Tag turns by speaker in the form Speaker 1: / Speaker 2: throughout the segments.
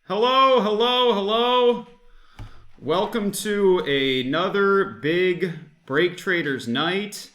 Speaker 1: Hello, hello, hello. Welcome to another big BreakTraders night.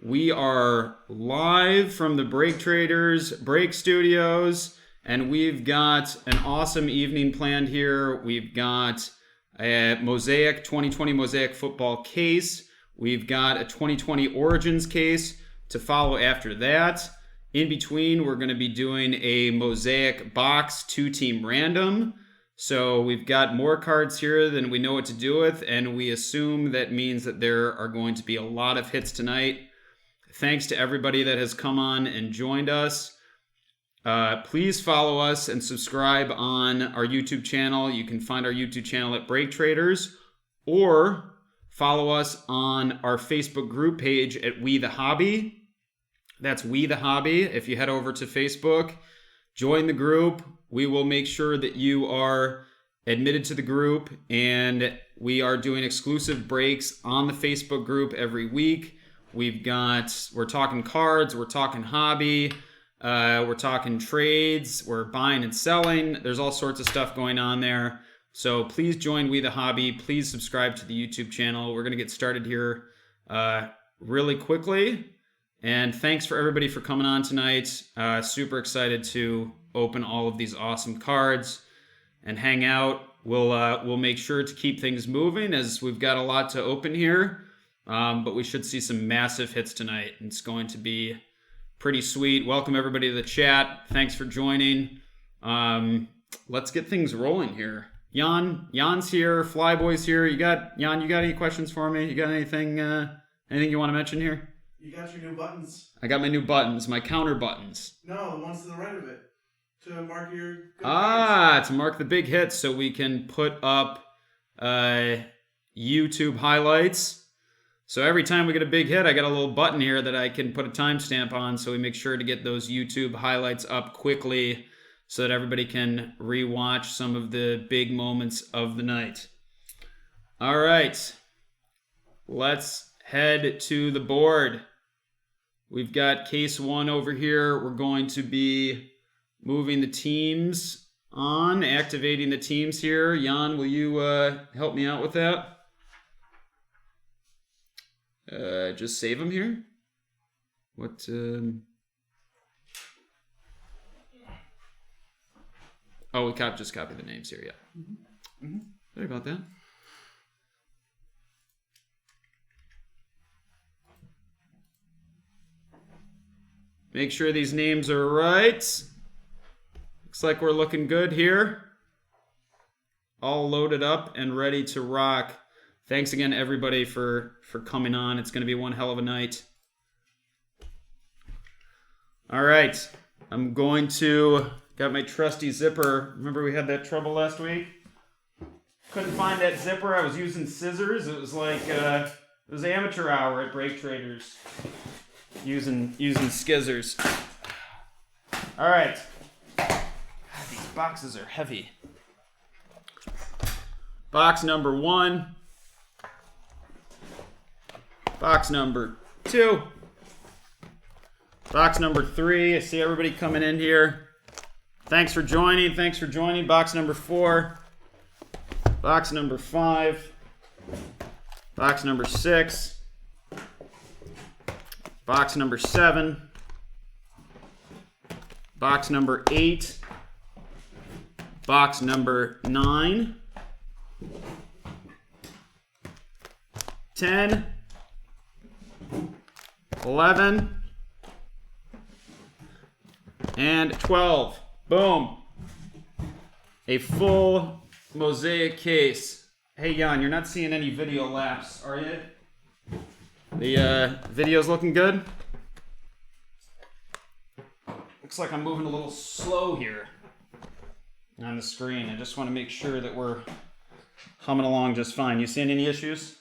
Speaker 1: We are live from the BreakTraders Break Studios, and we've got an awesome evening planned here. We've got a Mosaic 2020 Mosaic football case. We've got a 2020 Origins case to follow after that. In between, we're going to be doing a Mosaic box 2-team random. So we've got more cards here than we know what to do with, and we assume that means that there are going to be a lot of hits tonight. Thanks to everybody that has come on and joined us. Please follow us and subscribe on our YouTube channel. You can find our YouTube channel at BreakTraders, or follow us on our Facebook group page at We The Hobby. That's We The Hobby. If you head over to Facebook, join the group. We will make sure that you are admitted to the group, and we are doing exclusive breaks on the Facebook group every week. We're talking cards, we're talking hobby, we're talking trades, we're buying and selling. There's all sorts of stuff going on there. So please join We The Hobby. Please subscribe to the YouTube channel. We're going to get started here really quickly. And thanks for everybody for coming on tonight. Super excited to open all of these awesome cards and hang out. We'll make sure to keep things moving as we've got a lot to open here. But we should see some massive hits tonight. It's going to be pretty sweet. Welcome everybody to the chat. Thanks for joining. Let's get things rolling here. Jan's here. Flyboy's here. Jan, you got any questions for me? You got anything you want to mention here?
Speaker 2: You got your new buttons.
Speaker 1: I got my new buttons, my counter buttons.
Speaker 2: No, the ones to the right of it. To mark your good cards.
Speaker 1: To mark the big hits so we can put up YouTube highlights. So every time we get a big hit, I got a little button here that I can put a timestamp on, so we make sure to get those YouTube highlights up quickly so that everybody can rewatch some of the big moments of the night. All right, let's head to the board. We've got case one over here. We're going to be moving the teams on, activating the teams here. Jan, will you help me out with that? Just save them here. What? Oh, we just copy the names here, yeah. Sorry about that. Make sure these names are right. Looks like we're looking good here. All loaded up and ready to rock. Thanks again, everybody, for coming on. It's going to be one hell of a night. All right. Got my trusty zipper. Remember we had that trouble last week? Couldn't find that zipper. I was using scissors. It was like, it was amateur hour at BreakTraders. Using skizzers. All right. These boxes are heavy. Box number 1. Box number 2. Box number 3. I see everybody coming in here. Thanks for joining. Box number 4. Box number 5. Box number 6. Box number 7, box number 8, box number 9, 10, 11, and 12. Boom. A full Mosaic case. Hey, Jan, you're not seeing any video lapse, are you? The video's looking good. Looks like I'm moving a little slow here on the screen. I just want to make sure that we're humming along just fine. You seeing any issues?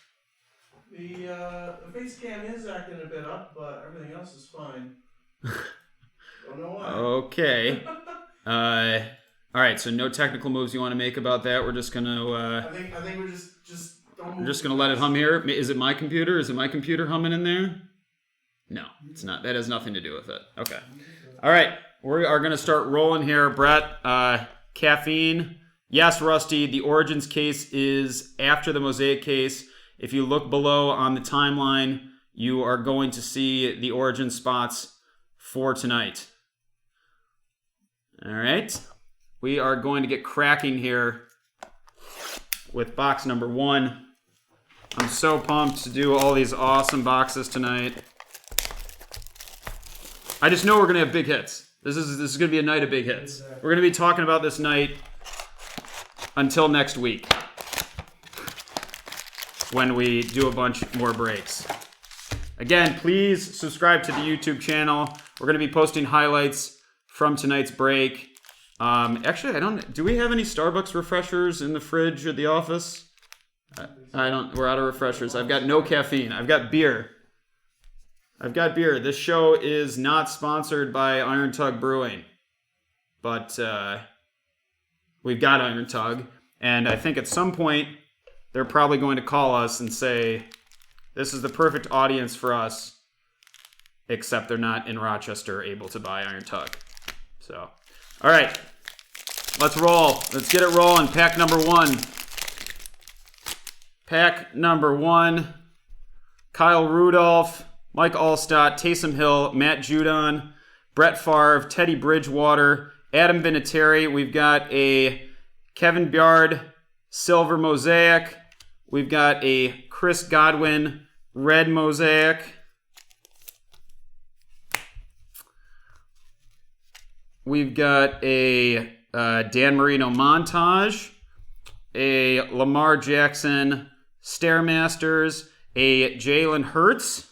Speaker 2: The face cam is acting a bit up, but everything else is fine. Don't know why.
Speaker 1: Okay. All right, so no technical moves you want to make about that. We're just gonna.
Speaker 2: I think we're just don't move.
Speaker 1: We're just gonna let it hum here. Is it my computer? Is it my computer humming in there? No, it's not. That has nothing to do with it. Okay. All right, we are gonna start rolling here, Brett. caffeine. Yes, Rusty, the Origins case is after the Mosaic case. If you look below on the timeline, you are going to see the Origin spots for tonight. All right. We are going to get cracking here with box number 1. I'm so pumped to do all these awesome boxes tonight. I just know we're going to have big hits. This is going to be a night of big hits. Exactly. We're going to be talking about this night until next week when we do a bunch more breaks. Again, please subscribe to the YouTube channel. We're going to be posting highlights from tonight's break. Actually, do we have any Starbucks refreshers in the fridge at the office? We're out of refreshers. I've got no caffeine. I've got beer. This show is not sponsored by Iron Tug Brewing, but we've got Iron Tug, and I think at some point they're probably going to call us and say, this is the perfect audience for us, except they're not in Rochester able to buy Iron Tug. So, all right, let's roll. Let's get it rolling. Pack number 1. Kyle Rudolph, Mike Allstott, Taysom Hill, Matt Judon, Brett Favre, Teddy Bridgewater, Adam Vinatieri. We've got a Kevin Byard Silver Mosaic. We've got a Chris Godwin Red Mosaic. We've got a Dan Marino Montage, a Lamar Jackson Stairmasters, a Jalen Hurts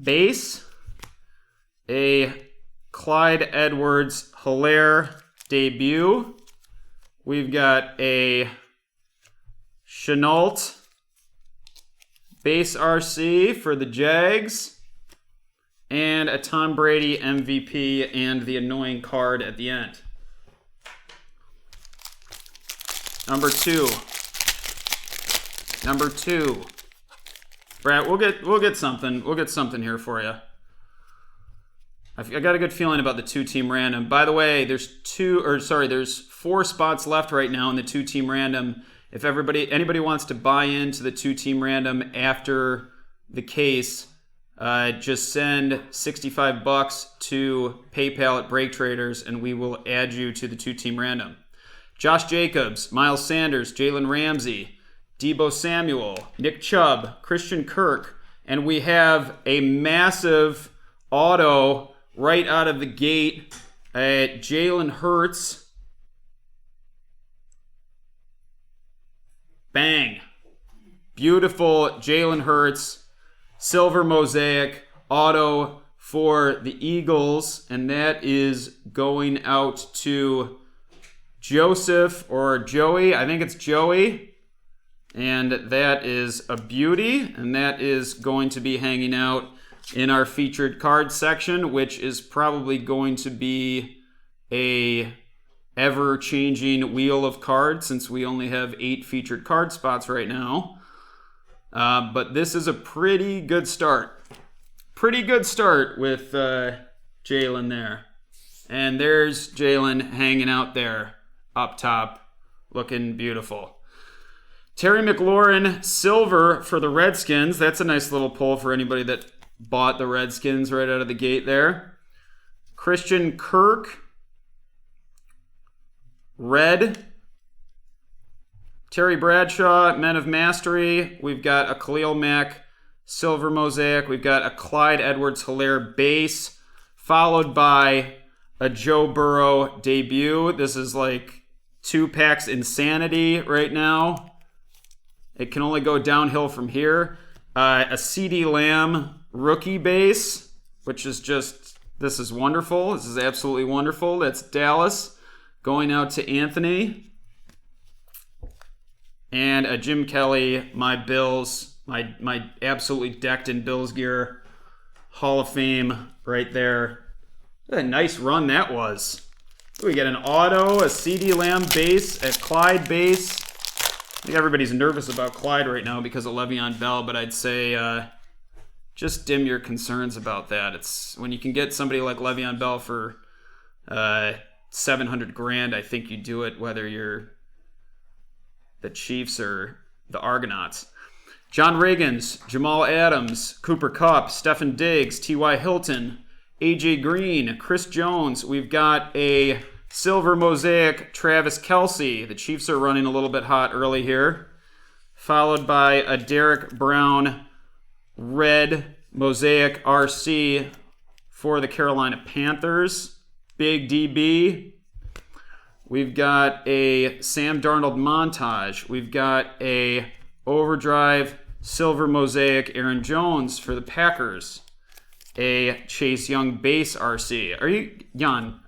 Speaker 1: base, a Clyde Edwards-Helaire debut. We've got a Chenault base RC for the Jags, and a Tom Brady MVP and the annoying card at the end. Number two. Brad, we'll get something. We'll get something here for you. I got a good feeling about the 2-team random. By the way, there's 4 spots left right now in the 2-team random. If anybody wants to buy into the 2-team random after the case, just send $65 to PayPal at BreakTraders, and we will add you to the 2-team random. Josh Jacobs, Miles Sanders, Jalen Ramsey, Deebo Samuel, Nick Chubb, Christian Kirk, and we have a massive auto right out of the gate at Jalen Hurts. Bang. Beautiful Jalen Hurts Silver Mosaic auto for the Eagles, and that is going out to Joseph or Joey. I think it's Joey. And that is a beauty, and that is going to be hanging out in our featured card section, which is probably going to be a ever-changing wheel of cards since we only have 8 featured card spots right now. But this is a pretty good start. Pretty good start with Jalen there. And there's Jalen hanging out there up top, looking beautiful. Terry McLaurin, silver for the Redskins. That's a nice little pull for anybody that bought the Redskins right out of the gate there. Christian Kirk, red. Terry Bradshaw, Men of Mastery. We've got a Khalil Mack, silver mosaic. We've got a Clyde Edwards-Helaire base, followed by a Joe Burrow debut. This is like 2 packs insanity right now. It can only go downhill from here. A CeeDee Lamb rookie base, which is just, this is wonderful. This is absolutely wonderful. That's Dallas going out to Anthony. And a Jim Kelly, my Bills, my absolutely decked in Bills gear, Hall of Fame right there. What a nice run that was. We get an auto, a CeeDee Lamb base, a Clyde base. I think everybody's nervous about Clyde right now because of Le'Veon Bell, but I'd say just dim your concerns about that. It's when you can get somebody like Le'Veon Bell for $10 $700 grand, I think you do it whether you're the Chiefs or the Argonauts. John Riggins, Jamal Adams, Cooper Kupp, Stefan Diggs, T.Y. Hilton, A.J. Green, Chris Jones. We've got a silver mosaic Travis Kelce. The Chiefs are running a little bit hot early here. Followed by a Derek Brown red mosaic RC for the Carolina Panthers. Big DB. We've got a Sam Darnold montage. We've got a overdrive silver mosaic Aaron Jones for the Packers. A Chase Young base RC. Are you, Jan,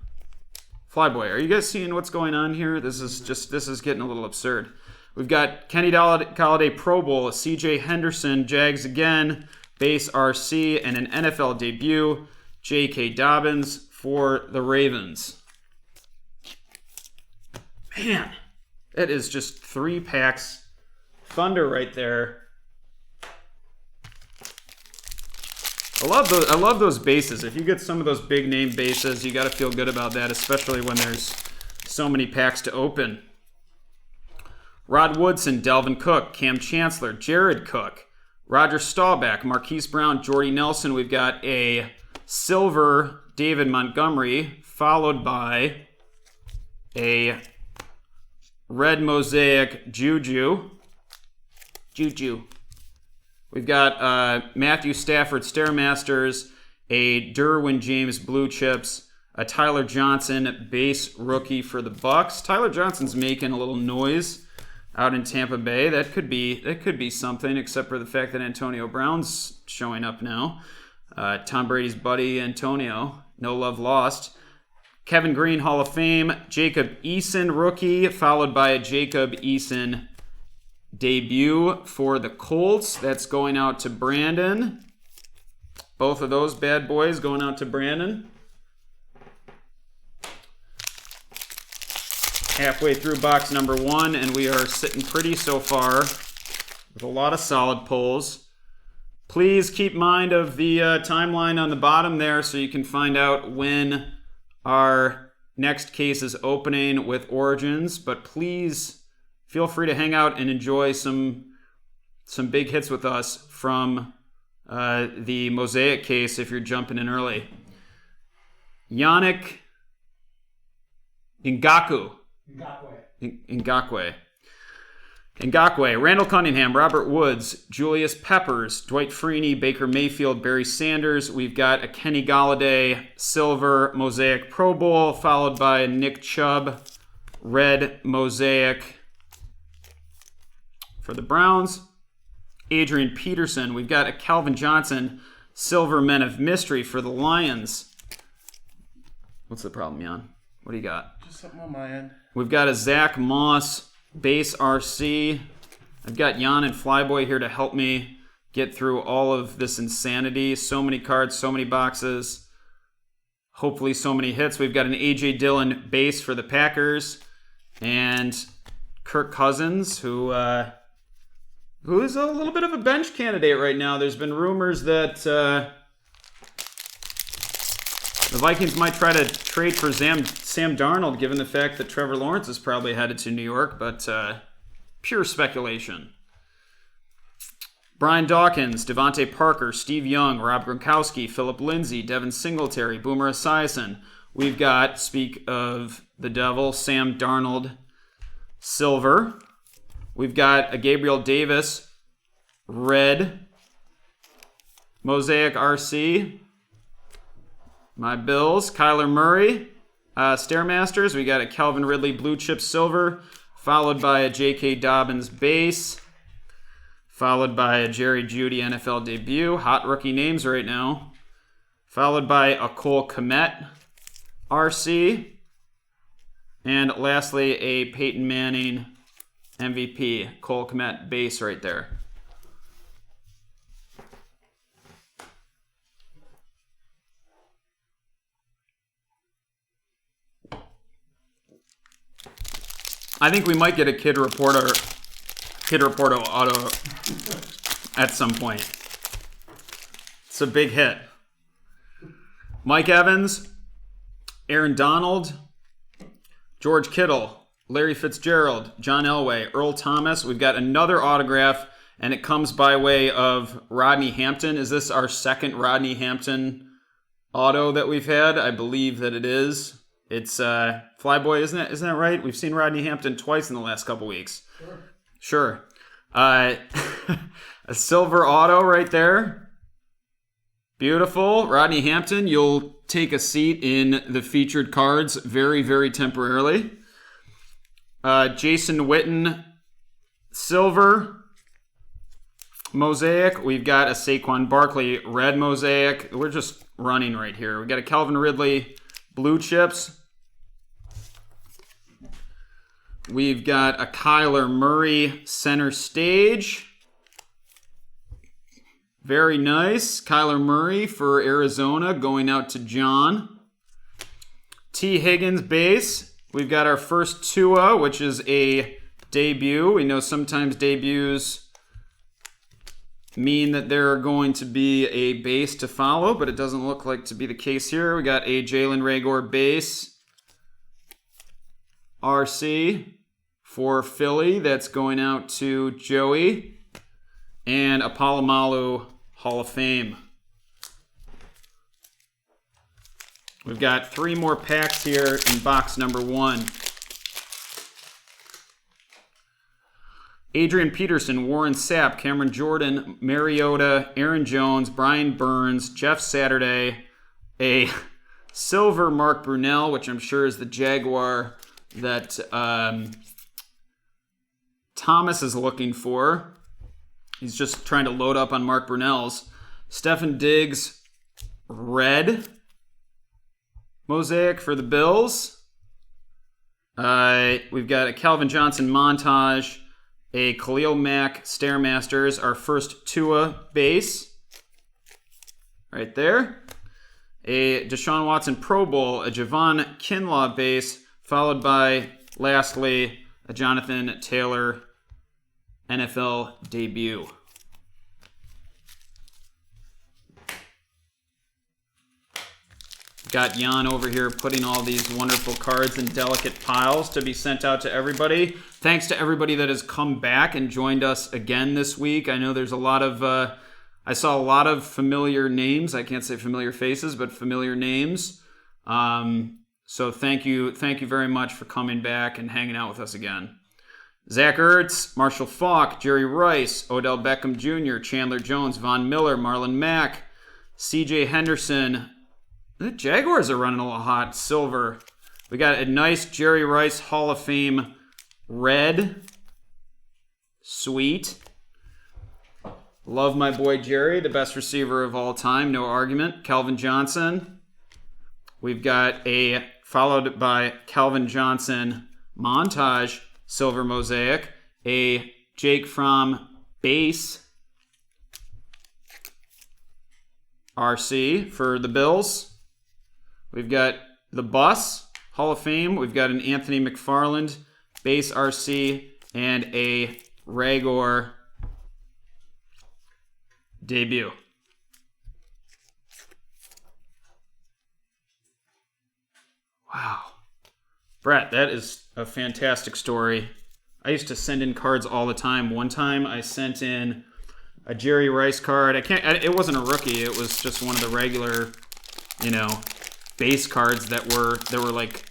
Speaker 1: Flyboy, are you guys seeing what's going on here? This is getting a little absurd. We've got Kenny Golladay Pro Bowl, CJ Henderson, Jags again, base RC, and an NFL debut, J.K. Dobbins for the Ravens. Man, that is just 3 packs. Thunder right there. I love those bases. If you get some of those big name bases, you got to feel good about that, especially when there's so many packs to open. Rod Woodson, Delvin Cook, Cam Chancellor, Jared Cook, Roger Staubach, Marquise Brown, Jordy Nelson. We've got a silver David Montgomery, followed by a red mosaic Juju. We've got Matthew Stafford Stairmasters, a Derwin James Blue Chips, a Tyler Johnson base rookie for the Bucks. Tyler Johnson's making a little noise out in Tampa Bay. That could be something, except for the fact that Antonio Brown's showing up now. Tom Brady's buddy Antonio, no love lost. Kevin Green, Hall of Fame. Jacob Eason, rookie, followed by a Jacob Eason debut for the Colts. That's going out to Brandon. Both of those bad boys going out to Brandon. Halfway through box number 1, and we are sitting pretty so far with a lot of solid pulls. Please keep mind of the timeline on the bottom there so you can find out when our next case is opening with Origins, but please feel free to hang out and enjoy some big hits with us from the Mosaic case if you're jumping in early. Yannick Ngakoue, Randall Cunningham, Robert Woods, Julius Peppers, Dwight Freeney, Baker Mayfield, Barry Sanders. We've got a Kenny Golladay silver mosaic Pro Bowl, followed by a Nick Chubb red mosaic for the Browns. Adrian Peterson. We've got a Calvin Johnson silver Men of Mystery for the Lions. What's the problem, Jan? What do you got?
Speaker 2: Just something on my end.
Speaker 1: We've got a Zach Moss base RC. I've got Jan and Flyboy here to help me get through all of this insanity. So many cards, so many boxes. Hopefully so many hits. We've got an A.J. Dillon base for the Packers. And Kirk Cousins, who is a little bit of a bench candidate right now. There's been rumors that the Vikings might try to trade for Sam Darnold, given the fact that Trevor Lawrence is probably headed to New York, but pure speculation. Brian Dawkins, Devontae Parker, Steve Young, Rob Gronkowski, Philip Lindsay, Devin Singletary, Boomer Esiason. We've got, speak of the devil, Sam Darnold silver. We've got a Gabriel Davis red mosaic RC. My Bills, Kyler Murray, Stairmasters. We got a Calvin Ridley Blue Chip Silver, followed by a J.K. Dobbins base, followed by a Jerry Jeudy NFL debut. Hot rookie names right now. Followed by a Cole Kmet RC. And lastly, a Peyton Manning MVP, Cole Kmet base right there. I think we might get a Kid Reporter auto at some point. It's a big hit. Mike Evans, Aaron Donald, George Kittle, Larry Fitzgerald, John Elway, Earl Thomas. We've got another autograph, and it comes by way of Rodney Hampton. Is this our second Rodney Hampton auto that we've had? I believe that it is. It's Flyboy, isn't it? Isn't that right? We've seen Rodney Hampton twice in the last couple weeks. Sure. A silver auto right there. Beautiful. Rodney Hampton, you'll take a seat in the featured cards very, very temporarily. Jason Witten, silver. Mosaic. We've got a Saquon Barkley, red Mosaic. We're just running right here. We've got a Calvin Ridley, blue chips. We've got a Kyler Murray, center stage. Very nice. Kyler Murray for Arizona going out to John. T. Higgins base. We've got our first Tua, which is a debut. We know sometimes debuts mean that there are going to be a base to follow, but it doesn't look like to be the case here. We got a Jalen Reagor base. RC for Philly. That's going out to Joey. And a Palomalu Hall of Fame. We've got 3 more packs here in box number 1. Adrian Peterson, Warren Sapp, Cameron Jordan, Mariota, Aaron Jones, Brian Burns, Jeff Saturday, a silver Mark Brunell, which I'm sure is the Jaguar that Thomas is looking for. He's just trying to load up on Mark Brunell's. Stefan Diggs, red Mosaic for the Bills. We've got a Calvin Johnson montage, a Khalil Mack Stairmasters, our first Tua base. Right there. A Deshaun Watson Pro Bowl, a Javon Kinlaw base, followed by, lastly, a Jonathan Taylor NFL debut. Got Jan over here putting all these wonderful cards in delicate piles to be sent out to everybody. Thanks to everybody that has come back and joined us again this week. I know there's a lot of, I saw a lot of familiar names. I can't say familiar faces, but familiar names. So thank you very much for coming back and hanging out with us again. Zach Ertz, Marshall Faulk, Jerry Rice, Odell Beckham Jr., Chandler Jones, Von Miller, Marlon Mack, C.J. Henderson. The Jaguars are running a little hot. Silver. We got a nice Jerry Rice Hall of Fame red. Sweet. Love my boy Jerry, the best receiver of all time. No argument. Calvin Johnson. We've got a, followed by Calvin Johnson montage. Silver Mosaic, a Jake Fromm base, RC for the Bills. We've got the Bus Hall of Fame. We've got an Anthony McFarland base RC and a Reagor debut. Wow. Brett, that is a fantastic story. I used to send in cards all the time. One time I sent in a Jerry Rice card. It wasn't a rookie. It was just one of the regular, base cards that there were like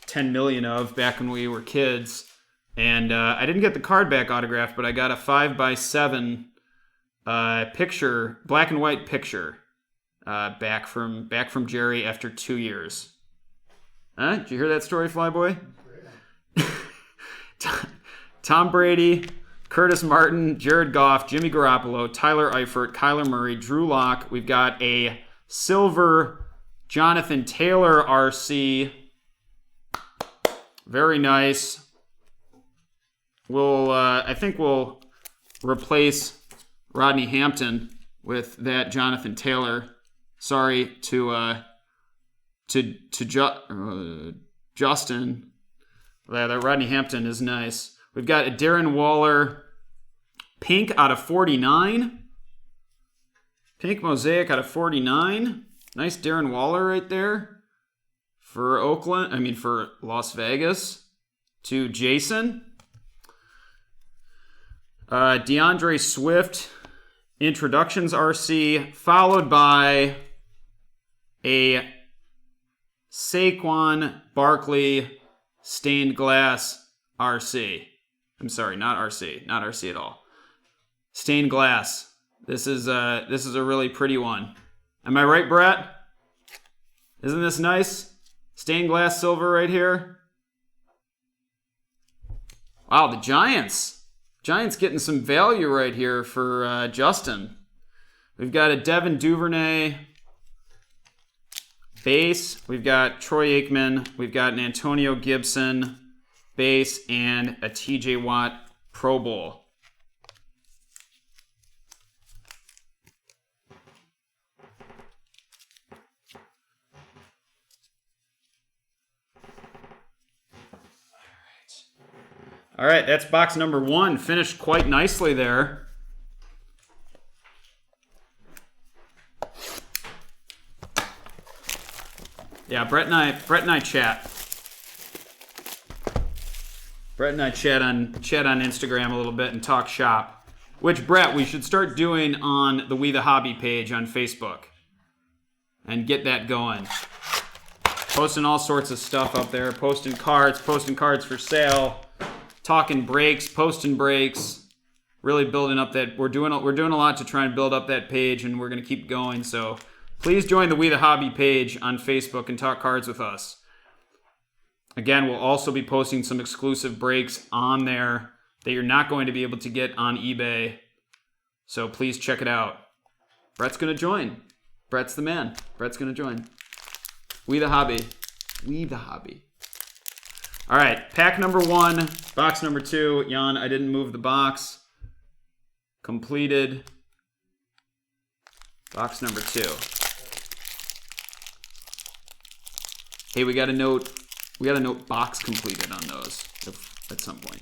Speaker 1: 10 million of back when we were kids. And I didn't get the card back autographed, but I got a 5x7 picture, black and white picture, back from Jerry after 2 years. Huh? Did you hear that story, Flyboy? Tom Brady, Curtis Martin, Jared Goff, Jimmy Garoppolo, Tyler Eifert, Kyler Murray, Drew Lock. We've got a silver Jonathan Taylor RC. Very nice. I think we'll replace Rodney Hampton with that Jonathan Taylor. Sorry to Justin. That Rodney Hampton is nice. We've got a Darren Waller pink out of 49. Pink Mosaic out of 49. Nice Darren Waller right there for for Las Vegas to Jason. DeAndre Swift, Introductions RC, followed by a Saquon Barkley Stained Glass RC. I'm sorry, not RC. Not RC at all. Stained Glass. This is a really pretty one. Am I right, Brett? Isn't this nice? Stained glass silver right here. Wow, the Giants. Giants getting some value right here for Justin. We've got a Devin Duvernay base. We've got Troy Aikman. We've got an Antonio Gibson base and a TJ Watt Pro Bowl. All right, that's box number 1. Finished quite nicely there. Yeah, Brett and I chat. Brett and I chat on Instagram a little bit and talk shop. Which, Brett, we should start doing on the We the Hobby page on Facebook. And get that going. Posting all sorts of stuff up there. Posting cards for sale. Talking breaks, posting breaks, really building up that. We're doing a lot to try and build up that page, and we're going to keep going. So please join the We the Hobby page on Facebook and talk cards with us. Again, we'll also be posting some exclusive breaks on there that you're not going to be able to get on eBay. So please check it out. Brett's going to join. Brett's the man. Brett's going to join. We the Hobby. We the Hobby. All right, pack number 1, box number 2. Jan, I didn't move the box. Completed. Box number 2. Hey, we got a note box completed on those at some point.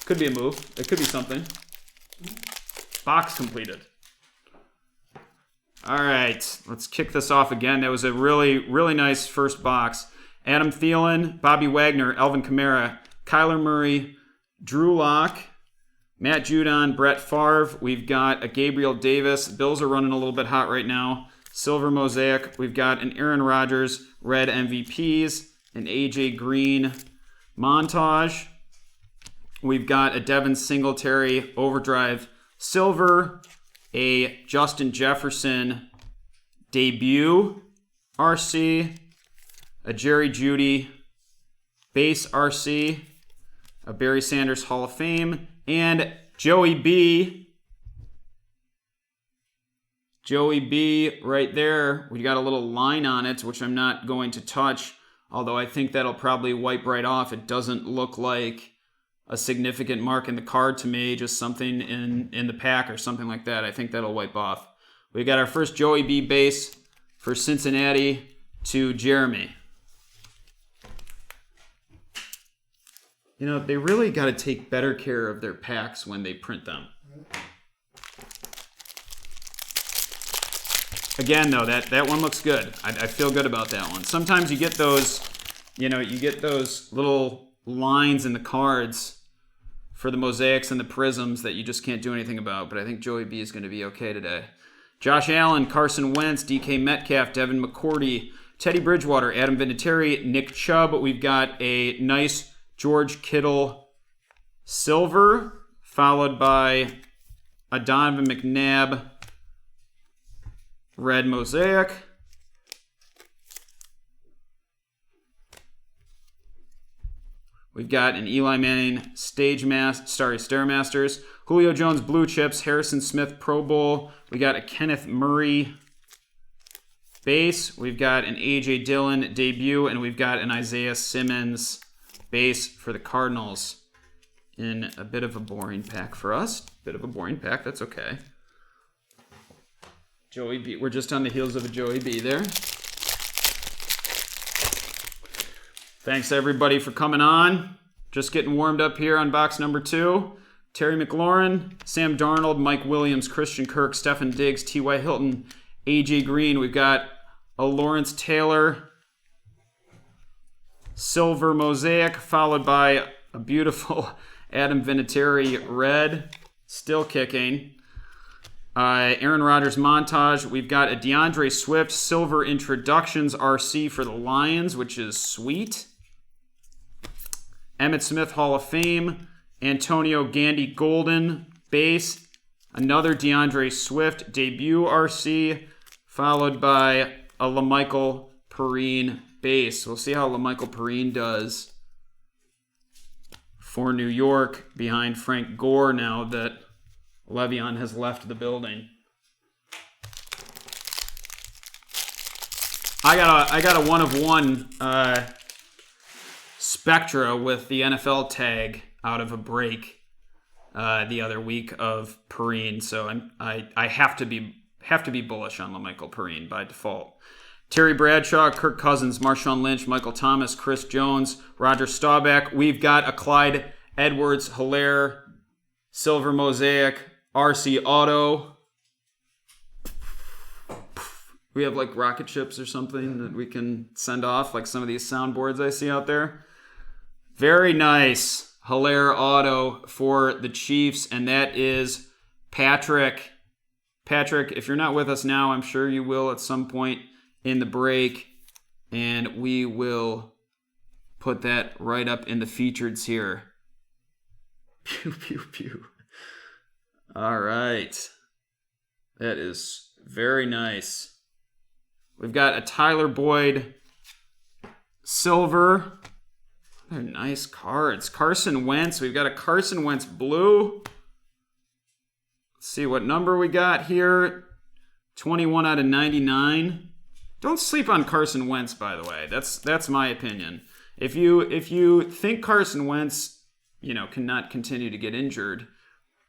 Speaker 1: Could be a move. It could be something. Box completed. All right, let's kick this off again. That was a really, really nice first box. Adam Thielen, Bobby Wagner, Alvin Kamara, Kyler Murray, Drew Lock, Matt Judon, Brett Favre. We've got a Gabriel Davis. Bills are running a little bit hot right now. Silver Mosaic. We've got an Aaron Rodgers, red MVPs, an AJ Green montage. We've got a Devin Singletary overdrive silver, a Justin Jefferson debut RC, a Jerry Jeudy base RC, a Barry Sanders Hall of Fame, and Joey B. Joey B right there. We got a little line on it, which I'm not going to touch, although I think that'll probably wipe right off. It doesn't look like a significant mark in the card to me, just something in the pack or something like that. I think that'll wipe off. We got our first Joey B base for Cincinnati to Jeremy. You know, they really got to take better care of their packs when they print them. Again, though, that one looks good. I feel good about that one. Sometimes you get those, little lines in the cards for the mosaics and the prisms that you just can't do anything about. But I think Joey B is going to be okay today. Josh Allen, Carson Wentz, DK Metcalf, Devin McCourty, Teddy Bridgewater, Adam Vinatieri, Nick Chubb. We've got a nice George Kittle silver, followed by a Donovan McNabb red mosaic. We've got an Eli Manning Stairmasters, Julio Jones blue chips, Harrison Smith Pro Bowl. We got a Kenneth Murray base. We've got an A.J. Dillon debut, and we've got an Isaiah Simmons base for the Cardinals in a bit of a boring pack for us. Bit of a boring pack, that's okay. Joey B. We're just on the heels of a Joey B there. Thanks everybody for coming on. Just getting warmed up here on box number 2. Terry McLaurin, Sam Darnold, Mike Williams, Christian Kirk, Stefan Diggs, T.Y. Hilton, A.J. Green. We've got a Lawrence Taylor silver Mosaic, followed by a beautiful Adam Vinatieri red, still kicking. Aaron Rodgers montage. We've got a DeAndre Swift silver introductions RC for the Lions, which is sweet. Emmitt Smith Hall of Fame. Antonio Gandy golden base. Another DeAndre Swift debut RC, followed by a LaMichael Perrine base. We'll see how LaMichael Perrine does for New York behind Frank Gore now that Le'Veon has left the building. I got a 1-of-1 Spectra with the NFL tag out of a break the other week of Perrine, so I have to be bullish on LaMichael Perrine by default. Terry Bradshaw, Kirk Cousins, Marshawn Lynch, Michael Thomas, Chris Jones, Roger Staubach. We've got a Clyde Edwards-Helaire silver Mosaic RC auto. We have like rocket ships or something that we can send off, like some of these soundboards I see out there. Very nice Helaire auto for the Chiefs, and that is Patrick. Patrick, if you're not with us now, I'm sure you will at some point in the break, and we will put that right up in the features here. Pew, pew, pew. All right. That is very nice. We've got a Tyler Boyd silver. They're nice cards. Carson Wentz. We've got a Carson Wentz blue. Let's see what number we got here. 21 out of 99. Don't sleep on Carson Wentz, by the way. That's my opinion. If you think Carson Wentz, cannot continue to get injured,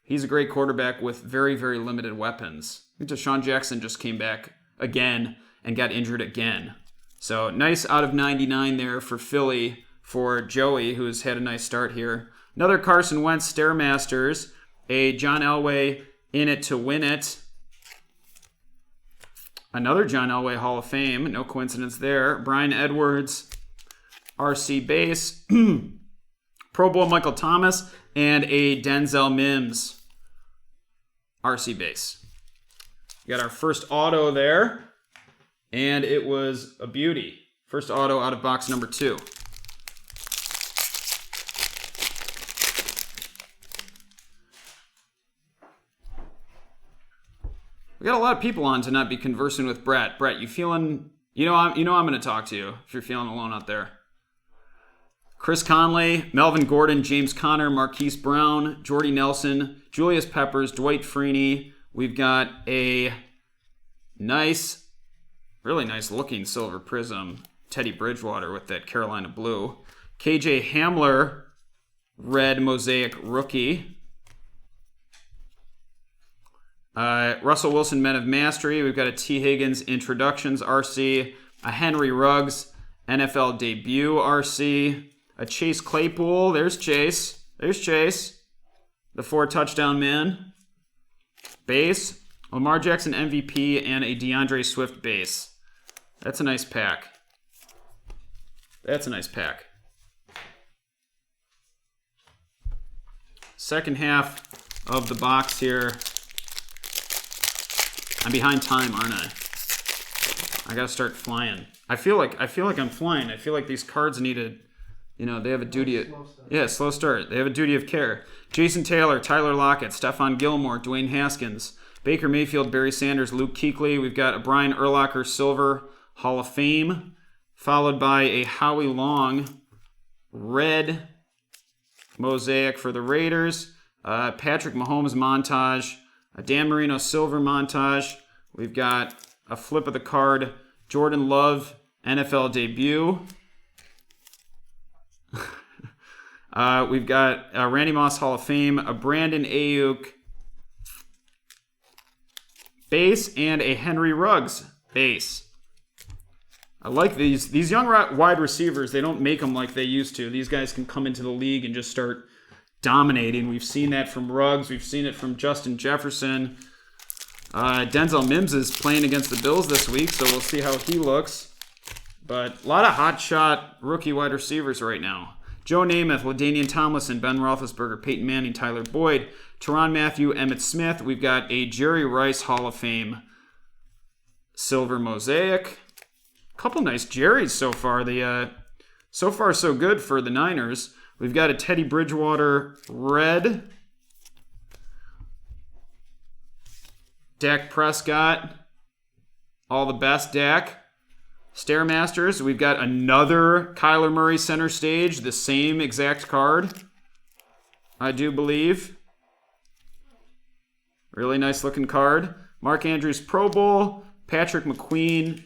Speaker 1: he's a great quarterback with very, very limited weapons. I think Deshaun Jackson just came back again and got injured again. So nice out of 99 there for Philly for Joey, who's had a nice start here. Another Carson Wentz Stairmasters, a John Elway in it to win it. Another John Elway Hall of Fame, no coincidence there. Brian Edwards, RC base. Pro Bowl Michael Thomas, and a Denzel Mims, RC base. We got our first auto there, and it was a beauty. First auto out of box number 2. We got a lot of people on to not be conversing with Brett. Brett, you feeling? I'm going to talk to you if you're feeling alone out there. Chris Conley, Melvin Gordon, James Conner, Marquise Brown, Jordy Nelson, Julius Peppers, Dwight Freeney. We've got a nice, really nice looking silver prism, Teddy Bridgewater with that Carolina blue. KJ Hamler, red Mosaic rookie. Russell Wilson, Men of Mastery. We've got a T. Higgins Introductions RC, a Henry Ruggs NFL Debut RC, a Chase Claypool. There's Chase. The 4 touchdown man. Base, Lamar Jackson MVP, and a DeAndre Swift base. That's a nice pack. Second half of the box here. I'm behind time, aren't I? I gotta start flying. I feel like I'm flying. I feel like these cards needed, they have a duty of slow start. They have a duty of care. Jason Taylor, Tyler Lockett, Stephon Gilmore, Dwayne Haskins, Baker Mayfield, Barry Sanders, Luke Kuechly. We've got a Brian Urlacher Silver Hall of Fame, followed by a Howie Long red Mosaic for the Raiders. Patrick Mahomes montage. A Dan Marino silver montage. We've got a flip of the card. Jordan Love NFL debut. We've got a Randy Moss Hall of Fame, a Brandon Ayuk base, and a Henry Ruggs base. I like these young wide receivers. They don't make them like they used to. These guys can come into the league and just start dominating. We've seen that from Ruggs. We've seen it from Justin Jefferson. Denzel Mims is playing against the Bills this week, so we'll see how he looks. But a lot of hot shot rookie wide receivers right now. Joe Namath, LaDainian Tomlinson, Ben Roethlisberger, Peyton Manning, Tyler Boyd, Tyrann Mathieu, Emmitt Smith. We've got a Jerry Rice Hall of Fame silver mosaic. A couple nice Jerrys so far. So far so good for the Niners. We've got a Teddy Bridgewater red. Dak Prescott. All the best, Dak. Stairmasters, we've got another Kyler Murray center stage, the same exact card, I do believe. Really nice looking card. Mark Andrews Pro Bowl, Patrick McQueen,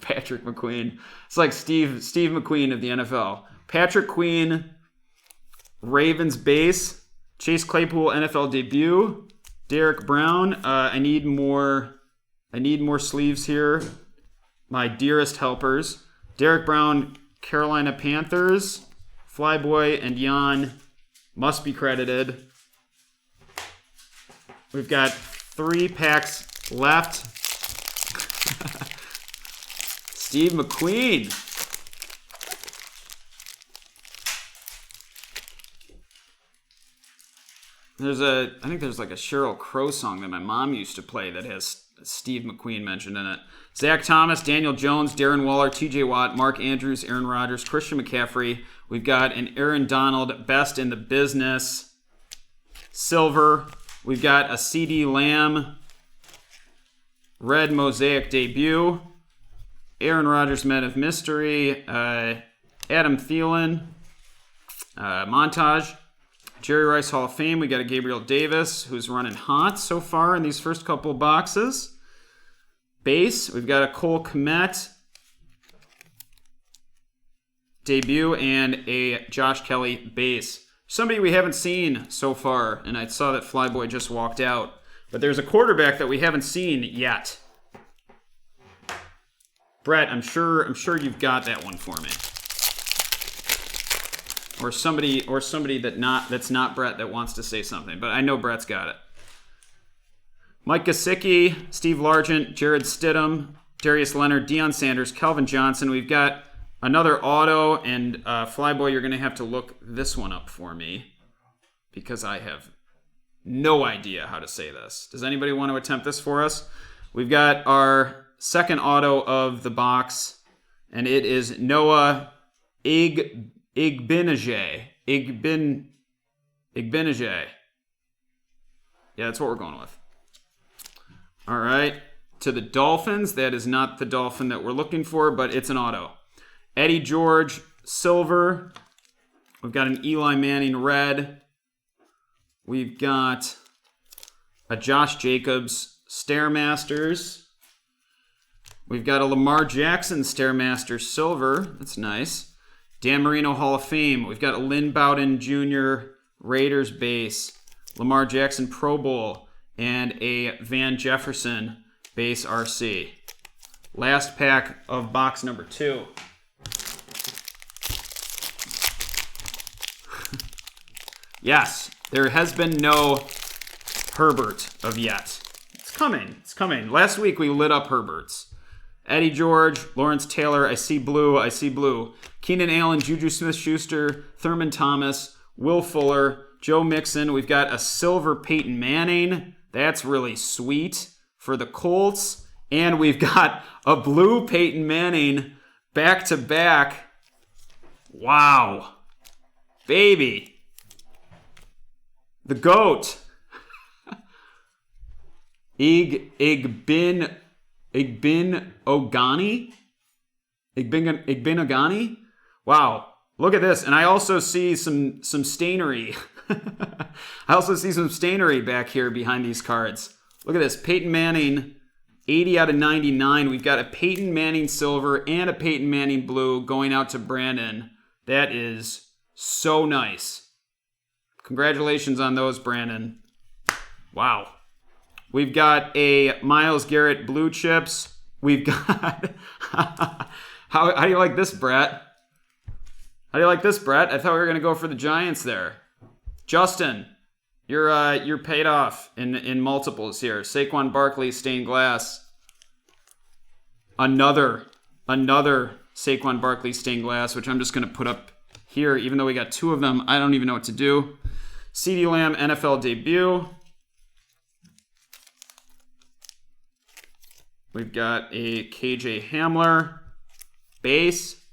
Speaker 1: Patrick McQueen. It's like Steve McQueen of the NFL. Patrick Queen, Ravens base, Chase Claypool NFL debut, Derek Brown. I need more sleeves here. My dearest helpers. Derek Brown, Carolina Panthers. Flyboy and Jan must be credited. We've got 3 packs left. Steve McQueen. I think there's like a Sheryl Crow song that my mom used to play that has Steve McQueen mentioned in it. Zach Thomas, Daniel Jones, Darren Waller, TJ Watt, Mark Andrews, Aaron Rodgers, Christian McCaffrey. We've got an Aaron Donald, best in the business, silver. We've got a CD Lamb, red mosaic debut. Aaron Rodgers, Man of Mystery. Adam Thielen, montage. Jerry Rice Hall of Fame. We got a Gabriel Davis, who's running hot so far in these first couple of boxes. Base, we've got a Cole Kmet debut and a Josh Kelly base. Somebody we haven't seen so far, and I saw that Flyboy just walked out. But there's a quarterback that we haven't seen yet. Brett, I'm sure you've got that one for me. Or somebody that's not Brett that wants to say something, but I know Brett's got it. Mike Gesicki, Steve Largent, Jared Stidham, Darius Leonard, Deion Sanders, Kelvin Johnson. We've got another auto, and Flyboy, you're going to have to look this one up for me because I have no idea how to say this. Does anybody want to attempt this for us? We've got our second auto of the box, and it is Noah Igbinoje. Igbinoje. Yeah, that's what we're going with. All right. To the Dolphins. That is not the Dolphin that we're looking for, but it's an auto. Eddie George, silver. We've got an Eli Manning, red. We've got a Josh Jacobs, Stairmasters. We've got a Lamar Jackson, Stairmaster, silver. That's nice. Dan Marino, Hall of Fame. We've got a Lynn Bowden Jr., Raiders base. Lamar Jackson, Pro Bowl. And a Van Jefferson base RC. Last pack of box number 2. Yes, there has been no Herbert of yet. It's coming. Last week we lit up Herberts. Eddie George, Lawrence Taylor, I see blue. Keenan Allen, Juju Smith-Schuster, Thurman Thomas, Will Fuller, Joe Mixon. We've got a silver Peyton Manning. That's really sweet for the Colts. And we've got a blue Peyton Manning back-to-back. Wow. Baby. The GOAT. Igbin Ogani? Igbin Ogani? Wow. Look at this. And I also see some stainery. I also see some stainery back here behind these cards. Look at this. Peyton Manning, 80 out of 99. We've got a Peyton Manning silver and a Peyton Manning blue going out to Brandon. That is so nice. Congratulations on those, Brandon. Wow. We've got a Myles Garrett blue chips. We've got... How do you like this, Brett? I thought we were going to go for the Giants there. Justin, You're paid off in multiples here. Saquon Barkley, stained glass. Another Saquon Barkley stained glass, which I'm just going to put up here, even though we got 2 of them. I don't even know what to do. CeeDee Lamb, NFL debut. We've got a KJ Hamler base.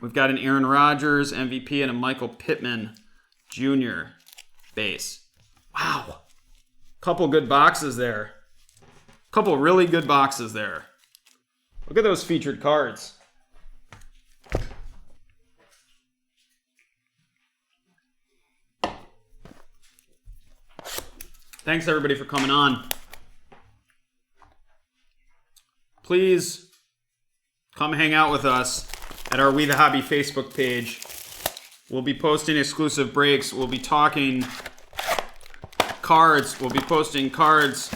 Speaker 1: We've got an Aaron Rodgers MVP and a Michael Pittman Jr. base. Wow. Couple good boxes there. Couple really good boxes there. Look at those featured cards. Thanks everybody for coming on. Please come hang out with us at our We The Hobby Facebook page. We'll be posting exclusive breaks. We'll be talking cards. We'll be posting cards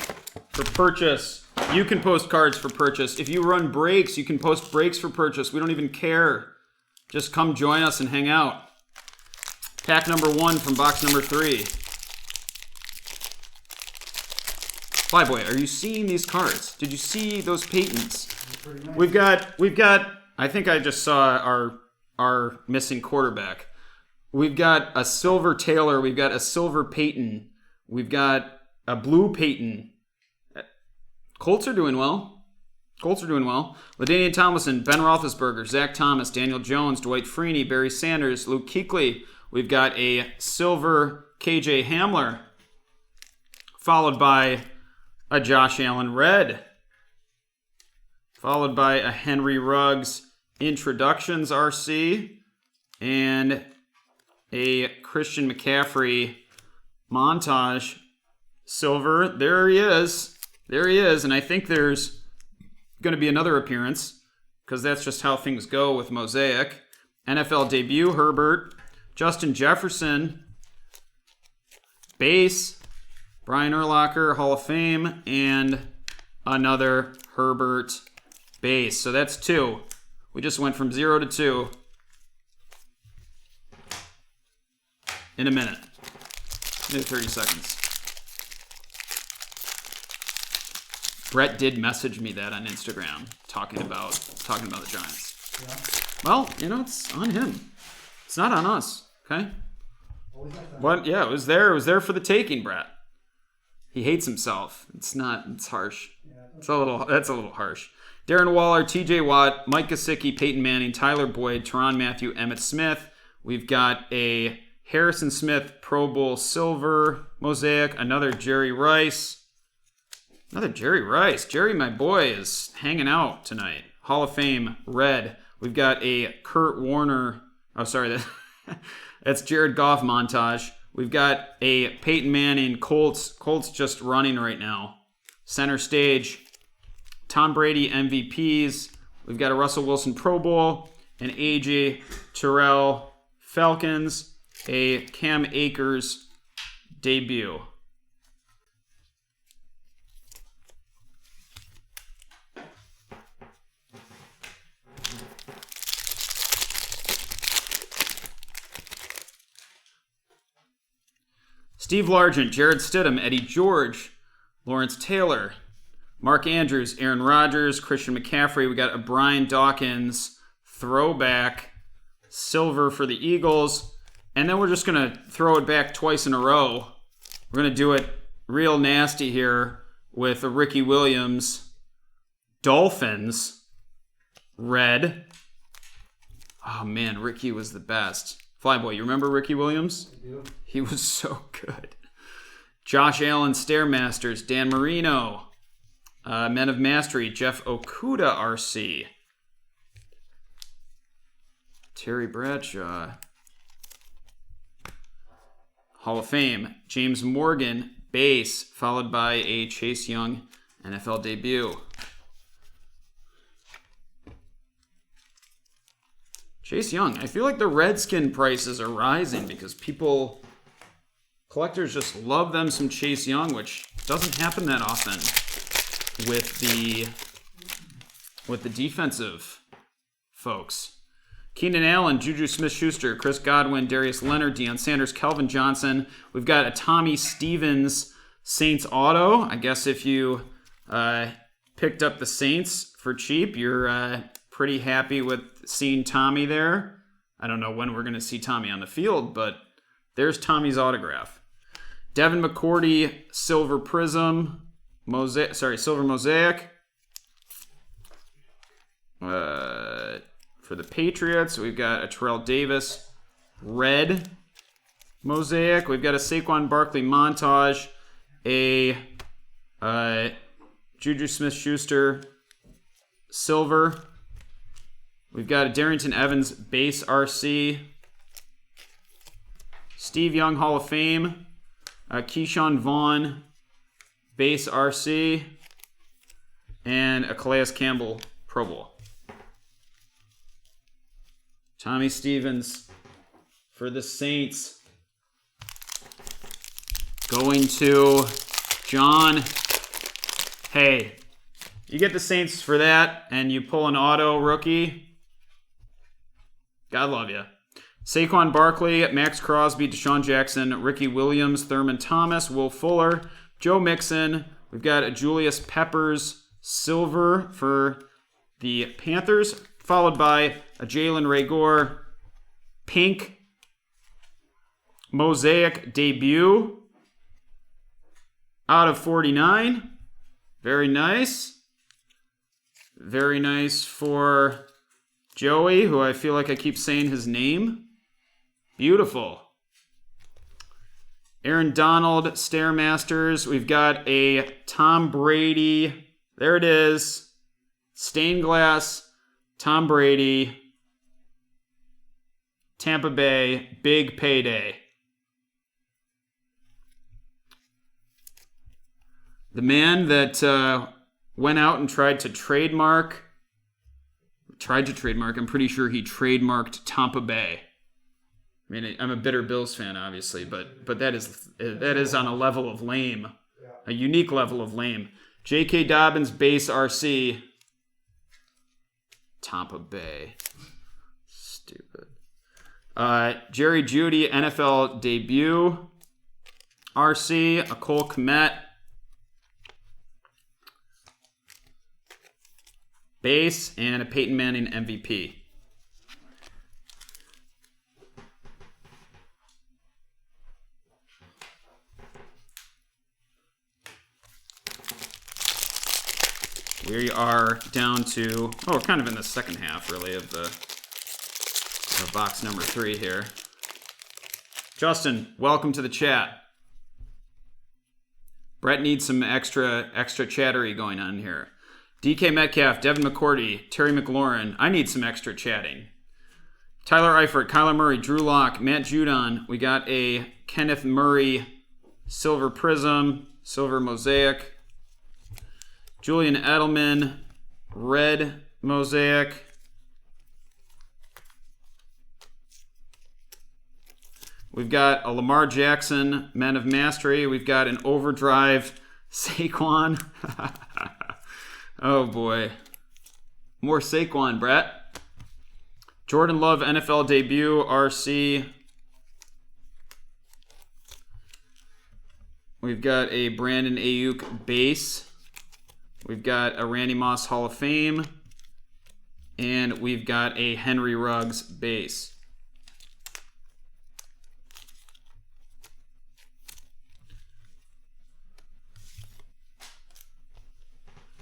Speaker 1: for purchase. You can post cards for purchase. If you run breaks, you can post breaks for purchase. We don't even care. Just come join us and hang out. Pack number 1 from box number 3. Flyboy, are you seeing these cards? Did you see those Peytons? Nice. We've got, I think I just saw our missing quarterback. We've got a silver Taylor. We've got a silver Peyton. We've got a blue Peyton. Colts are doing well. LaDainian Tomlinson, Ben Roethlisberger, Zach Thomas, Daniel Jones, Dwight Freeney, Barry Sanders, Luke Kuechly. We've got a silver KJ Hamler, followed by a Josh Allen red, followed by a Henry Ruggs Introductions RC, and a Christian McCaffrey montage silver. There he is. And I think there's going to be another appearance because that's just how things go with Mosaic. NFL debut, Herbert. Justin Jefferson, base. Brian Urlacher, Hall of Fame. And another Herbert base. So that's 2. We just went from 0 to 2 in a minute. Maybe 30 seconds. Brett did message me that on Instagram, talking about the Giants. Yeah. Well, it's on him. It's not on us, okay? But yeah, it was there. It was there for the taking, Brett. He hates himself. It's harsh. That's a little harsh. Darren Waller, TJ Watt, Mike Gesicki, Peyton Manning, Tyler Boyd, Tyrann Mathieu, Emmitt Smith. We've got a Harrison Smith Pro Bowl silver mosaic, another Jerry Rice. Jerry, my boy, is hanging out tonight. Hall of Fame red. We've got a Kurt Warner. Oh, sorry, that's Jared Goff montage. We've got a Peyton Manning Colts. Colts just running right now. Center stage. Tom Brady MVPs. We've got a Russell Wilson Pro Bowl. An AJ Terrell Falcons. A Cam Akers debut. Steve Largent, Jared Stidham, Eddie George, Lawrence Taylor, Mark Andrews, Aaron Rodgers, Christian McCaffrey. We got a Brian Dawkins throwback silver for the Eagles. And then we're just going to throw it back twice in a row. We're going to do it real nasty here with a Ricky Williams Dolphins red. Oh, man, Ricky was the best. Flyboy, you remember Ricky Williams?
Speaker 2: I do.
Speaker 1: He was so good. Josh Allen, Stairmasters, Dan Marino, Men of Mastery, Jeff Okuda, RC, Terry Bradshaw, Hall of Fame, James Morgan, base, followed by a Chase Young NFL debut. Chase Young. I feel like the Redskin prices are rising because collectors just love them some Chase Young, which doesn't happen that often with the defensive folks. Keenan Allen, Juju Smith-Schuster, Chris Godwin, Darius Leonard, Deion Sanders, Kelvin Johnson. We've got a Tommy Stevens Saints auto. I guess if you picked up the Saints for cheap, you're pretty happy with seeing Tommy there. I don't know when we're going to see Tommy on the field, but there's Tommy's autograph. Devin McCourty, Silver Prism, Silver Mosaic. For the Patriots, we've got a Terrell Davis red Mosaic. We've got a Saquon Barkley montage, a Juju Smith-Schuster silver. We've got a Darrington Evans base RC, Steve Young Hall of Fame, Keyshawn Vaughn base RC, and a Calais Campbell Pro Bowl. Tommy Stevens for the Saints. Going to John. Hey, you get the Saints for that, and you pull an auto rookie. God love you. Saquon Barkley, Max Crosby, Deshaun Jackson, Ricky Williams, Thurman Thomas, Will Fuller, Joe Mixon. We've got a Julius Peppers silver for the Panthers, followed by a Jalen Reagor pink Mosaic debut out of 49. Very nice. Very nice for Joey, who I feel like I keep saying his name. Beautiful. Aaron Donald, Stairmasters. We've got a Tom Brady. There it is. Stained glass. Tom Brady. Tampa Bay. Big payday. The man that went out and tried to trademark. I'm pretty sure he trademarked Tampa Bay. I mean, I'm a bitter Bills fan, obviously, but that is on a level of lame, a unique level of lame. J.K. Dobbins, base RC, Tampa Bay. Stupid. Jerry Jeudy, NFL debut, RC, a Cole Kmet, base, and a Peyton Manning MVP. We are down to, we're kind of in the second half, really, of box number 3 here. Justin, welcome to the chat. Brett needs some extra chattery going on here. DK Metcalf, Devin McCourty, Terry McLaurin. I need some extra chatting. Tyler Eifert, Kyler Murray, Drew Lock, Matt Judon. We got a Kenneth Murray Silver Prism, Silver Mosaic. Julian Edelman, red Mosaic. We've got a Lamar Jackson, Men of Mastery. We've got an Overdrive Saquon. Oh boy. More Saquon, Brett. Jordan Love, NFL debut, RC. We've got a Brandon Ayuk base. We've got a Randy Moss Hall of Fame. And we've got a Henry Ruggs base.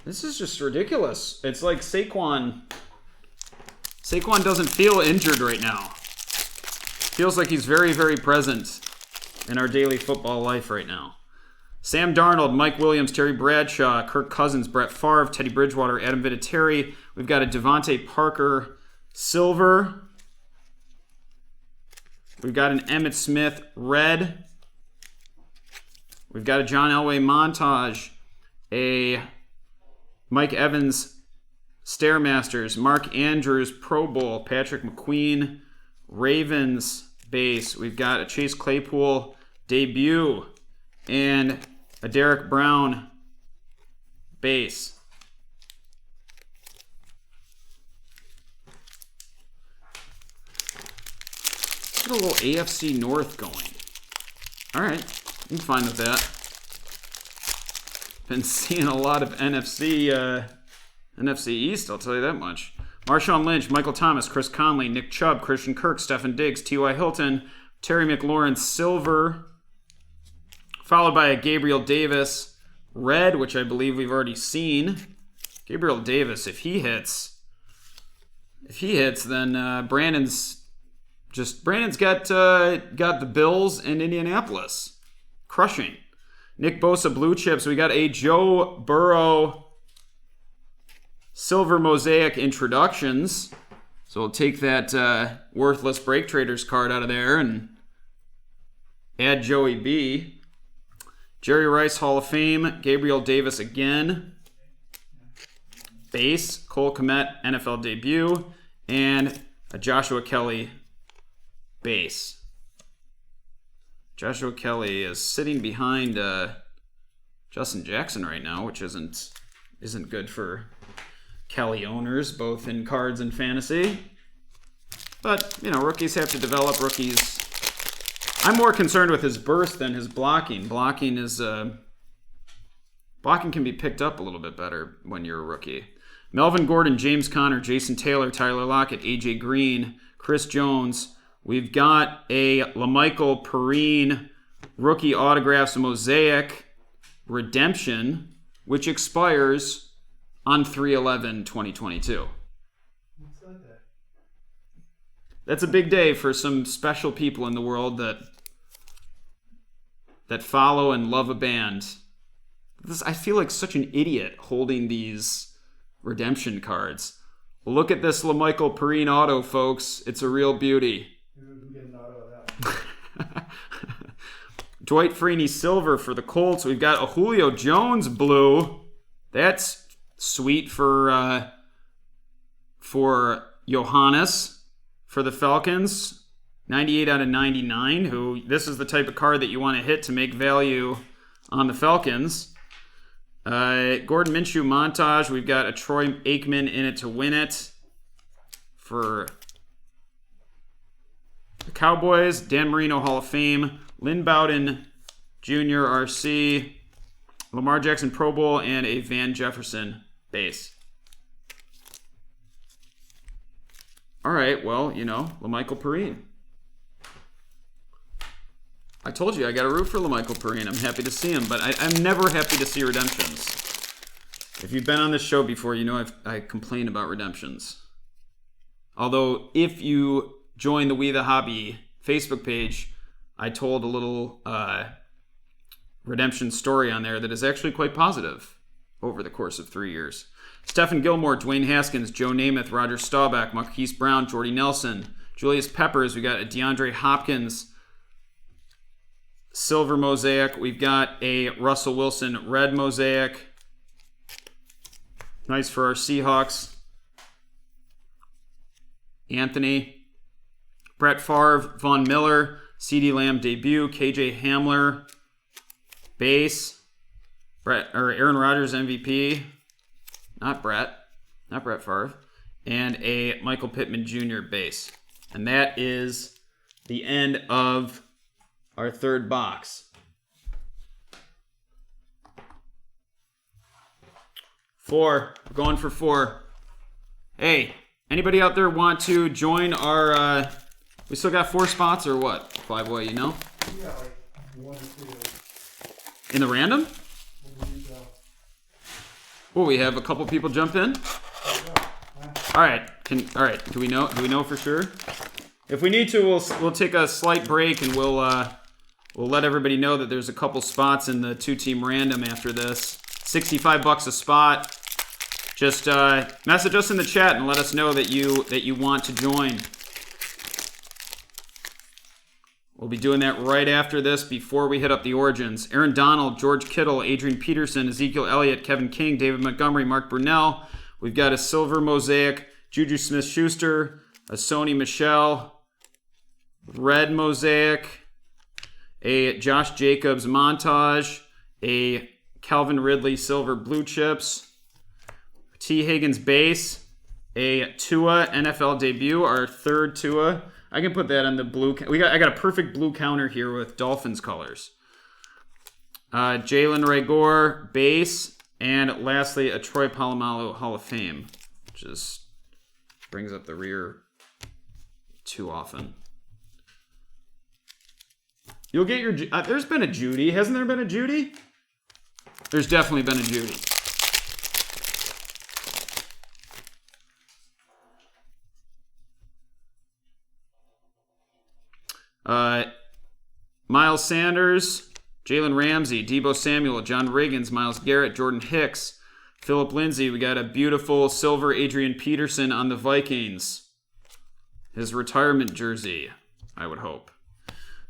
Speaker 1: This is just ridiculous. It's like Saquon doesn't feel injured right now. Feels like he's very, very present in our daily football life right now. Sam Darnold, Mike Williams, Terry Bradshaw, Kirk Cousins, Brett Favre, Teddy Bridgewater, Adam Vinatieri. We've got a Devontae Parker silver. We've got an Emmitt Smith red. We've got a John Elway montage. A Mike Evans Stairmasters, Mark Andrews Pro Bowl, Patrick McQueen Ravens base. We've got a Chase Claypool debut and a Derek Brown base. Let's get a little AFC North going. All right, I'm fine with that. Been seeing a lot of NFC East, I'll tell you that much. Marshawn Lynch, Michael Thomas, Chris Conley, Nick Chubb, Christian Kirk, Stephen Diggs, T.Y. Hilton, Terry McLaurin, Silver, followed by a Gabriel Davis, Red, which I believe we've already seen. Gabriel Davis, if he hits, then Brandon's got the Bills and Indianapolis crushing. Nick Bosa blue chips. We got a Joe Burrow silver mosaic introductions. So we'll take that worthless BreakTraders card out of there and add Joey B. Jerry Rice Hall of Fame. Gabriel Davis again. Base. Cole Kmet NFL debut. And a Joshua Kelly base. Joshua Kelly is sitting behind Justin Jackson right now, which isn't good for Kelly owners, both in cards and fantasy. But, rookies have to develop. I'm more concerned with his burst than his blocking. Blocking can be picked up a little bit better when you're a rookie. Melvin Gordon, James Conner, Jason Taylor, Tyler Lockett, AJ Green, Chris Jones. We've got a LaMichael Perrine rookie autographs mosaic redemption, which expires on 3/11/2022.
Speaker 2: What's that?
Speaker 1: That's a big day for some special people in the world that follow and love a band. I feel like such an idiot holding these redemption cards. Look at this LaMichael Perrine auto, folks. It's a real beauty. Dwight Freeney silver for the Colts. We've got a Julio Jones blue. That's sweet for Johannes for the Falcons. 98 out of 99. This is the type of card that you want to hit to make value on the Falcons. Gordon Minshew montage. We've got a Troy Aikman in it to win it for the Cowboys. Dan Marino Hall of Fame. Lynn Bowden Jr. RC. Lamar Jackson Pro Bowl and a Van Jefferson base. All right, well, LaMichael Perrine. I told you I got a root for LaMichael Perrine. I'm happy to see him, but I'm never happy to see redemptions. If you've been on this show before, you know I complain about redemptions. Although, if you join the We the Hobby Facebook page, I told a little redemption story on there that is actually quite positive over the course of 3 years. Stephen Gilmore, Dwayne Haskins, Joe Namath, Roger Staubach, Marquise Brown, Jordy Nelson, Julius Peppers. We got a DeAndre Hopkins silver mosaic. We've got a Russell Wilson red mosaic. Nice for our Seahawks. Anthony. Brett Favre, Von Miller, CeeDee Lamb debut, KJ Hamler base. Aaron Rodgers MVP. Not Brett Favre. And a Michael Pittman Jr. base. And that is the end of our third box. 4. We're going for 4. Hey, anybody out there want to join our... we still got 4 spots or what? 5 way,
Speaker 2: Yeah, like 1 or 2.
Speaker 1: In the random? Well, we have a couple people jump in. All right. Do we know for sure? If we need to, we'll take a slight break and we'll let everybody know that there's a couple spots in the 2-team random after this. $65 a spot. Just message us in the chat and let us know that you want to join. We'll be doing that right after this before we hit up the Origins. Aaron Donald, George Kittle, Adrian Peterson, Ezekiel Elliott, Kevin King, David Montgomery, Mark Brunell. We've got a silver mosaic, Juju Smith-Schuster, a Sony Michel, red mosaic, a Josh Jacobs montage, a Calvin Ridley silver blue chips, T. Higgins base, a Tua NFL debut, our third Tua. I can put that on the blue. I got a perfect blue counter here with Dolphins colors. Jalen Reagor, base. And lastly, a Troy Polamalu Hall of Fame. Just brings up the rear too often. You'll get your... there's been a Judy. Hasn't there been a Judy? There's definitely been a Judy. Miles Sanders, Jalen Ramsey, Deebo Samuel, John Riggins, Myles Garrett, Jordan Hicks, Phillip Lindsay. We got a beautiful silver Adrian Peterson on the Vikings. His retirement jersey, I would hope.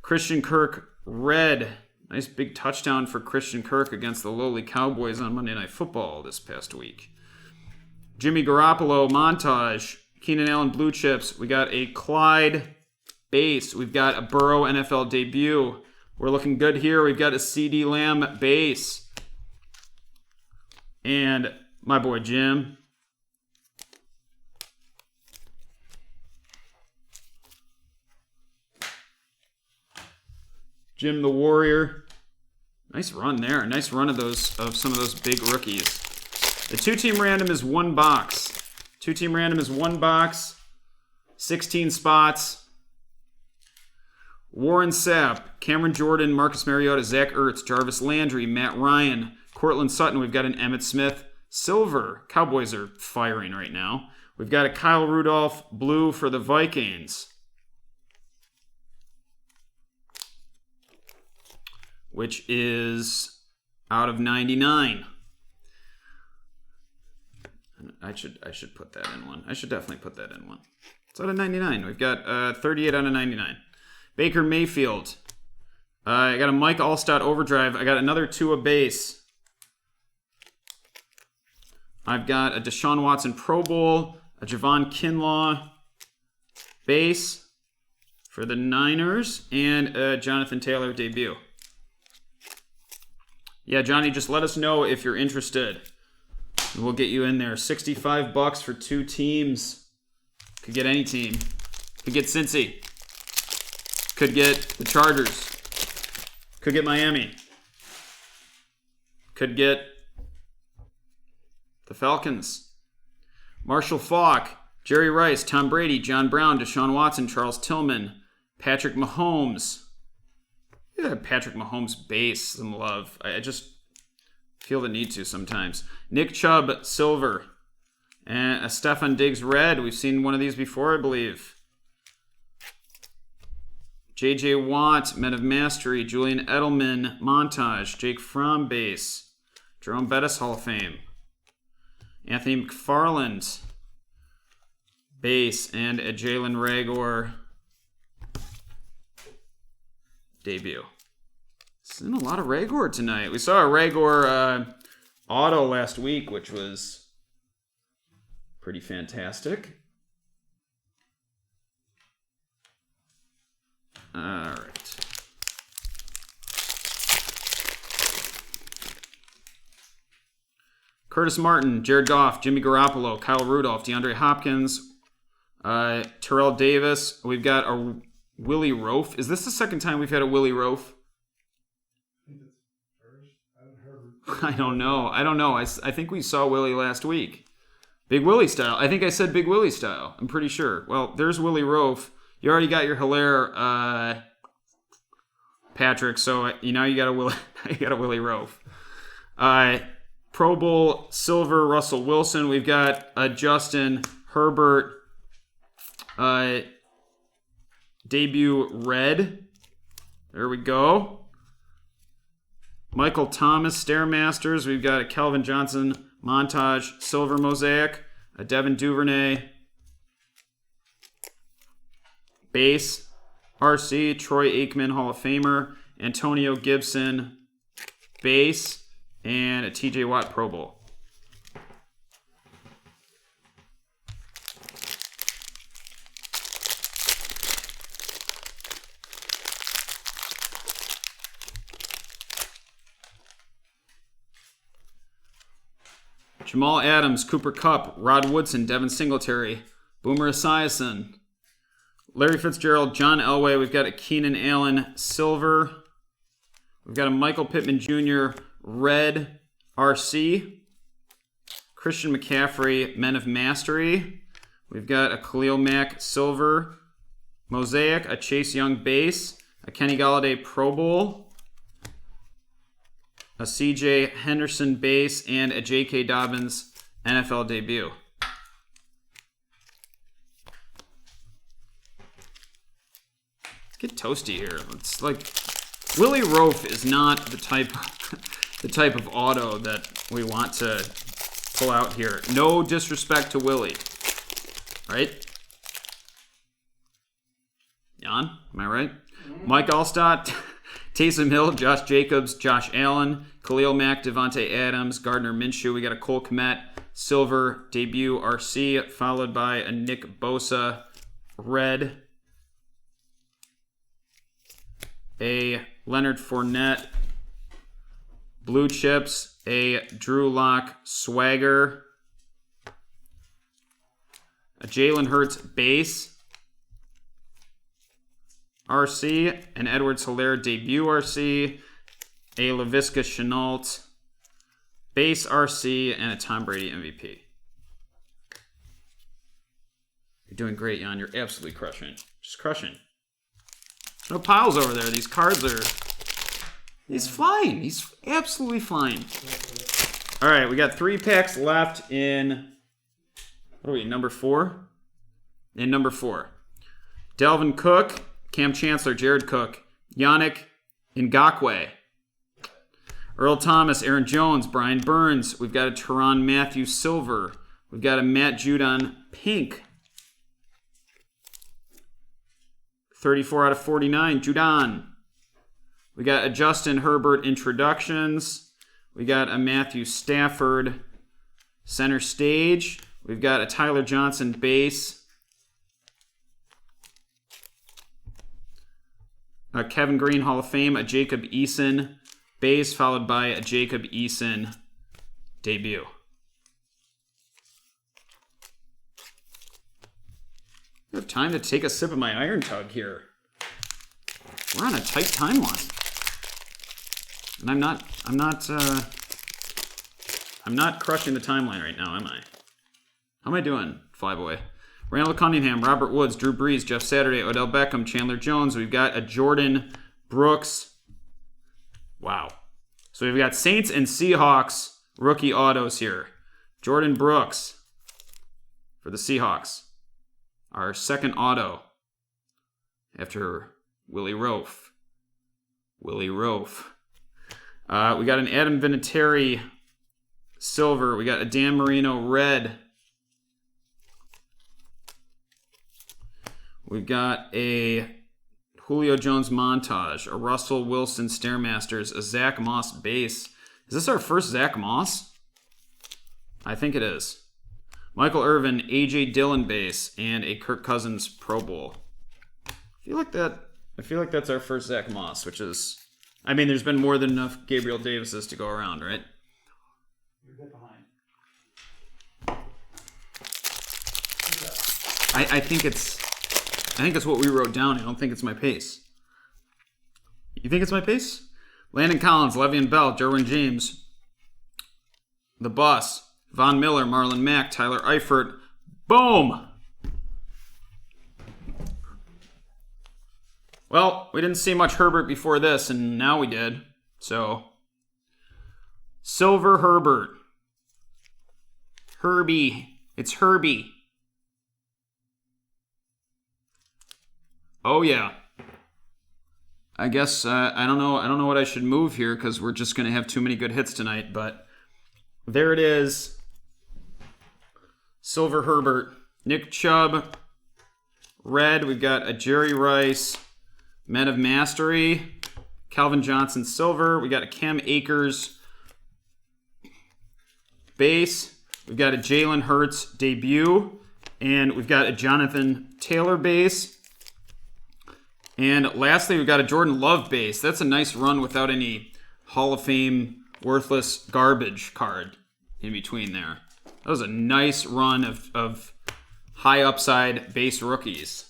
Speaker 1: Christian Kirk, red. Nice big touchdown for Christian Kirk against the lowly Cowboys on Monday Night Football this past week. Jimmy Garoppolo, montage. Keenan Allen, blue chips. We got a Clyde base. We've got a Burrow NFL debut. We're looking good here. We've got a CD Lamb base. And my boy Jim. Jim the Warrior. Nice run there. Nice run of some of those big rookies. The two-team random is one box. Two-team random is one box. 16 spots. Warren Sapp, Cameron Jordan, Marcus Mariota, Zach Ertz, Jarvis Landry, Matt Ryan, Cortland Sutton. We've got an Emmitt Smith silver. Cowboys are firing right now. We've got a Kyle Rudolph blue for the Vikings, which is out of 99. I should put that in one. I should definitely put that in one. It's out of 99. We've got 38 out of 99. Baker Mayfield. I got a Mike Allstott overdrive. I got another Tua base. I've got a Deshaun Watson Pro Bowl, a Javon Kinlaw base for the Niners, and a Jonathan Taylor debut. Yeah, Johnny, just let us know if you're interested. We'll get you in there. $65 for two teams. Could get any team. Could get Cincy. Could get the Chargers. Could get Miami. Could get the Falcons. Marshall Faulk, Jerry Rice, Tom Brady, John Brown, Deshaun Watson, Charles Tillman, Patrick Mahomes. Yeah, Patrick Mahomes base, some love. I just feel the need to sometimes. Nick Chubb, silver. And a Stefon Diggs red. We've seen one of these before, I believe. J.J. Watt, Men of Mastery. Julian Edelman, montage. Jake Fromm base. Jerome Bettis, Hall of Fame. Anthony McFarland base. And a Jalen Reagor debut. Seen a lot of Reagor tonight. We saw a Reagor auto last week, which was pretty fantastic. All right. Curtis Martin, Jared Goff, Jimmy Garoppolo, Kyle Rudolph, DeAndre Hopkins, Terrell Davis. We've got a Willie Roaf. Is this the second time we've had a Willie Roaf? I don't know. I think we saw Willie last week. Big Willie style. I think I said Big Willie style. I'm pretty sure. Well, there's Willie Roaf. You already got your Hilaire, Patrick, so you got a Willie, you got a Willie Roaf. Pro Bowl silver Russell Wilson. We've got a Justin Herbert debut red. There we go. Michael Thomas Stairmasters. We've got a Calvin Johnson montage silver mosaic. A Devin Duvernay base. RC Troy Aikman Hall of Famer. Antonio Gibson base. And a TJ Watt Pro Bowl. Jamal Adams, Cooper Kupp, Rod Woodson, Devin Singletary, Boomer Esiason, Larry Fitzgerald, John Elway. We've got a Keenan Allen silver. We've got a Michael Pittman Jr. red RC. Christian McCaffrey, Men of Mastery. We've got a Khalil Mack silver Mosaic, a Chase Young base, a Kenny Golladay Pro Bowl, a CJ Henderson base, and a J.K. Dobbins NFL debut. Let's get toasty here. It's like Willie Roaf is not the type of auto that we want to pull out here. No disrespect to Willie, right? Jan, am I right? Mike Allstott, Taysom Hill, Josh Jacobs, Josh Allen, Khalil Mack, Devontae Adams, Gardner Minshew. We got a Cole Kmet silver debut RC, followed by a Nick Bosa red, a Leonard Fournette blue chips, a Drew Lock swagger, a Jalen Hurts base RC, an Edwards-Helaire debut RC, a Laviska Shenault base RC, and a Tom Brady MVP. You're doing great, Jan. You're absolutely crushing. Just crushing. No piles over there. These cards are... He's flying. He's absolutely flying. All right, we got 3 packs left in... What are we, number 4? In number 4. Dalvin Cook, Cam Chancellor, Jared Cook, Yannick Ngakoue, Earl Thomas, Aaron Jones, Brian Burns. We've got a Tyrann Mathieu silver. We've got a Matt Judon pink. 34 out of 49, Judon. We got a Justin Herbert introductions. We got a Matthew Stafford center stage. We've got a Tyler Johnson base. A Kevin Green Hall of Fame, a Jacob Eason base, followed by a Jacob Eason debut. I have time to take a sip of my Iron Tug here. We're on a tight timeline. And I'm not crushing the timeline right now, am I? How am I doing, Flyboy? Randall Cunningham, Robert Woods, Drew Brees, Jeff Saturday, Odell Beckham, Chandler Jones. We've got a Jordan Brooks. Wow. So we've got Saints and Seahawks rookie autos here. Jordan Brooks for the Seahawks. Our second auto after Willie Roaf. Willie Roaf. We got an Adam Vinatieri silver. We got a Dan Marino red. We've got a Julio Jones montage, a Russell Wilson Stairmasters, a Zach Moss base. Is this our first Zach Moss? I think it is. Michael Irvin, A.J. Dillon base, and a Kirk Cousins Pro Bowl. I feel like that's our first Zach Moss, which is... I mean, there's been more than enough Gabriel Davises to go around, right?
Speaker 2: You're a bit behind.
Speaker 1: I think it's what we wrote down. I don't think it's my pace. You think it's my pace? Landon Collins, Le'Veon Bell, Derwin James, The Bus, Von Miller, Marlon Mack, Tyler Eifert. Boom! Well, we didn't see much Herbert before this, and now we did. So, Silver Herbert. Herbie. It's Herbie. Oh yeah. I guess I don't know what I should move here because we're just going to have too many good hits tonight, but there it is. Silver Herbert. Nick Chubb. Red, we've got a Jerry Rice. Men of Mastery. Calvin Johnson silver. We got a Cam Akers base. We've got a Jalen Hurts debut. And we've got a Jonathan Taylor base. And lastly, we've got a Jordan Love base. That's a nice run without any Hall of Fame worthless garbage card in between there. That was a nice run of high upside base rookies.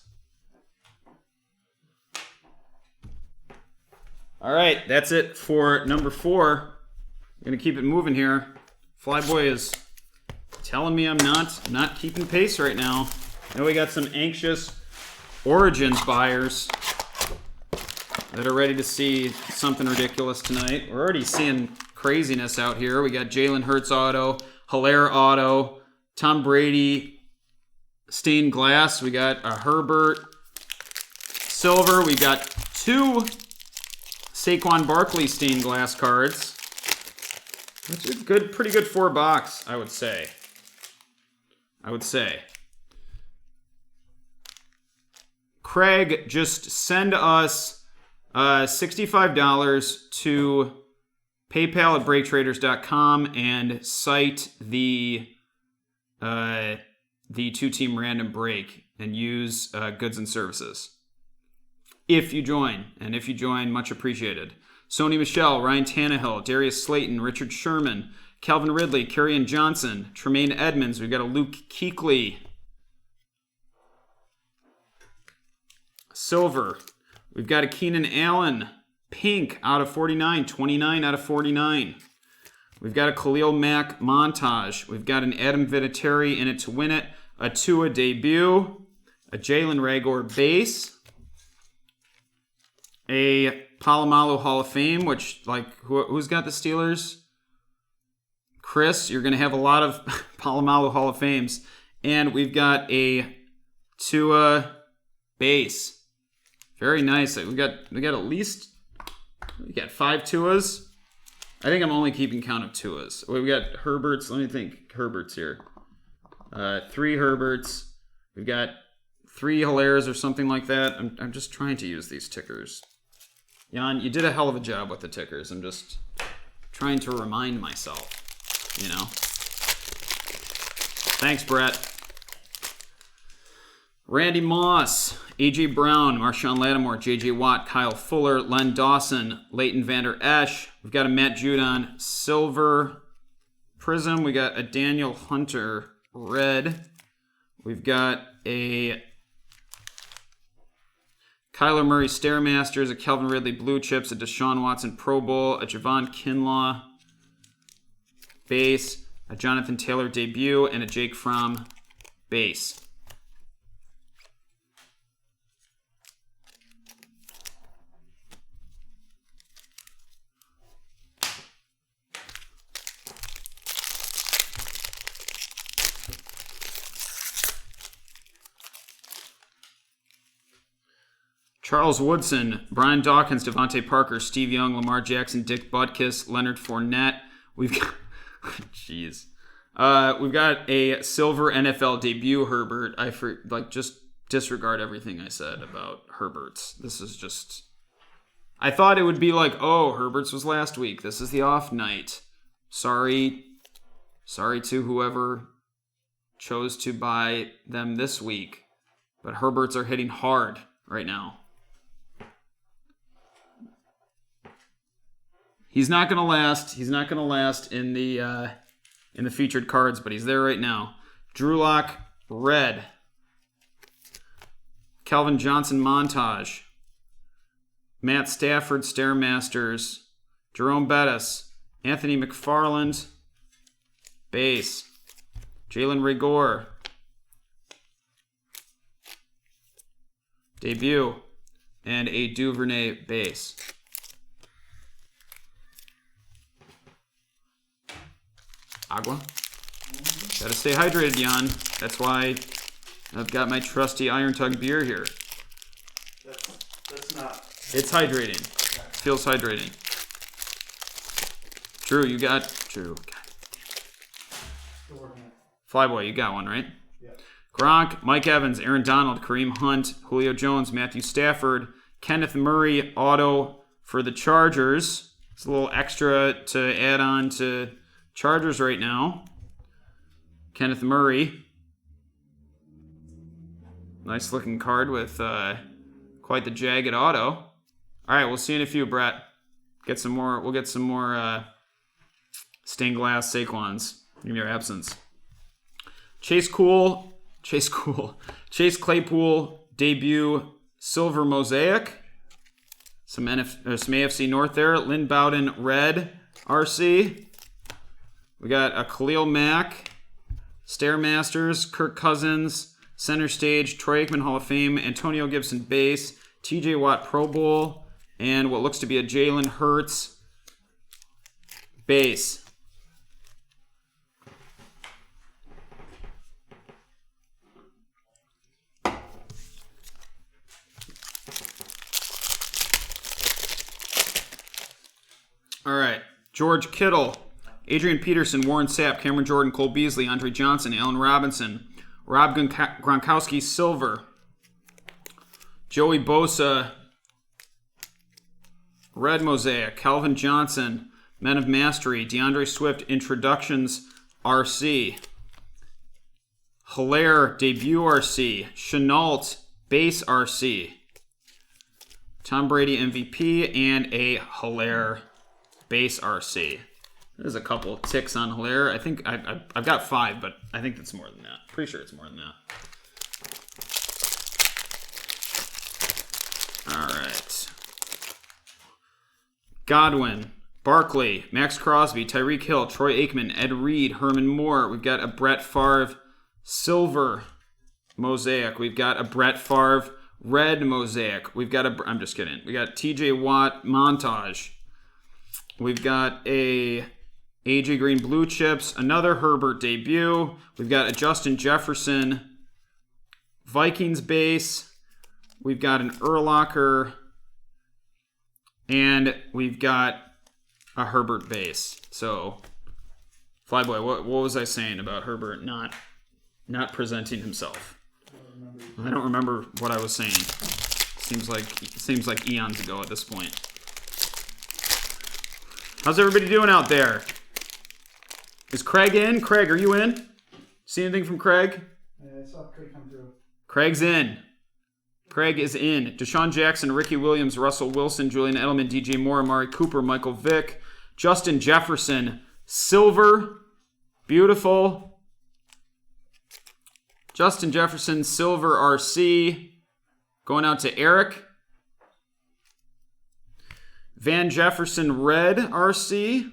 Speaker 1: All right, that's it for number 4. I'm going to keep it moving here. Flyboy is telling me I'm not keeping pace right now. I know we got some anxious Origins buyers that are ready to see something ridiculous tonight. We're already seeing craziness out here. We got Jalen Hurts auto, Hilaire auto, Tom Brady stained glass. We got a Herbert silver. We got 2 Saquon Barkley stained glass cards. Which is good, pretty good 4-box, I would say. Craig, just send us $65 to PayPal at BreakTraders.com and cite the 2-team random break and use goods and services. If you join, and if you join, much appreciated. Sony Michel, Ryan Tannehill, Darius Slayton, Richard Sherman, Calvin Ridley, Kerryon Johnson, Tremaine Edmonds. We've got a Luke Kuechly. Silver. We've got a Keenan Allen. Pink out of 49. 29 out of 49. We've got a Khalil Mack montage. We've got an Adam Vinatieri in it to win it. A Tua debut. A Jalen Reagor base. A Palomalu Hall of Fame, which, like, who's got the Steelers? Chris, you're going to have a lot of Palomalu Hall of Fames. And we've got a Tua base. Very nice. We got at least 5 Tuas. I think I'm only keeping count of Tuas. We got Herberts. Let me think. Herberts here. 3 Herberts. We've got 3 Hilaires or something like that. I'm just trying to use these tickers. Jan, you did a hell of a job with the tickers. I'm just trying to remind myself, you know. Thanks, Brett. Randy Moss, A.J. Brown, Marshawn Lattimore, J.J. Watt, Kyle Fuller, Len Dawson, Leighton Vander Esch. We've got a Matt Judon silver prism. We got a Daniel Hunter red. We've got a Kyler Murray Stairmasters, a Calvin Ridley Blue Chips, a Deshaun Watson Pro Bowl, a Javon Kinlaw base, a Jonathan Taylor debut, and a Jake Fromm base. Charles Woodson, Brian Dawkins, Devontae Parker, Steve Young, Lamar Jackson, Dick Butkus, Leonard Fournette. We've got, jeez, we've got a silver NFL debut Herbert. Just disregard everything I said about Herberts. This is just, I thought it would be like, oh, Herberts was last week. This is the off night. Sorry to whoever chose to buy them this week, but Herberts are hitting hard right now. He's not gonna last. He's not gonna last in the featured cards, but he's there right now. Drew Lock, red. Calvin Johnson montage. Matt Stafford Stairmasters. Jerome Bettis. Anthony McFarland. Base. Jalen Reagor. Debut. And a Duvernay base. Agua. Gotta stay hydrated, Jan. That's why I've got my trusty Iron Tug beer here.
Speaker 2: That's not.
Speaker 1: It's hydrating. It feels hydrating. Drew, you got... Drew. Flyboy, you got one, right?
Speaker 2: Yeah.
Speaker 1: Gronk, Mike Evans, Aaron Donald, Kareem Hunt, Julio Jones, Matthew Stafford, Kenneth Murray, auto for the Chargers. It's a little extra to add on to Chargers right now. Kenneth Murray. Nice looking card with quite the jagged auto. All right, we'll see you in a few, Brett. Get some more. We'll get some more stained glass Saquons in your absence. Chase Claypool debut silver Mosaic. Some AFC North there. Lynn Bowden, red, RC. We got a Khalil Mack, Stairmasters, Kirk Cousins, Center Stage, Troy Aikman, Hall of Fame, Antonio Gibson, base, TJ Watt, Pro Bowl, and what looks to be a Jalen Hurts, base. All right, George Kittle, Adrian Peterson, Warren Sapp, Cameron Jordan, Cole Beasley, Andre Johnson, Allen Robinson, Rob Gronkowski, silver, Joey Bosa, red mosaic, Calvin Johnson, Men of Mastery, DeAndre Swift, introductions, RC, Hilaire, debut RC, Chenault, base RC, Tom Brady MVP, and a Hilaire base RC. There's a couple ticks on Hilaire. I think I've got 5, but I think that's more than that. Pretty sure it's more than that. All right. Godwin, Barkley, Max Crosby, Tyreek Hill, Troy Aikman, Ed Reed, Herman Moore. We've got a Brett Favre silver mosaic. We've got a Brett Favre red mosaic. We've got I'm just kidding. We got TJ Watt montage. We've got a AJ Green blue chips, another Herbert debut. We've got a Justin Jefferson Vikings base. We've got an Urlacher, and we've got a Herbert base. So, Flyboy, what was I saying about Herbert not presenting himself? I don't remember what I was saying. Seems like eons ago at this point. How's everybody doing out there? Is Craig in? Craig, are you in? See anything from Craig?
Speaker 3: I saw Craig come through.
Speaker 1: Craig's in. Craig is in. Deshaun Jackson, Ricky Williams, Russell Wilson, Julian Edelman, DJ Moore, Amari Cooper, Michael Vick, Justin Jefferson, silver, beautiful. Justin Jefferson, silver RC, going out to Eric. Van Jefferson, red RC.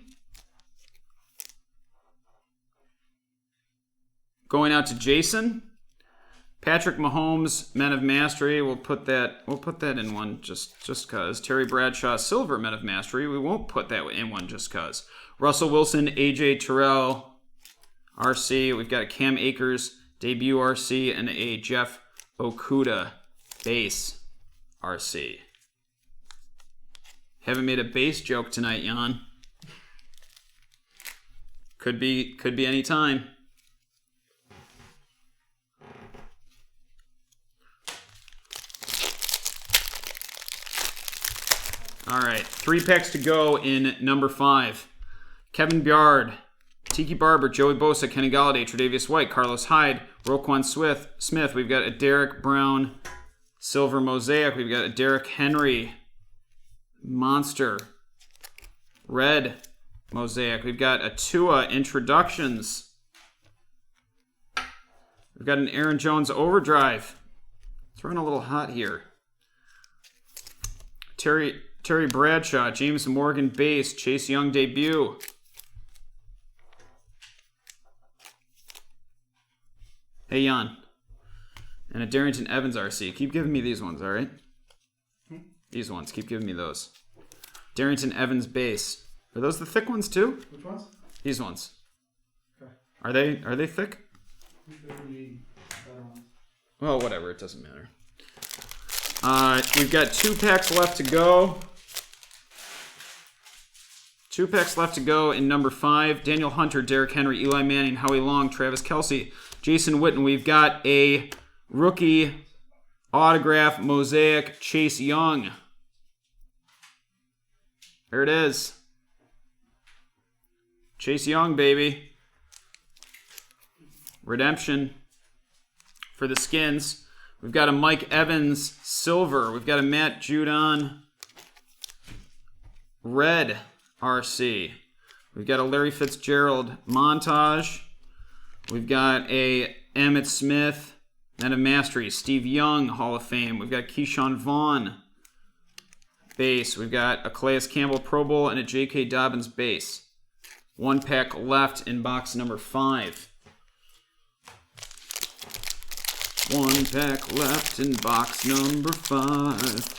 Speaker 1: Going out to Jason. Patrick Mahomes, Men of Mastery. We'll put that in one just cause. Terry Bradshaw, silver Men of Mastery. We won't put that in one just cause. Russell Wilson, AJ Terrell, RC. We've got a Cam Akers debut RC and a Jeff Okuda base RC. Haven't made a base joke tonight, Jan. Could be any time. All right, 3 packs to go in number 5. Kevin Byard, Tiki Barber, Joey Bosa, Kenny Galladay, Tre'Davious White, Carlos Hyde, Roquan Smith. We've got a Derek Brown silver mosaic. We've got a Derrick Henry monster red mosaic. We've got a Tua introductions. We've got an Aaron Jones overdrive. It's running a little hot here. Terry Bradshaw, James Morgan base, Chase Young debut. Hey, Jan. And a Darrington Evans RC. Keep giving me these ones, all right? These ones. Keep giving me those. Darrington Evans base. Are those the thick ones too?
Speaker 3: Which ones?
Speaker 1: These ones.
Speaker 3: Okay.
Speaker 1: Are they thick?
Speaker 3: There would be better ones.
Speaker 1: Well, whatever. It doesn't matter. We've got 2 packs left to go. 2 packs left to go in number 5. Daniel Hunter, Derrick Henry, Eli Manning, Howie Long, Travis Kelce, Jason Witten. We've got a rookie autograph mosaic, Chase Young. There it is. Chase Young, baby. Redemption for the Skins. We've got a Mike Evans silver. We've got a Matt Judon red RC. We've got a Larry Fitzgerald montage. We've got a Emmitt Smith Men of Mastery, Steve Young Hall of Fame. We've got Keyshawn Vaughn base. We've got a Calais Campbell Pro Bowl and a J.K. Dobbins base. 1 pack left in box number 5. 1 pack left in box number 5.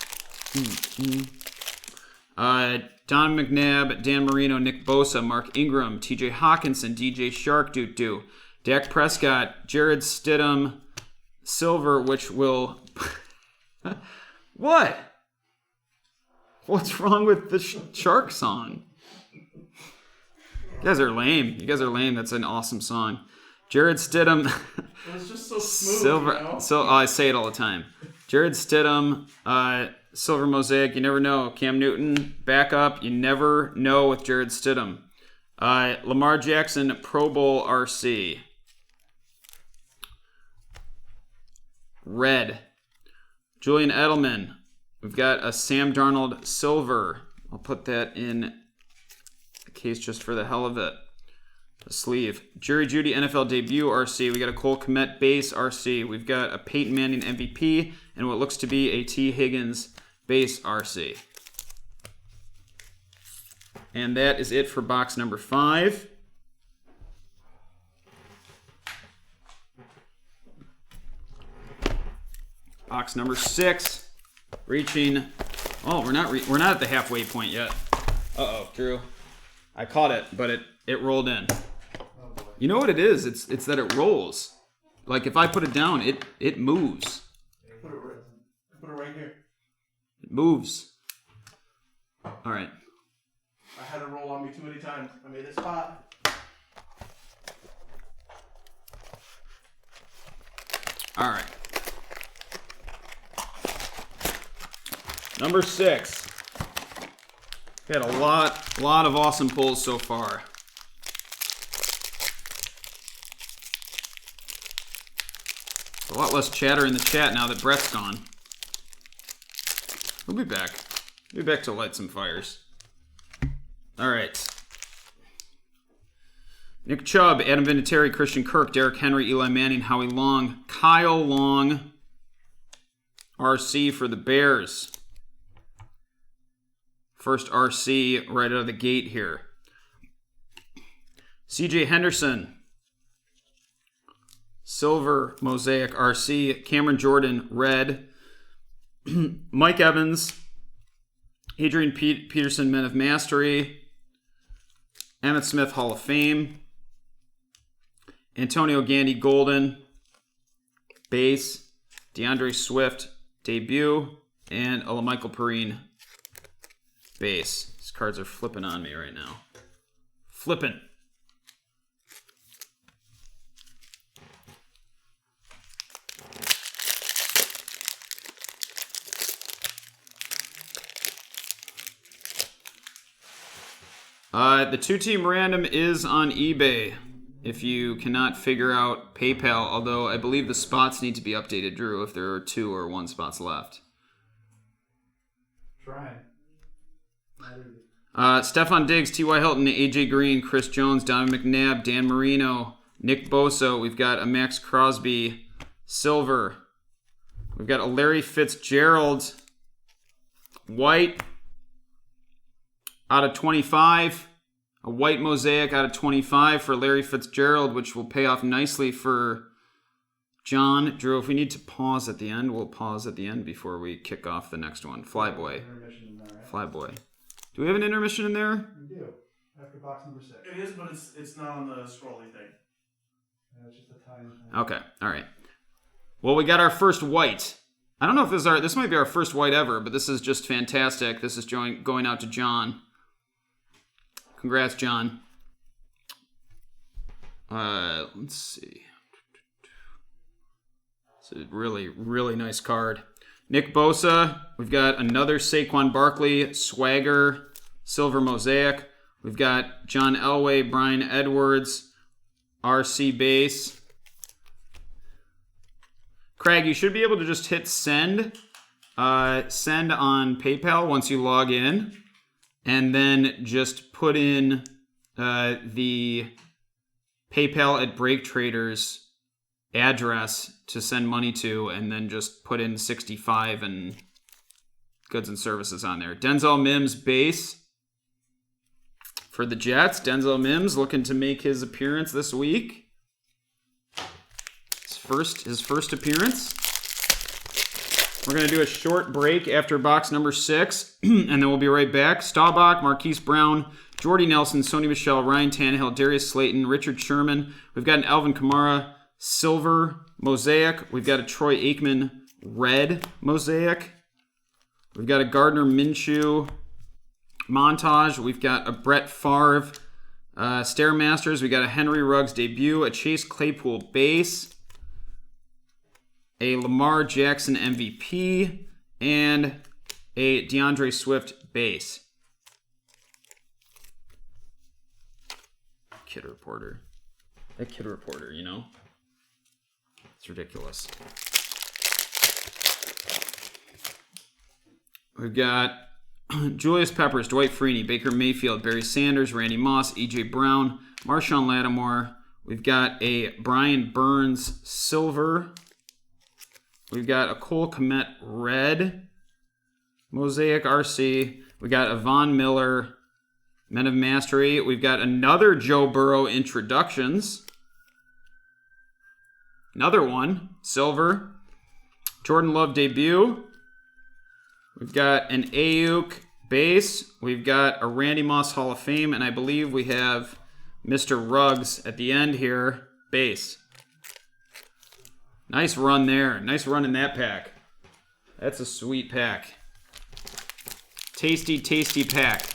Speaker 1: Don McNabb, Dan Marino, Nick Bosa, Mark Ingram, TJ Hawkinson, DJ Shark, Doo, Dak Prescott, Jared Stidham, Silver, which will... What? What's wrong with the Shark song? You guys are lame. That's an awesome song. Jared Stidham.
Speaker 2: It was just so smooth.
Speaker 1: Silver.
Speaker 2: You know?
Speaker 1: So I say it all the time. Jared Stidham, Silver Mosaic. You never know. Cam Newton, back up. You never know with Jared Stidham. Lamar Jackson, Pro Bowl RC. Red. Julian Edelman. We've got a Sam Darnold Silver. I'll put that in the case just for the hell of it. A sleeve. Jerry Jeudy NFL debut RC. We got a Cole Kmet base RC. We've got a Peyton Manning MVP and what looks to be a T. Higgins base RC. And that is it for box number 5. Box number 6. Reaching. Oh, we're not at the halfway point yet. Uh-oh, Drew. I caught it, but it rolled in. You know what it is? It's that it rolls. Like if I put it down, it moves.
Speaker 2: Put it right here.
Speaker 1: It moves. All right.
Speaker 2: I had it roll on me too many times. I made it spot.
Speaker 1: All right. Number 6. Had a lot of awesome pulls so far. A lot less chatter in the chat now that Brett's gone. We'll be back. We'll be back to light some fires. All right. Nick Chubb, Adam Vinatieri, Christian Kirk, Derrick Henry, Eli Manning, Howie Long, Kyle Long, RC for the Bears. First RC right out of the gate here. CJ Henderson, Silver Mosaic RC, Cameron Jordan, Red, Mike Evans, Adrian Peterson, Men of Mastery, Emmitt Smith, Hall of Fame, Antonio Gandy, Golden, Base, DeAndre Swift, Debut, and a LaMichael Perrine, Base. These cards are flipping on me right now. Flipping. The 2-team random is on eBay if you cannot figure out PayPal, although I believe the spots need to be updated, Drew, if there are 2 or 1 spots left.
Speaker 3: Trying.
Speaker 1: Stephon Diggs, T.Y. Hilton, A.J. Green, Chris Jones, Donovan McNabb, Dan Marino, Nick Bosa. We've got a Max Crosby Silver. We've got a Larry Fitzgerald White out of 25. A white mosaic out of 25 for Larry Fitzgerald, which will pay off nicely for John. Drew, if we need to pause at the end, we'll pause at the end before we kick off the next one. Flyboy.
Speaker 3: Intermission in there, right?
Speaker 1: Flyboy. Do we have an intermission in there?
Speaker 3: We do. After box number 6.
Speaker 2: It is, but it's not on the scrolly thing.
Speaker 3: Yeah, it's just a tiny thing.
Speaker 1: Okay, all right. Well, we got our first white. I don't know if this might be our first white ever, but this is just fantastic. This is going out to John. Congrats, John. Let's see. It's a really, really nice card. Nick Bosa. We've got another Saquon Barkley Swagger Silver Mosaic. We've got John Elway, Brian Edwards, RC Base. Craig, you should be able to just hit send. Send on PayPal once you log in. And then just put in the PayPal at BreakTraders address to send money to, and then just put in 65 and goods and services on there. Denzel Mims base for the Jets. Denzel Mims looking to make his appearance this week. His first appearance. We're going to do a short break after box number 6, and then we'll be right back. Staubach, Marquise Brown, Jordy Nelson, Sony Michel, Ryan Tannehill, Darius Slayton, Richard Sherman. We've got an Alvin Kamara silver Mosaic. We've got a Troy Aikman red Mosaic. We've got a Gardner Minshew montage. We've got a Brett Favre Stairmasters. We got a Henry Ruggs debut, a Chase Claypool base, a Lamar Jackson MVP, and a DeAndre Swift base. Kid Reporter. That Kid Reporter, you know? It's ridiculous. We've got Julius Peppers, Dwight Freeney, Baker Mayfield, Barry Sanders, Randy Moss, E.J. Brown, Marshawn Lattimore. We've got a Brian Burns silver. We've got a Cole Kmet red Mosaic RC. We got a Von Miller Men of Mastery. We've got another Joe Burrow introductions. Another one, silver. Jordan Love debut. We've got an Ayuk base. We've got a Randy Moss Hall of Fame. And I believe we have Mr. Ruggs at the end here, base. Nice run there. Nice run in that pack. That's a sweet pack. Tasty, tasty pack.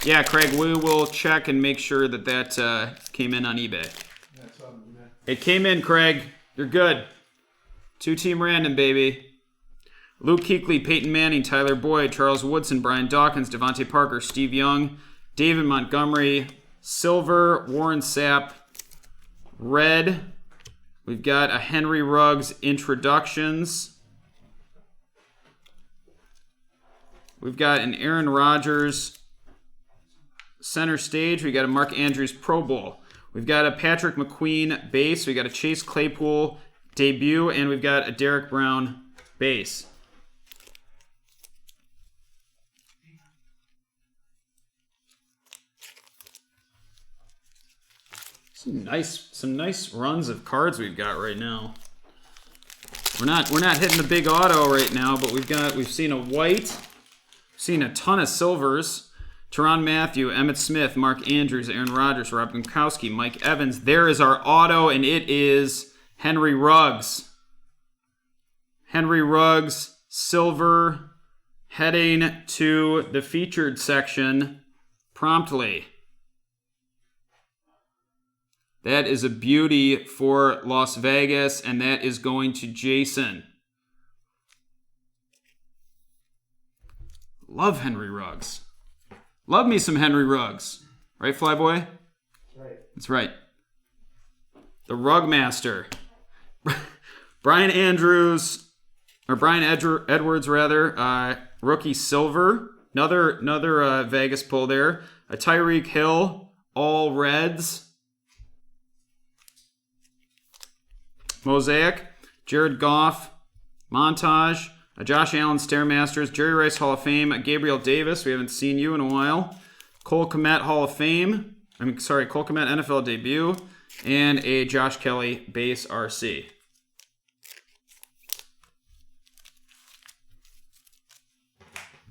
Speaker 1: Yeah, Craig, we will check and make sure that came in on eBay. It came in, Craig. You're good. 2-team random, baby. Luke Kuechly, Peyton Manning, Tyler Boyd, Charles Woodson, Brian Dawkins, Devontae Parker, Steve Young, David Montgomery, silver, Warren Sapp, red. We've got a Henry Ruggs introductions. We've got an Aaron Rodgers center stage. We got a Mark Andrews Pro Bowl. We've got a Patrick McQueen base. We got a Chase Claypool debut, and we've got a Derek Brown base. Some nice runs of cards we've got right now. We're not hitting the big auto right now, but we've seen a white, seen a ton of silvers. Tyrann Mathieu, Emmitt Smith, Mark Andrews, Aaron Rodgers, Rob Gronkowski, Mike Evans. There is our auto, and it is Henry Ruggs. Henry Ruggs, silver, heading to the featured section promptly. That is a beauty for Las Vegas, and that is going to Jason. Love Henry Ruggs. Love me some Henry Ruggs. Right, Flyboy?
Speaker 3: Right.
Speaker 1: That's right. The Rug Master. Brian Edwards, rookie silver. Another Vegas pull there. A Tyreek Hill, all reds. Mosaic, Jared Goff, montage, a Josh Allen Stairmasters, Jerry Rice Hall of Fame, Gabriel Davis, we haven't seen you in a while, Cole Kmet Hall of Fame, Cole Kmet NFL debut, and a Josh Kelly base RC.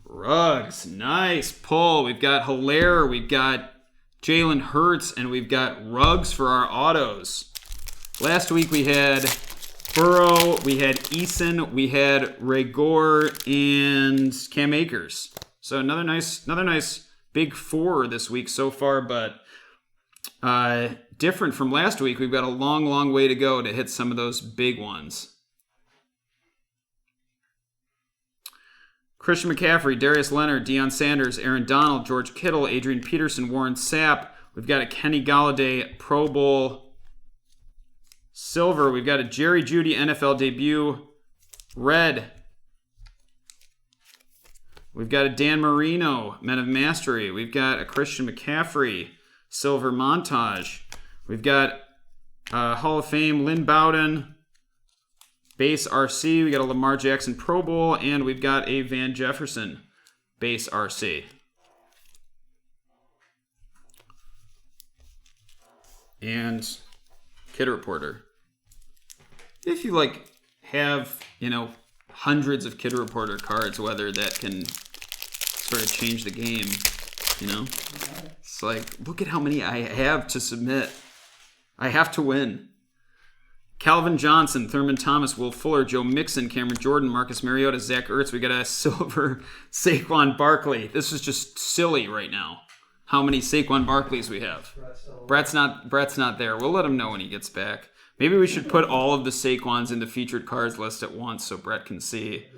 Speaker 1: Ruggs, nice pull. We've got Hilaire, we've got Jalen Hurts, and we've got Ruggs for our autos. Last week we had Burrow, we had Eason, we had Reagor, and Cam Akers. So another nice big four this week so far, but different from last week. We've got a long way to go to hit some of those big ones. Christian McCaffrey, Darius Leonard, Deion Sanders, Aaron Donald, George Kittle, Adrian Peterson, Warren Sapp. We've got a Kenny Golladay Pro Bowl silver. We've got a Jerry Jeudy NFL debut red. We've got a Dan Marino Men of Mastery. We've got a Christian McCaffrey silver montage. We've got Hall of Fame Lynn Bowden base RC. We got a Lamar Jackson Pro Bowl, and we've got a Van Jefferson base RC. And Kid Reporter. If you have, hundreds of Kid Reporter cards, whether that can sort of change the game, It's like, look at how many I have to submit. I have to win. Calvin Johnson, Thurman Thomas, Will Fuller, Joe Mixon, Cameron Jordan, Marcus Mariota, Zach Ertz. We got a silver Saquon Barkley. This is just silly right now. How many Saquon Barkleys we have? Brett's not there. We'll let him know when he gets back. Maybe we should put all of the Saquons in the featured cards list at once so Brett can see.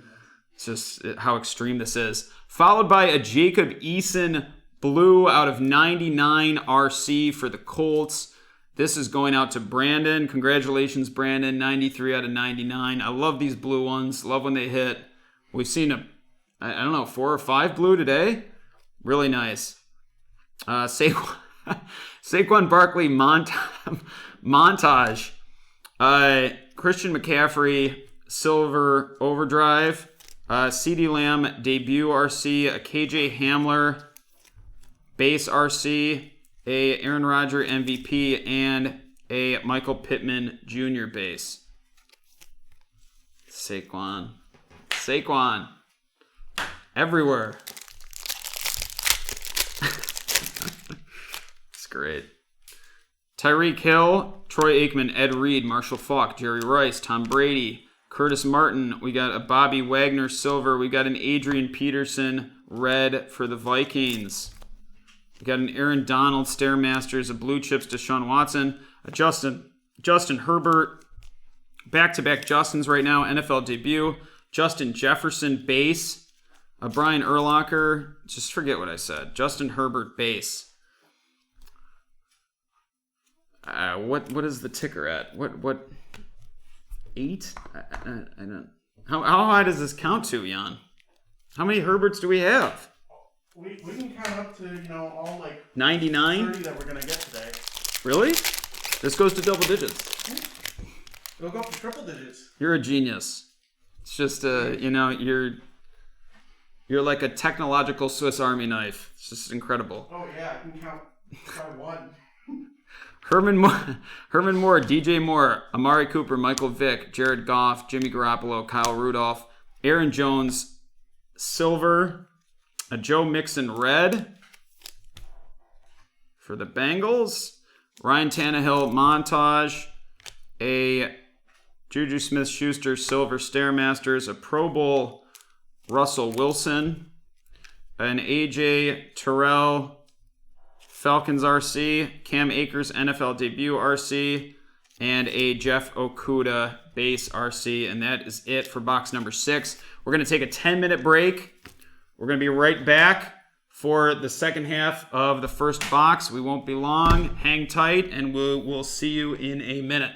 Speaker 1: It's just how extreme this is. Followed by a Jacob Eason blue out of 99 RC for the Colts. This is going out to Brandon. Congratulations, Brandon. 93 out of 99. I love these blue ones. Love when they hit. We've seen 4 or 5 blue today. Really nice. Saquon Barkley montage. Christian McCaffrey, silver overdrive. CeeDee Lamb, debut RC. A KJ Hamler, base RC. A Aaron Rodgers MVP, and a Michael Pittman Jr. base. Saquon. Everywhere. It's great. Tyreek Hill, Troy Aikman, Ed Reed, Marshall Faulk, Jerry Rice, Tom Brady, Curtis Martin. We got a Bobby Wagner silver. We got an Adrian Peterson red for the Vikings. We got an Aaron Donald Stairmasters, a blue chips Deshaun Watson, a Justin Herbert, back-to-back Justins right now, NFL debut, Justin Jefferson base, a Brian Urlacher, just forget what I said, Justin Herbert base. What is the ticker at? What 8? I don't. How high does this count to, Jan? How many Herberts do we have?
Speaker 2: We can count up to, all
Speaker 1: 99?
Speaker 2: 30 that we're going to get today.
Speaker 1: Really? This goes to double digits.
Speaker 2: It'll go up to triple digits.
Speaker 1: You're a genius. It's just, you're like a technological Swiss Army knife. It's just incredible.
Speaker 2: Oh, yeah, I can count by 1.
Speaker 1: Herman Moore, DJ Moore, Amari Cooper, Michael Vick, Jared Goff, Jimmy Garoppolo, Kyle Rudolph, Aaron Jones, silver, a Joe Mixon red for the Bengals, Ryan Tannehill montage, a Juju Smith-Schuster silver Stairmasters, a Pro Bowl Russell Wilson, an AJ Terrell Falcons RC, Cam Akers NFL debut RC, and a Jeff Okuda base RC. And that is it for box number 6. We're going to take a 10-minute break. We're going to be right back for the second half of the first box. We won't be long. Hang tight, and we'll see you in a minute.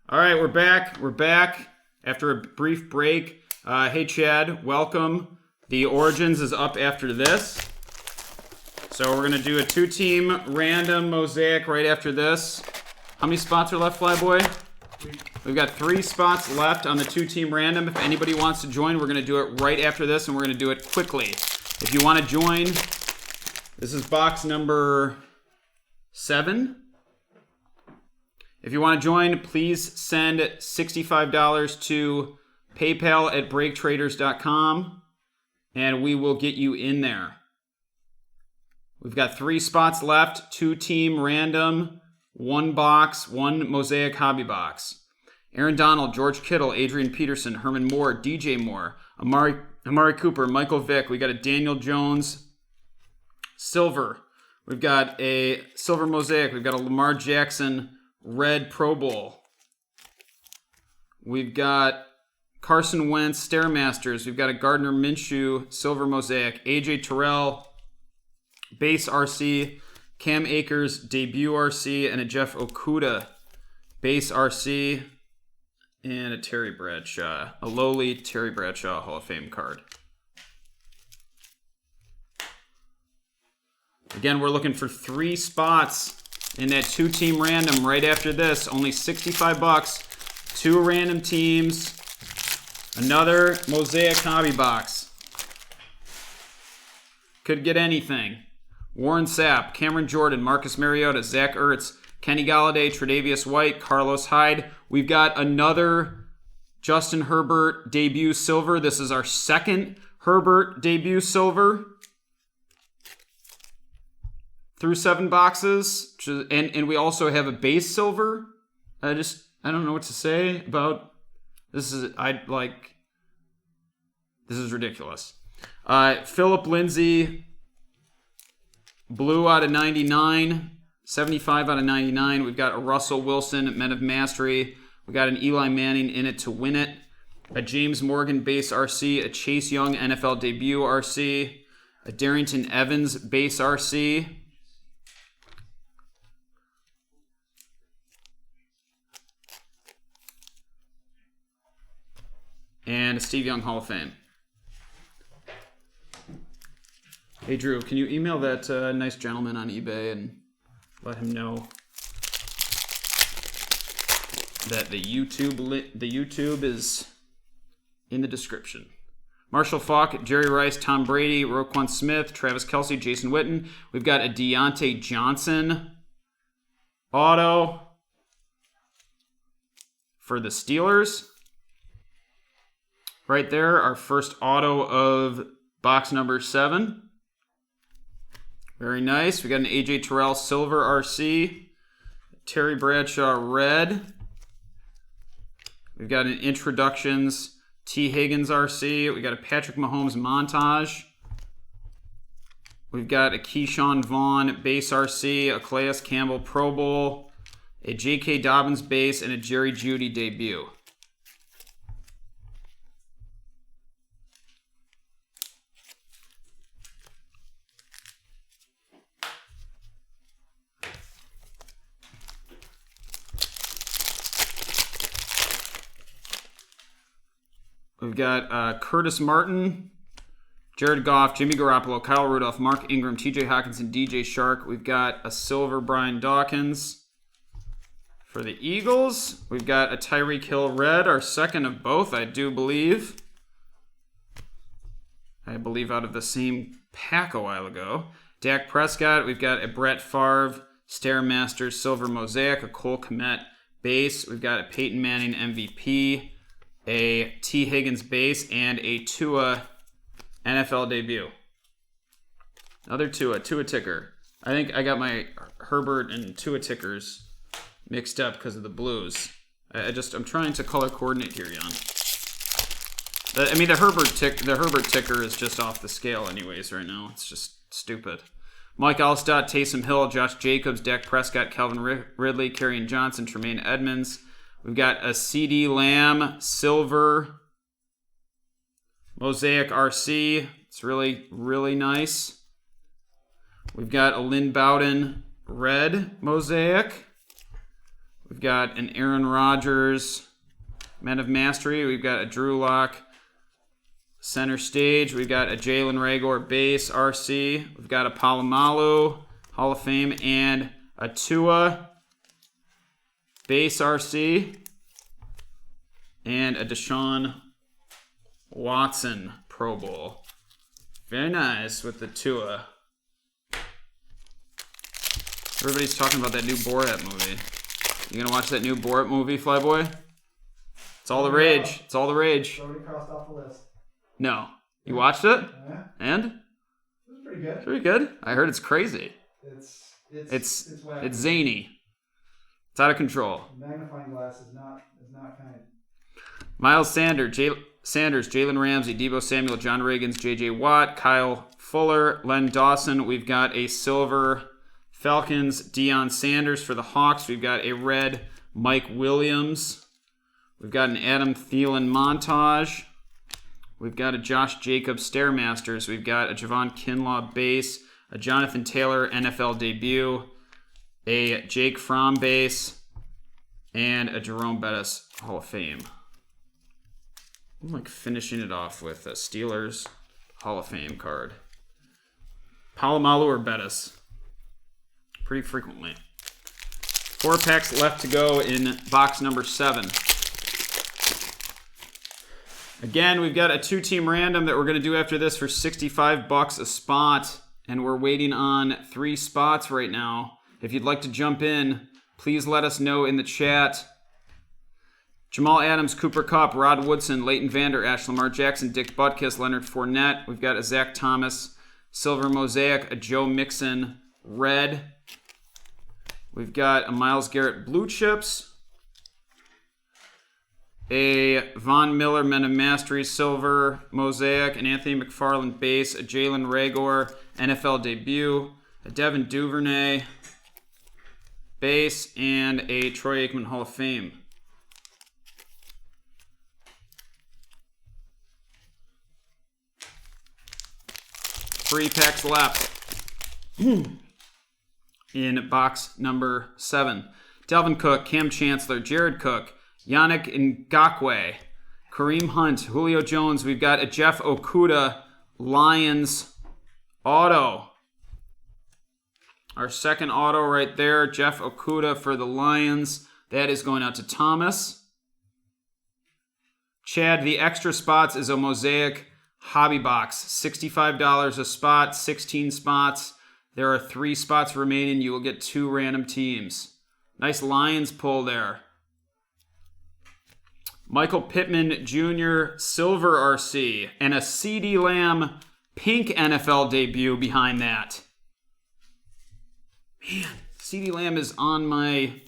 Speaker 1: All right, we're back. We're back after a brief break. Hey, Chad, welcome. The Origins is up after this. So we're going to do a 2-team random Mosaic right after this. How many spots are left, Flyboy? We've got 3 spots left on the 2-team random. If anybody wants to join, we're going to do it right after this, and we're going to do it quickly. If you want to join, this is box number 7. If you want to join, please send $65 to PayPal@BreakTraders.com, and we will get you in there. We've got 3 spots left, 2-team random, 1 box, 1 Mosaic hobby box. Aaron Donald, George Kittle, Adrian Peterson, Herman Moore, DJ Moore, Amari Cooper, Michael Vick. We got a Daniel Jones silver. We've got a silver Mosaic. We've got a Lamar Jackson red Pro Bowl. We've got Carson Wentz Stairmasters. We've got a Gardner Minshew silver Mosaic. AJ Terrell base RC, Cam Akers debut RC, and a Jeff Okuda base RC, and a Terry Bradshaw, a lowly Terry Bradshaw Hall of Fame card. Again, we're looking for 3 spots in that 2-team random right after this. Only $65. 2 random teams. Another Mosaic hobby box. Could get anything. Warren Sapp, Cameron Jordan, Marcus Mariota, Zach Ertz, Kenny Galladay, Tre'Davious White, Carlos Hyde. We've got another Justin Herbert debut silver. This is our 2nd Herbert debut silver through 7 boxes. And we also have a base silver. I don't know what to say about this. This is ridiculous. Philip Lindsay, blue out of 99, 75 out of 99. We've got a Russell Wilson, Men of Mastery. We got an Eli Manning in it to win it. A James Morgan base RC, a Chase Young NFL debut RC, a Darrington Evans base RC. And a Steve Young Hall of Fame. Hey, Drew, can you email that nice gentleman on eBay and let him know that the YouTube is in the description. Marshall Faulk, Jerry Rice, Tom Brady, Roquan Smith, Travis Kelce, Jason Witten. We've got a Deontay Johnson auto for the Steelers. Right there, our first auto of box number 7. Very nice. We got an AJ Terrell silver RC, Terry Bradshaw red. We've got an introductions T Higgins RC. We got a Patrick Mahomes montage. We've got a Keyshawn Vaughn base RC, a Calais Campbell Pro Bowl, a J.K. Dobbins base, and a Jerry Jeudy debut. We've got Curtis Martin, Jared Goff, Jimmy Garoppolo, Kyle Rudolph, Mark Ingram, TJ Hawkinson, DJ Shark. We've got a silver Brian Dawkins for the Eagles. We've got a Tyreek Hill red, our second of both, I do believe. Out of the same pack a while ago. Dak Prescott. We've got a Brett Favre Stairmaster silver Mosaic, a Cole Kmet base. We've got a Peyton Manning MVP, a T. Higgins base, and a Tua NFL debut. Another Tua ticker. I think I got my Herbert and Tua tickers mixed up because of the blues. I'm trying to color coordinate here, Jan. The Herbert ticker is just off the scale anyways right now. It's just stupid. Mike Allstott, Taysom Hill, Josh Jacobs, Dak Prescott, Calvin Ridley, Kerryon Johnson, Tremaine Edmonds. We've got a CD Lamb silver Mosaic RC. It's really, really nice. We've got a Lynn Bowden red Mosaic. We've got an Aaron Rodgers, Men of Mastery. We've got a Drew Lock, Center Stage. We've got a Jalen Reagor base, RC. We've got a Palomalu, Hall of Fame, and a Tua base, RC. And a Deshaun Watson Pro Bowl. Very nice with the Tua. Everybody's talking about that new Borat movie. You gonna watch that new Borat movie, Flyboy? It's all the rage. It's all the rage.
Speaker 3: It's already crossed off the list.
Speaker 1: No. You watched it?
Speaker 3: Yeah.
Speaker 1: And?
Speaker 3: It was pretty good.
Speaker 1: Pretty good. I heard it's crazy.
Speaker 3: It's wacky.
Speaker 1: It's zany. It's out of control.
Speaker 3: The magnifying glass is not kind.
Speaker 1: Miles Sanders, Jalen Ramsey, Deebo Samuel, John Riggins, J.J. Watt, Kyle Fuller, Len Dawson. We've got a silver Falcons, Deion Sanders for the Hawks. We've got a red Mike Williams. We've got an Adam Thielen montage. We've got a Josh Jacobs Stairmasters. We've got a Javon Kinlaw base, a Jonathan Taylor NFL debut, a Jake Fromm base, and a Jerome Bettis Hall of Fame. I'm like finishing it off with a Steelers Hall of Fame card. Palomalu or Bettis? Pretty frequently. 4 packs left to go in box number 7. Again, we've got a 2-team random that we're going to do after this for $65 a spot, and we're waiting on 3 spots right now. If you'd like to jump in, please let us know in the chat. Jamal Adams, Cooper Kupp, Rod Woodson, Leighton Vander, Ash Lamar Jackson, Dick Butkus, Leonard Fournette. We've got a Zach Thomas, Silver Mosaic, a Joe Mixon red. We've got a Myles Garrett blue chips, a Von Miller Men of Mastery silver mosaic, an Anthony McFarland base, a Jalen Reagor NFL debut, a Devin Duvernay base, and a Troy Aikman Hall of Fame. Three packs left in box number 7. Delvin Cook, Cam Chancellor, Jared Cook, Yannick Ngakoue, Kareem Hunt, Julio Jones. We've got a Jeff Okudah Lions auto. Our second auto right there, Jeff Okudah for the Lions. That is going out to Thomas. Chad, the extra spots is a Mosaic Hobby Box. $65 a spot, 16 spots. There are 3 spots remaining. You will get 2 random teams. Nice Lions pull there. Michael Pittman Jr. Silver RC and a CeeDee Lamb pink NFL debut behind that. Man, CeeDee Lamb is on my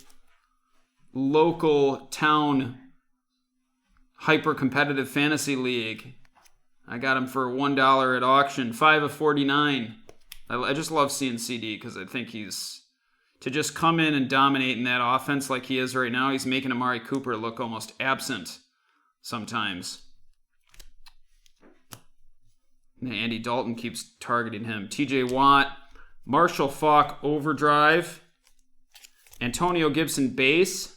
Speaker 1: local town hyper-competitive fantasy league. I got him for $1 at auction, 5 of 49. I just love seeing CD because I think he's... to just come in and dominate in that offense like he is right now, he's making Amari Cooper look almost absent sometimes. And Andy Dalton keeps targeting him. TJ Watt, Marshall Faulk overdrive, Antonio Gibson base,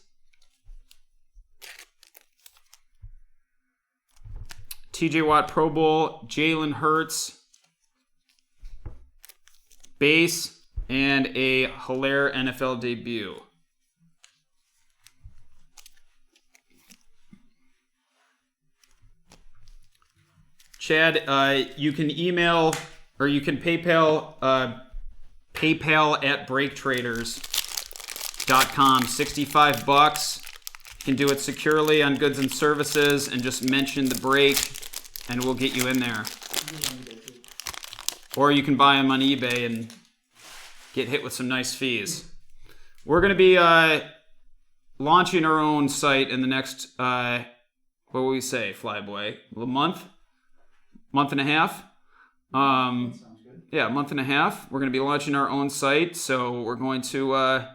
Speaker 1: TJ Watt Pro Bowl, Jalen Hurts base, and a Hilaire NFL debut. Chad, you can email or you can PayPal at BreakTraders.com. $65. You can do it securely on goods and services and just mention the break, and we'll get you in there. Or you can buy them on eBay and get hit with some nice fees. We're going to be launching our own site in the next, what will we say, Flyboy? A month and a half?
Speaker 3: Sounds good.
Speaker 1: Yeah, a month and a half. We're going to be launching our own site, so we're going to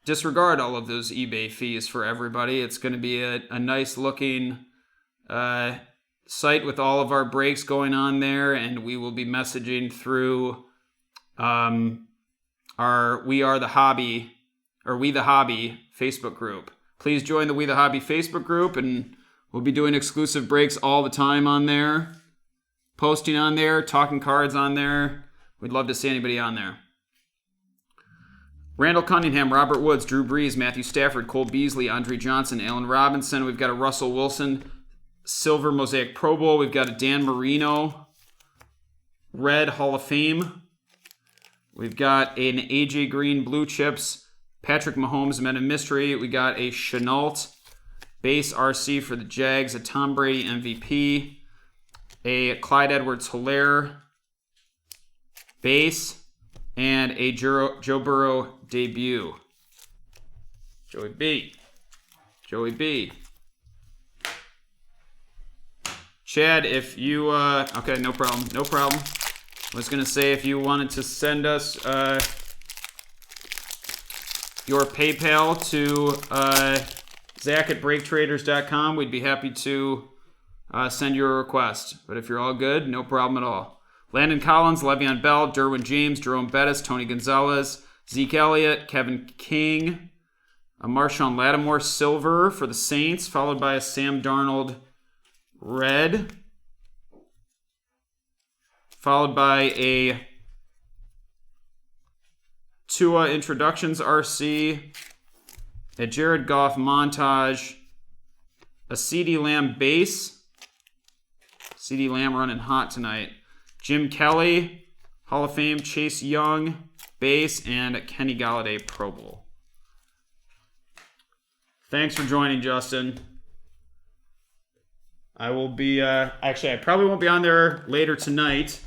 Speaker 1: disregard all of those eBay fees for everybody. It's going to be a nice looking site with all of our breaks going on there, and we will be messaging through our We Are the Hobby or We the Hobby Facebook group. Please join the We the Hobby Facebook group, and we'll be doing exclusive breaks all the time on there. Posting on there, talking cards on there. We'd love to see anybody on there. Randall Cunningham, Robert Woods, Drew Brees, Matthew Stafford, Cole Beasley, Andre Johnson, Allen Robinson. We've got a Russell Wilson Silver Mosaic Pro Bowl. We've got a Dan Marino Red Hall of Fame. We've got an AJ Green Blue Chips Patrick Mahomes Men of Mystery. We got a Chenault Base RC for the Jags, a Tom Brady MVP, a Clyde Edwards-Helaire base, and a Joe Burrow debut. Joey B. Chad, if you, okay, no problem. I was going to say, if you wanted to send us your PayPal to Zach at BreakTraders.com, we'd be happy to send you a request. But if you're all good, no problem at all. Landon Collins, Le'Veon Bell, Derwin James, Jerome Bettis, Tony Gonzalez, Zeke Elliott, Kevin King, a Marshawn Lattimore Silver for the Saints, followed by a Sam Darnold Red, followed by a Tua Introductions RC, a Jared Goff Montage, a CeeDee Lamb Base. CeeDee Lamb running hot tonight. Jim Kelly, Hall of Fame, Chase Young, Base, and Kenny Galladay Pro Bowl. Thanks for joining, Justin. I will be, actually, I probably won't be on there later tonight,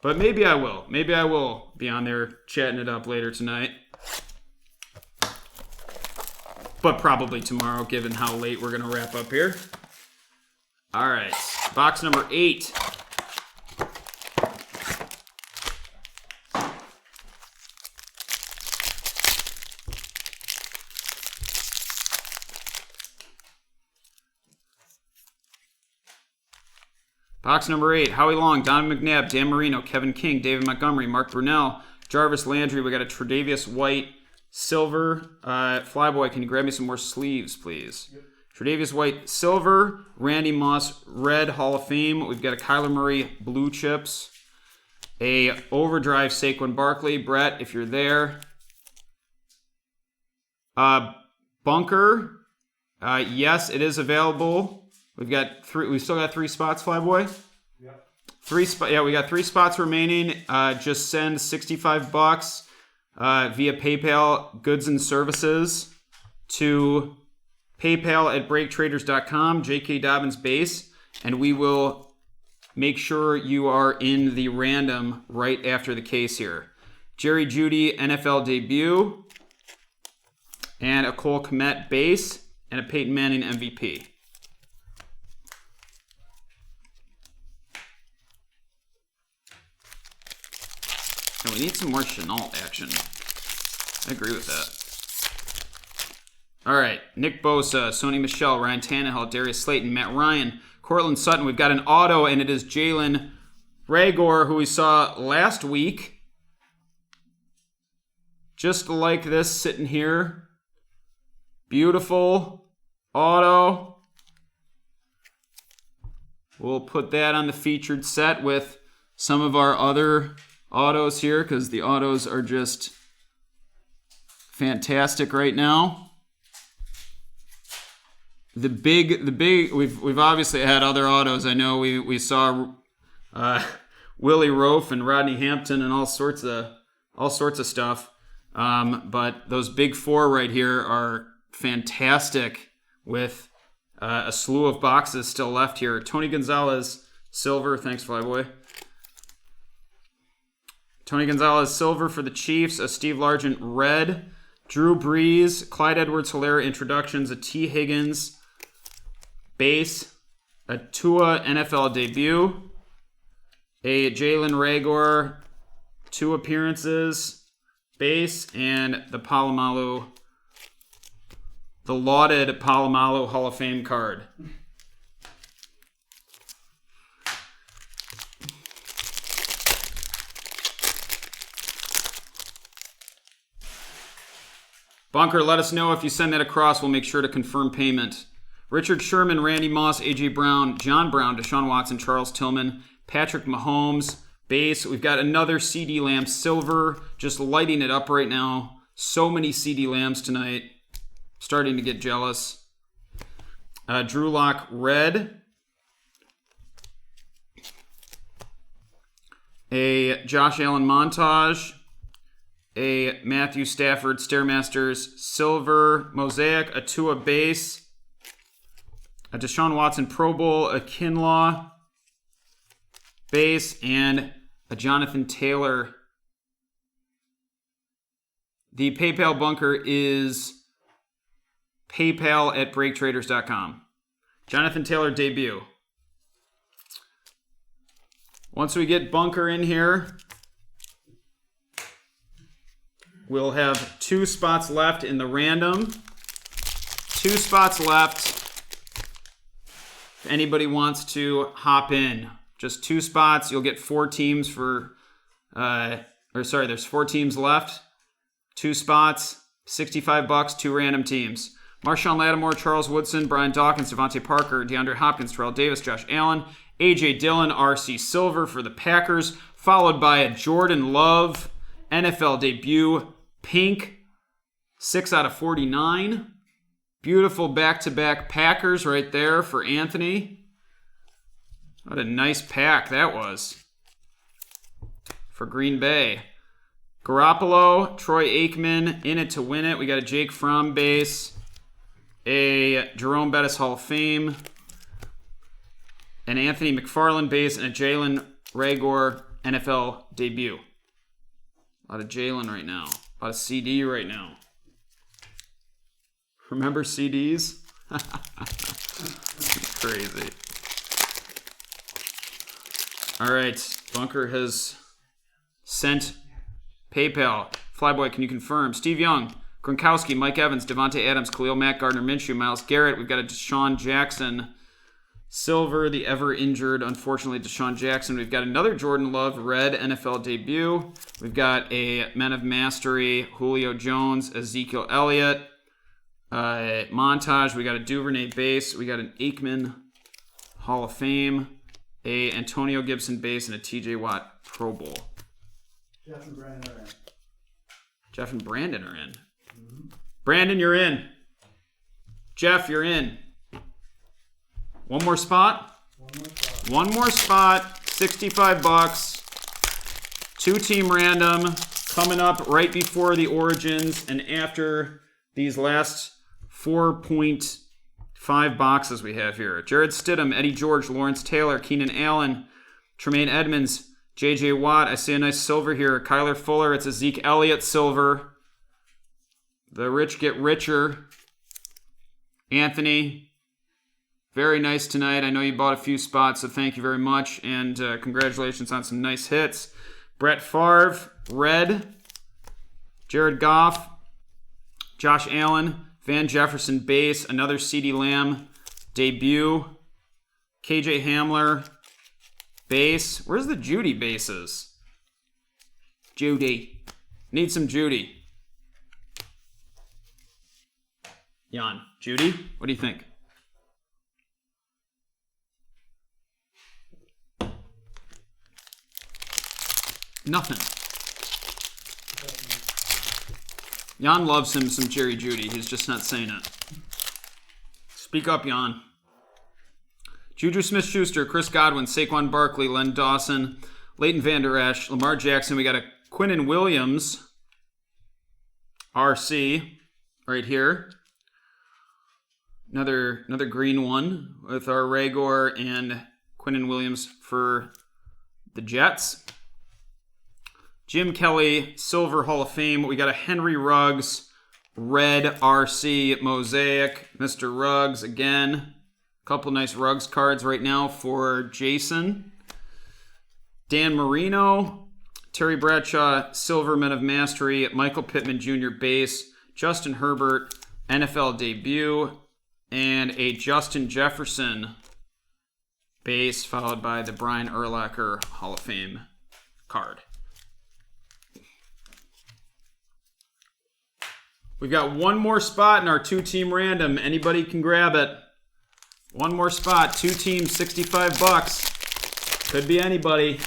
Speaker 1: but maybe I will. Maybe I will be on there chatting it up later tonight. But probably tomorrow, given how late we're going to wrap up here. All right, box number 8. Box number 8, Howie Long, Don McNabb, Dan Marino, Kevin King, David Montgomery, Mark Brunell, Jarvis Landry. We got a Tre'Davious White Silver. Flyboy, can you grab me some more sleeves, please? Yep. Tre'Davious White Silver, Randy Moss Red Hall of Fame. We've got a Kyler Murray Blue Chips, a Overdrive Saquon Barkley. Brett, if you're there. Bunker, yes, it is available. We've got 3. We still got 3 spots, Flyboy.
Speaker 3: Yep.
Speaker 1: 3 spots. Yeah, we got 3 spots remaining. Just send $65 via PayPal goods and services to PayPal at BreakTraders.com, J.K. Dobbins base, and we will make sure you are in the random right after the case here. Jerry Jeudy NFL debut, and a Cole Kmet base, and a Peyton Manning MVP. And we need some more Chenault action. I agree with that. All right, Nick Bosa, Sony Michel, Ryan Tannehill, Darius Slayton, Matt Ryan, Cortland Sutton. We've got an auto, and it is Jalen Reagor, who we saw last week. Just like this, sitting here. Beautiful auto. We'll put that on the featured set with some of our other autos here, because the autos are just fantastic right now. The big we've obviously had other autos. I know we saw Willie Rofe and Rodney Hampton and all sorts of stuff. But those big 4 right here are fantastic, with a slew of boxes still left here. Tony Gonzalez Silver, thanks Flyboy. Tony Gonzalez Silver for the Chiefs, a Steve Largent Red, Drew Brees, Clyde Edwards-Helaire introductions, a T. Higgins base, a Tua NFL debut, a Jalen Reagor 2 appearances base, and the Palomalu, the lauded Palomalu Hall of Fame card. Bunker, let us know if you send that across. We'll make sure to confirm payment. Richard Sherman, Randy Moss, A.J. Brown, John Brown, Deshaun Watson, Charles Tillman, Patrick Mahomes, base. We've got another CD Lamb silver, just lighting it up right now. So many CD Lambs tonight. Starting to get jealous. Drew Lock, red. A Josh Allen montage. A Matthew Stafford Stairmasters silver. Mosaic, a Tua base. A Deshaun Watson Pro Bowl, a Kinlaw base, and a Jonathan Taylor. The PayPal bunker is paypal@breaktraders.com. Jonathan Taylor debut. Once we get bunker in here, we'll have 2 spots left in the random. 2 spots left. If anybody wants to hop in, just 2 spots. You'll get 4 teams for, there's 4 teams left. 2 spots, $65, 2 random teams. Marshawn Lattimore, Charles Woodson, Brian Dawkins, Devontae Parker, DeAndre Hopkins, Terrell Davis, Josh Allen, A.J. Dillon, R.C. Silver for the Packers, followed by a Jordan Love NFL debut, pink, 6 out of 49. Beautiful back-to-back Packers right there for Anthony. What a nice pack that was for Green Bay. Garoppolo, Troy Aikman, in it to win it. We got a Jake Fromm base, a Jerome Bettis Hall of Fame, an Anthony McFarland base, and a Jalen Reagor NFL debut. A lot of Jalen right now. A lot of CD right now. Remember CDs? Crazy. All right. Bunker has sent PayPal. Flyboy, can you confirm? Steve Young, Gronkowski, Mike Evans, Devontae Adams, Khalil Mack, Gardner Minshew, Myles Garrett. We've got a Deshaun Jackson. Silver, the ever-injured, unfortunately, Deshaun Jackson. We've got another Jordan Love, red NFL debut. We've got a Men of Mastery, Julio Jones, Ezekiel Elliott. Montage, we got a Duvernay base, we got an Aikman Hall of Fame, a Antonio Gibson base, and a TJ Watt Pro Bowl.
Speaker 3: Jeff and Brandon are in.
Speaker 1: Jeff and Brandon are in. Mm-hmm. Brandon, you're in. Jeff, you're in. One more spot? One more spot, $65. 2-team random coming up right before the Origins and after these last 4.5 boxes we have here. Jared Stidham, Eddie George, Lawrence Taylor, Keenan Allen, Tremaine Edmonds, J.J. Watt. I see a nice silver here. Kyler Fuller. It's a Zeke Elliott silver. The rich get richer. Anthony, very nice tonight. I know you bought a few spots, so thank you very much. And congratulations on some nice hits. Brett Favre, red. Jared Goff, Josh Allen, Van Jefferson base, another CeeDee Lamb debut, KJ Hamler base. Where's the Judy bases? Judy. Need some Judy. Jan, Judy, what do you think? Nothing. Jan loves him some Jerry Judy. He's just not saying it. Speak up, Jan. Juju Smith-Schuster, Chris Godwin, Saquon Barkley, Len Dawson, Leighton Vander Esch, Lamar Jackson. We got a Quinnen Williams RC right here. Another green one with our Reagor and Quinnen Williams for the Jets. Jim Kelly, Silver Hall of Fame. We got a Henry Ruggs, red RC Mosaic. Mr. Ruggs again. A couple nice Ruggs cards right now for Jason. Dan Marino, Terry Bradshaw, Silver Men of Mastery. Michael Pittman Jr. base. Justin Herbert, NFL debut. And a Justin Jefferson base, followed by the Brian Urlacher Hall of Fame card. We've got one more spot in our 2-team random. Anybody can grab it. One more spot. 2 teams, $65. Could be anybody.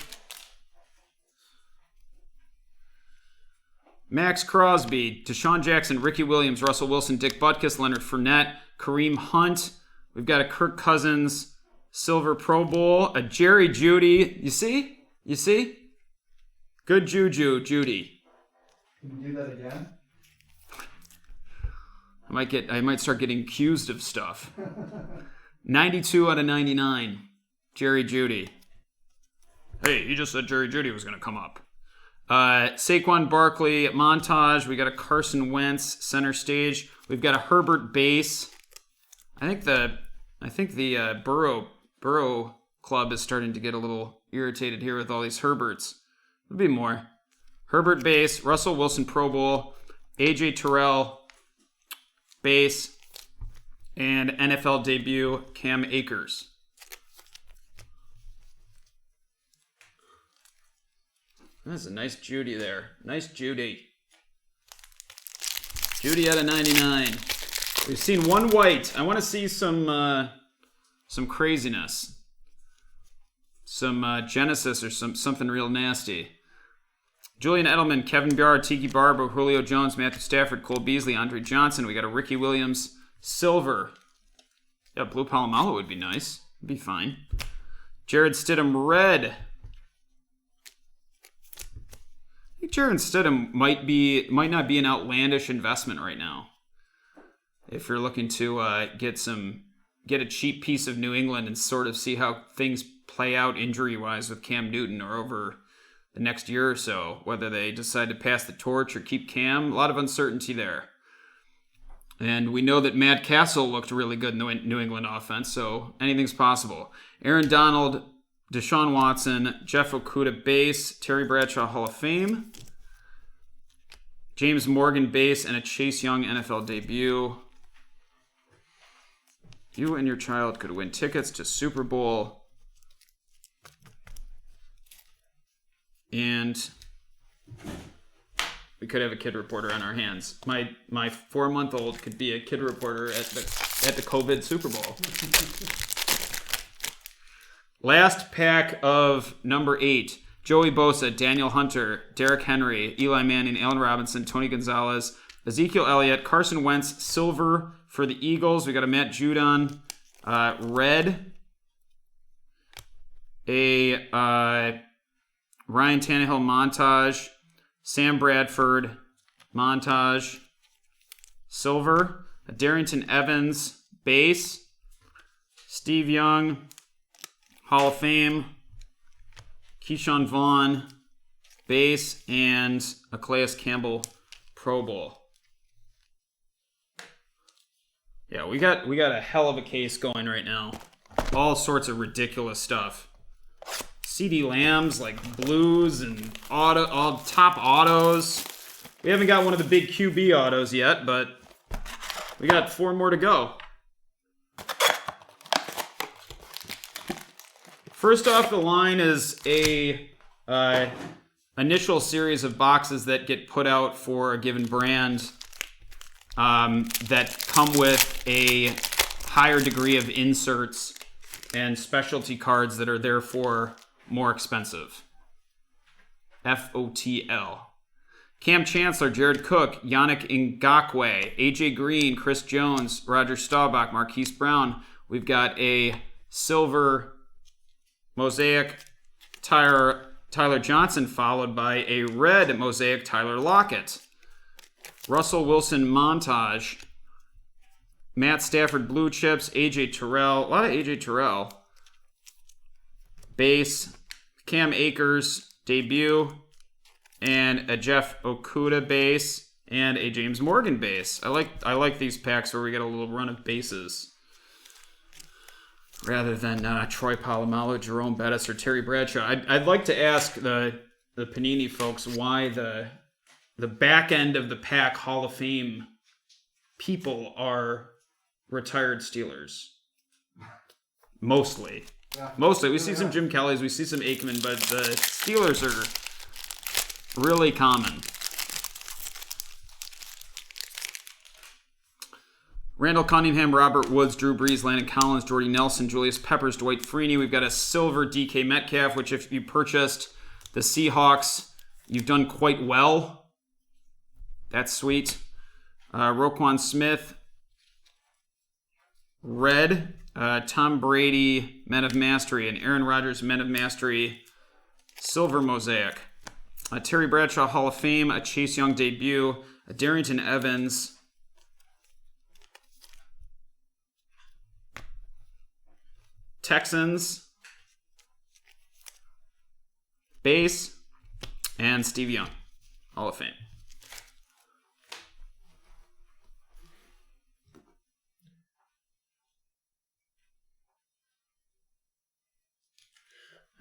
Speaker 1: Max Crosby, Deshaun Jackson, Ricky Williams, Russell Wilson, Dick Butkus, Leonard Fournette, Kareem Hunt. We've got a Kirk Cousins Silver Pro Bowl, a Jerry Jeudy. You see? You see? Good juju, Judy.
Speaker 3: Can you do that again?
Speaker 1: I might start getting accused of stuff. 92 out of 99. Jerry Jeudy. Hey, he just said Jerry Jeudy was going to come up. Saquon Barkley montage. We got a Carson Wentz center stage. We've got a Herbert base. I think the Burrow club is starting to get a little irritated here with all these Herberts. There'll be more. Herbert base, Russell Wilson Pro Bowl, AJ Terrell base, and NFL debut Cam Akers. That's a nice Judy there. Nice Judy. Judy out of 99. We've seen one white. I want to see some craziness. Some Genesis or something real nasty. Julian Edelman, Kevin Byard, Tiki Barber, Julio Jones, Matthew Stafford, Cole Beasley, Andre Johnson. We got a Ricky Williams silver. Yeah, blue Palomalo would be nice. It'd be fine. Jared Stidham red. I think Jared Stidham might not be an outlandish investment right now. If you're looking to get a cheap piece of New England and sort of see how things play out injury-wise with Cam Newton or over the next year or so, whether they decide to pass the torch or keep Cam, a lot of uncertainty there. And we know that Matt Castle looked really good in the New England offense, so anything's possible. Aaron Donald, Deshaun Watson, Jeff Okudah base, Terry Bradshaw Hall of Fame, James Morgan base, and a Chase Young NFL debut. You and your child could win tickets to Super Bowl. And we could have a kid reporter on our hands. My 4-month-old could be a kid reporter at the COVID Super Bowl. Last pack of number 8. Joey Bosa, Daniel Hunter, Derrick Henry, Eli Manning, Allen Robinson, Tony Gonzalez, Ezekiel Elliott, Carson Wentz, silver for the Eagles. We got a Matt Judon, red. A Ryan Tannehill montage, Sam Bradford montage, silver, a Darrington Evans base, Steve Young Hall of Fame, Keyshawn Vaughn base, and a Calais Campbell Pro Bowl. Yeah, we got a hell of a case going right now. All sorts of ridiculous stuff. CD Lambs, like blues and all top autos. We haven't got one of the big QB autos yet, but we got 4 more to go. First off the line is a initial series of boxes that get put out for a given brand that come with a higher degree of inserts and specialty cards that are therefore more expensive. FOTL. Cam Chancellor, Jared Cook, Yannick Ngakoue, AJ Green, Chris Jones, Roger Staubach, Marquise Brown. We've got a silver Mosaic Tyler Johnson, followed by a red Mosaic Tyler Lockett. Russell Wilson montage. Matt Stafford blue chips, AJ Terrell, a lot of AJ Terrell. Base, Cam Akers debut, and a Jeff Okudah base, and a James Morgan base. I like these packs where we get a little run of bases, rather than Troy Polamalu, Jerome Bettis, or Terry Bradshaw. I'd like to ask the Panini folks why the back end of the pack Hall of Fame people are retired Steelers. Mostly.
Speaker 3: Yeah.
Speaker 1: Mostly. We see some Jim Kellys, we see some Aikman, but the Steelers are really common. Randall Cunningham, Robert Woods, Drew Brees, Landon Collins, Jordy Nelson, Julius Peppers, Dwight Freeney. We've got a silver DK Metcalf, which if you purchased the Seahawks, you've done quite well. That's sweet. Roquan Smith, red. Tom Brady, Men of Mastery, and Aaron Rodgers, Men of Mastery, silver mosaic. Terry Bradshaw, Hall of Fame, a Chase Young debut, a Darrington Evans, Texans, base, and Steve Young, Hall of Fame.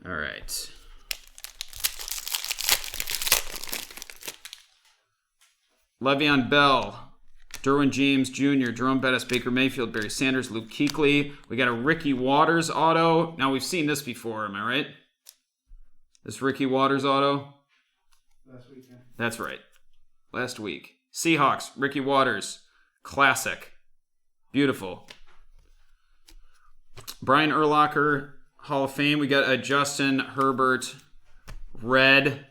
Speaker 1: All right. Le'Veon Bell, Derwin James Jr., Jerome Bettis, Baker Mayfield, Barry Sanders, Luke Kuechly. We got a Ricky Waters auto. Now, we've seen this before, am I right? This Ricky Waters auto?
Speaker 3: Last weekend.
Speaker 1: That's right. Last week. Seahawks, Ricky Waters. Classic. Beautiful. Brian Urlacher, Hall of Fame. We got a Justin Herbert red.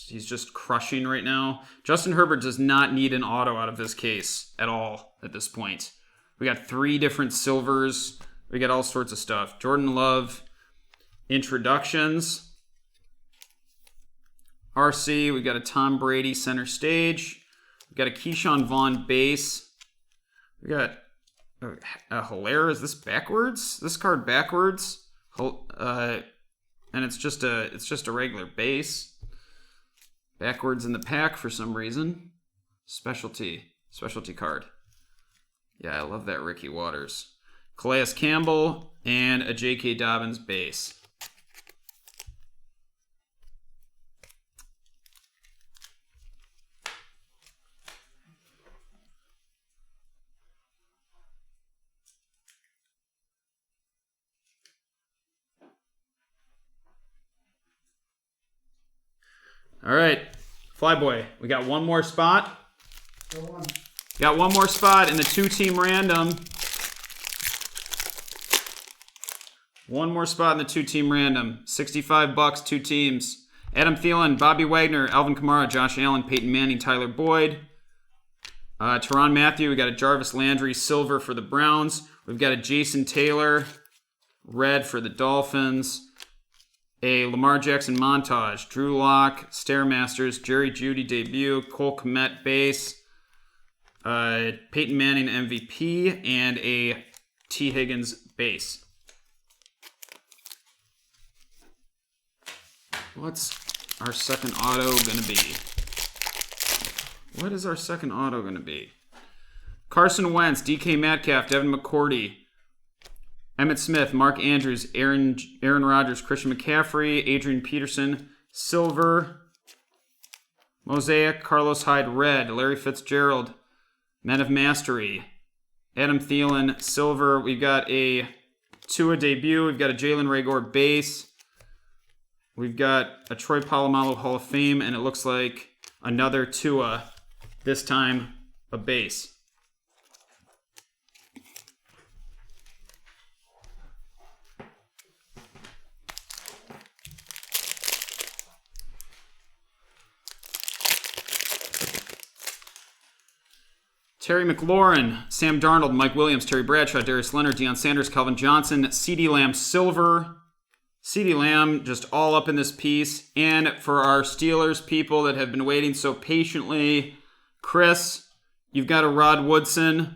Speaker 1: He's just crushing right now. Justin Herbert does not need an auto out of this case at all at this point. We got 3 different silvers. We got all sorts of stuff. Jordan Love introductions. RC, we got a Tom Brady center stage. We got a Keyshawn Vaughn base. We got a Hilaire. Is this backwards? This card backwards? And it's just a regular base. Backwards in the pack for some reason. Specialty card. Yeah, I love that Ricky Waters. Calais Campbell and a J.K. Dobbins base. All right, Flyboy, we got one more spot.
Speaker 3: Go on.
Speaker 1: Got one more spot in the 2-team random. One more spot in the 2-team random. $65, 2 teams. Adam Thielen, Bobby Wagner, Alvin Kamara, Josh Allen, Peyton Manning, Tyler Boyd. Teron Matthew, we got a Jarvis Landry, silver for the Browns. We've got a Jason Taylor, red for the Dolphins. A Lamar Jackson montage, Drew Lock, Stairmasters, Jerry Jeudy debut, Cole Kmet base, Peyton Manning MVP, and a T. Higgins base. What's our second auto going to be? What is our second auto going to be? Carson Wentz, DK Metcalf, Devin McCourty, Emmitt Smith, Mark Andrews, Aaron Rodgers, Christian McCaffrey, Adrian Peterson, silver. Mosaic, Carlos Hyde, red. Larry Fitzgerald, Men of Mastery. Adam Thielen, silver. We've got a Tua debut. We've got a Jalen Reagor base. We've got a Troy Polamalu Hall of Fame, and it looks like another Tua, this time a base. Terry McLaurin, Sam Darnold, Mike Williams, Terry Bradshaw, Darius Leonard, Deion Sanders, Calvin Johnson, CeeDee Lamb silver. CeeDee Lamb just all up in this piece. And for our Steelers people that have been waiting so patiently, Chris, you've got a Rod Woodson,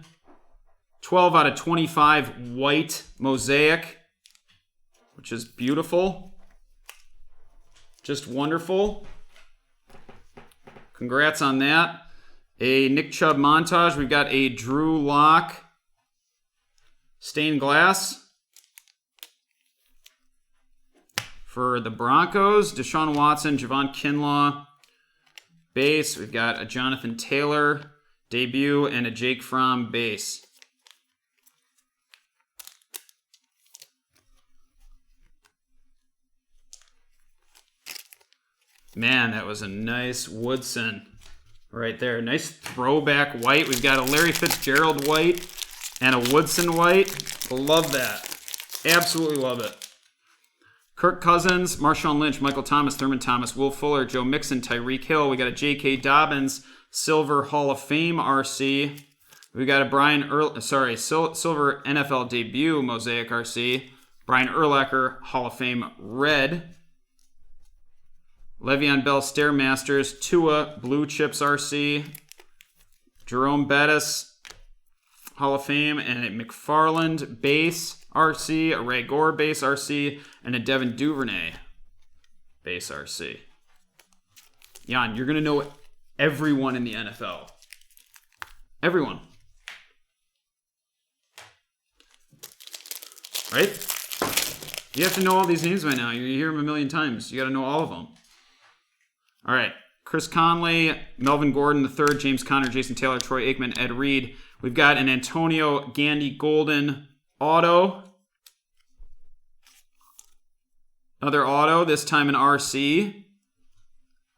Speaker 1: 12 out of 25 white mosaic, which is beautiful. Just wonderful. Congrats on that. A Nick Chubb montage. We've got a Drew Lock stained glass for the Broncos. Deshaun Watson, Javon Kinlaw base. We've got a Jonathan Taylor debut and a Jake Fromm base. Man, that was a nice Woodson. right there. Nice throwback white. We've got a Larry Fitzgerald white and a Woodson white. Love that. Absolutely love it. Kirk Cousins, Marshawn Lynch, Michael Thomas, Thurman Thomas, Will Fuller, Joe Mixon, Tyreek Hill. We got a J.K. Dobbins Silver Hall of Fame RC. We got a Silver NFL Debut Mosaic RC. Brian Urlacher Hall of Fame Red. Le'Veon Bell Stairmasters, Tua Blue Chips RC. Jerome Bettis Hall of Fame and a McFarland Base RC, a Ray Gore Base RC, and a Devin Duvernay Base RC. Jan, you're going to know everyone in the NFL. Everyone. Right? You have to know all these names by now. You hear them a million times. You got to know all of them. All right. Chris Conley, Melvin Gordon III, James Conner, Jason Taylor, Troy Aikman, Ed Reed. We've got an Antonio Gandy Golden auto. Another auto, this time an RC.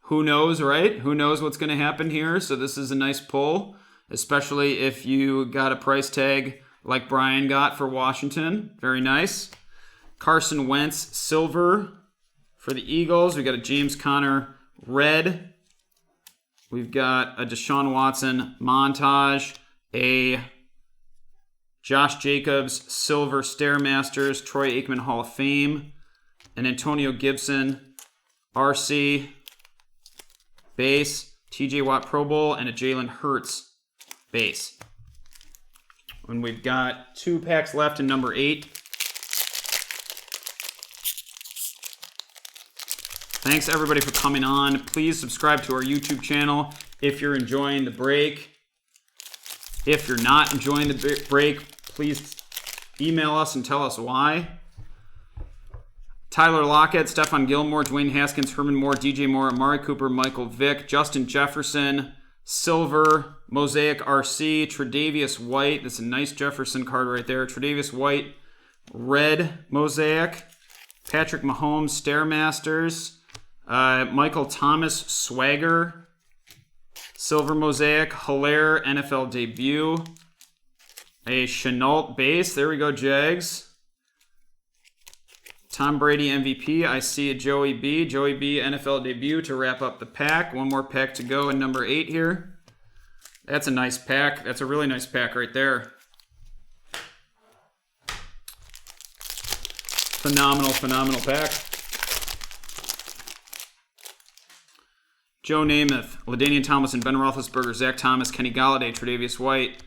Speaker 1: Who knows, right? Who knows what's going to happen here? So this is a nice pull, especially if you got a price tag like Brian got for Washington. Very nice. Carson Wentz, silver for the Eagles. We got a James Conner, red. We've got a Deshaun Watson montage, a Josh Jacobs, silver Stairmasters, Troy Aikman Hall of Fame, an Antonio Gibson, RC, base, TJ Watt Pro Bowl, and a Jalen Hurts base. And we've got 2 packs left in number 8. Thanks everybody for coming on. Please subscribe to our YouTube channel if you're enjoying the break. If you're not enjoying the break, please email us and tell us why. Tyler Lockett, Stephon Gilmore, Dwayne Haskins, Herman Moore, DJ Moore, Amari Cooper, Michael Vick, Justin Jefferson, silver, Mosaic RC, Tre'Davious White. That's a nice Jefferson card right there. Tre'Davious White, red Mosaic. Patrick Mahomes, Stairmasters. Michael Thomas, Swagger, silver Mosaic. Hilaire, NFL debut. A Chenault base. There we go, Jags. Tom Brady MVP. I see a Joey B. Joey B NFL debut to wrap up the pack. One more pack to go in number 8 here. That's a nice pack. That's a really nice pack right there. Phenomenal pack. Joe Namath, LaDainian Tomlinson, Ben Roethlisberger, Zach Thomas, Kenny Golladay, Tre'Davious White,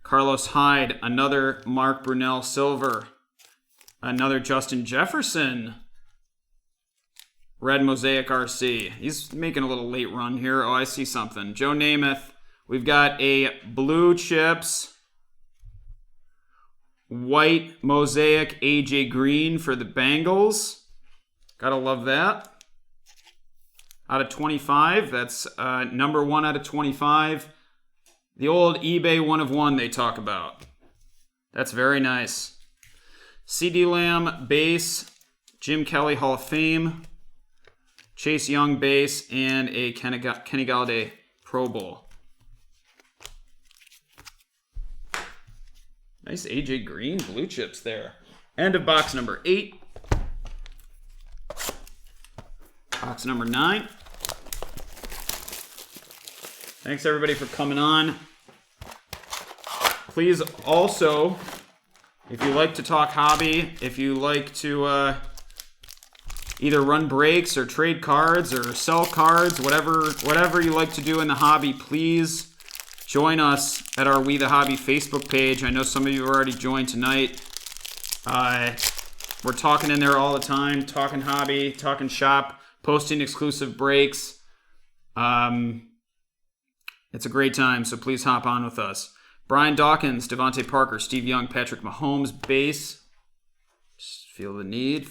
Speaker 1: Carlos Hyde, another Mark Brunell silver, another Justin Jefferson, red Mosaic RC. He's making a little late run here. Oh, I see something. Joe Namath. We've got a blue chips, white Mosaic AJ Green for the Bengals. Gotta love that. Out of 25. That's number 1 out of 25. The old eBay 1 of 1 they talk about. That's very nice. CeeDee Lamb base, Jim Kelly Hall of Fame, Chase Young base, and a Kenny Golladay Pro Bowl. Nice AJ Green blue chips there. End of box number 8. Box number 9. Thanks everybody for coming on. Please also, if you like to talk hobby, if you like to either run breaks or trade cards or sell cards, whatever you like to do in the hobby, please join us at our We The Hobby Facebook page. I know some of you have already joined tonight. We're talking in there all the time, talking hobby, talking shop, posting exclusive breaks. It's a great time, so please hop on with us. Brian Dawkins, Devontae Parker, Steve Young, Patrick Mahomes, base. Just feel the need.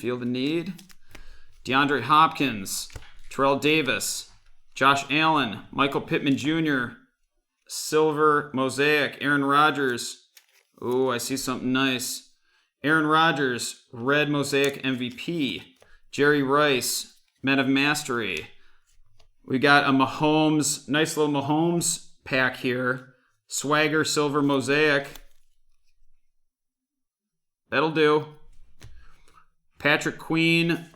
Speaker 1: DeAndre Hopkins, Terrell Davis, Josh Allen, Michael Pittman Jr., silver Mosaic, Aaron Rodgers. Oh, I see something nice. Aaron Rodgers, red Mosaic MVP. Jerry Rice, Men of Mastery. We got a Mahomes, nice little Mahomes pack here. Swagger Silver Mosaic. That'll do. Patrick Queen,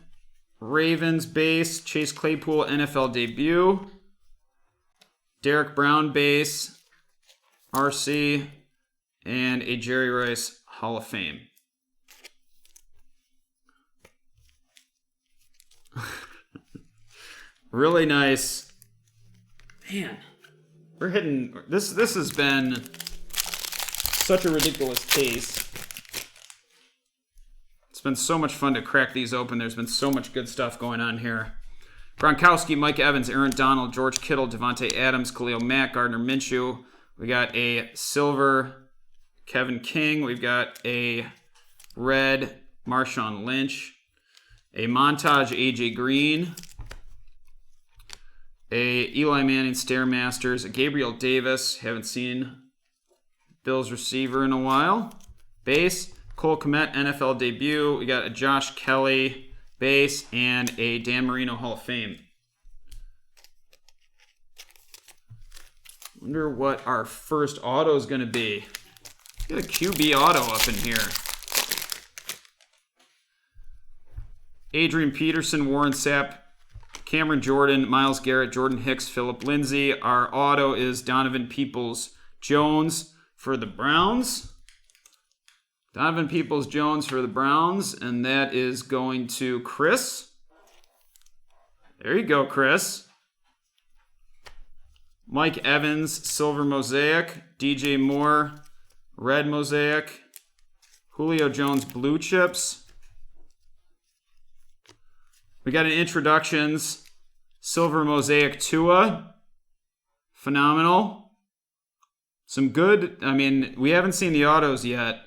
Speaker 1: Ravens base. Chase Claypool, NFL debut. Derek Brown base. RC. And a Jerry Rice Hall of Fame. Really nice. Man, we're hitting this. This has been such a ridiculous case. It's been so much fun to crack these open. There's been so much good stuff going on here. Gronkowski, Mike Evans, Aaron Donald, George Kittle, Devontae Adams, Khalil Mack, Gardner Minshew. We got a silver Kevin King. We've got a red Marshawn Lynch. A montage AJ Green. A Eli Manning Stairmasters. A Gabriel Davis. Haven't seen Bills receiver in a while. Base. Cole Kmet NFL debut. We got a Josh Kelly base and a Dan Marino Hall of Fame. Wonder what our first auto is going to be. Got a QB auto up in here. Adrian Peterson, Warren Sapp, Cameron Jordan, Myles Garrett, Jordan Hicks, Philip Lindsay. Our auto is Donovan Peoples-Jones for the Browns. Donovan Peoples-Jones for the Browns, and that is going to Chris. There you go, Chris. Mike Evans, Silver Mosaic. DJ Moore, Red Mosaic. Julio Jones, Blue Chips. We got an introductions. Silver Mosaic Tua. Phenomenal. Some good, we haven't seen the autos yet,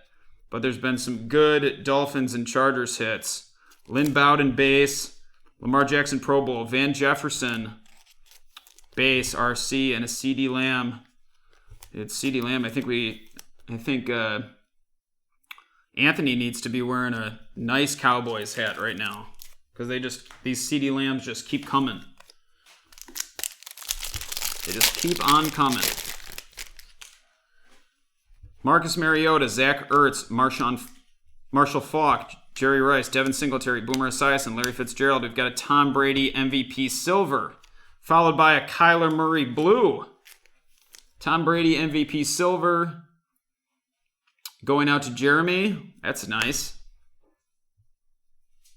Speaker 1: but there's been some good Dolphins and Chargers hits. Lynn Bowden base. Lamar Jackson Pro Bowl. Van Jefferson base, RC, and a CD Lamb. It's CD Lamb. I think Anthony needs to be wearing a nice Cowboys hat right now. Because these CD Lambs just keep coming. They just keep on coming. Marcus Mariota, Zach Ertz, Marshall Faulk, Jerry Rice, Devin Singletary, Boomer Esiason, Larry Fitzgerald. We've got a Tom Brady MVP Silver, followed by a Kyler Murray Blue. Tom Brady MVP Silver. Going out to Jeremy. That's nice.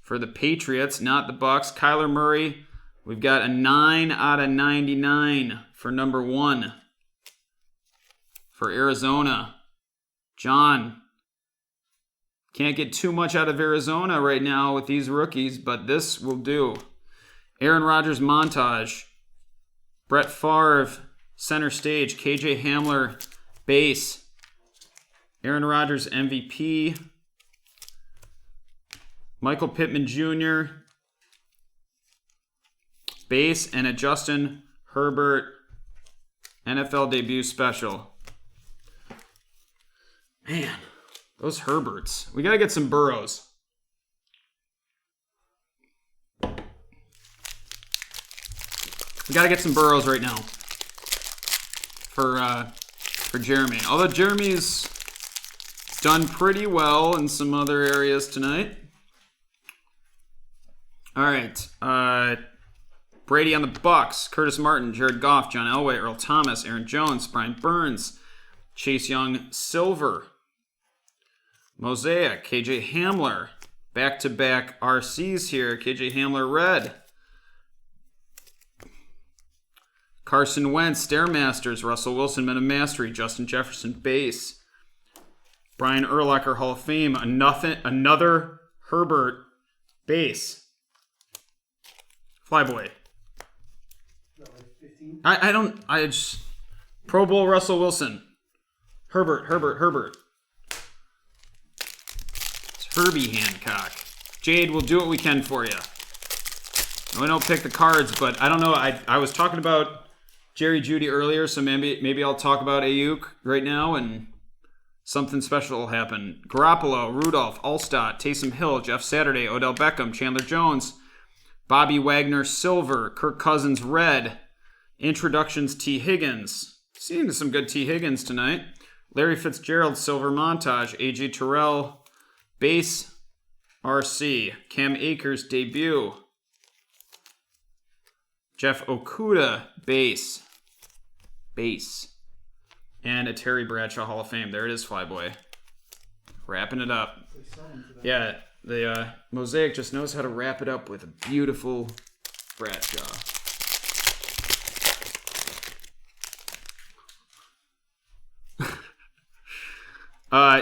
Speaker 1: For the Patriots, not the Bucks. Kyler Murray, we've got a 9 out of 99 for number 1. For Arizona, John. Can't get too much out of Arizona right now with these rookies, but this will do. Aaron Rodgers montage. Brett Favre, center stage. KJ Hamler, base. Aaron Rodgers MVP. Michael Pittman Jr., base, and a Justin Herbert NFL debut special. Man, those Herberts. We got to get some Burrows. We got to get some Burrows right now for Jeremy. Although Jeremy's done pretty well in some other areas tonight. All right. Brady on the Bucks. Curtis Martin, Jared Goff, John Elway, Earl Thomas, Aaron Jones, Brian Burns, Chase Young, Silver. Mosaic, KJ Hamler. Back-to-back RCs here. KJ Hamler, red. Carson Wentz, Stairmasters, Russell Wilson, Men of Mastery, Justin Jefferson, base. Brian Urlacher, Hall of Fame, another Herbert, base. Flyboy. I just Pro Bowl Russell Wilson. Herbert. It's Herbie Hancock. Jade, we'll do what we can for you. We don't pick the cards, but I don't know. I was talking about Jerry Jeudy earlier, so maybe I'll talk about Ayuk right now, and something special will happen. Garoppolo, Rudolph, Allstott, Taysom Hill, Jeff Saturday, Odell Beckham, Chandler Jones, Bobby Wagner, silver. Kirk Cousins, red. Introductions, T. Higgins. Seeing some good T. Higgins tonight. Larry Fitzgerald, silver montage. AJ Terrell, base RC. Cam Akers, debut. Jeff Okuda, base. And a Terry Bradshaw Hall of Fame. There it is, Flyboy. Wrapping it up. Yeah, the Mosaic just knows how to wrap it up with a beautiful Bradshaw.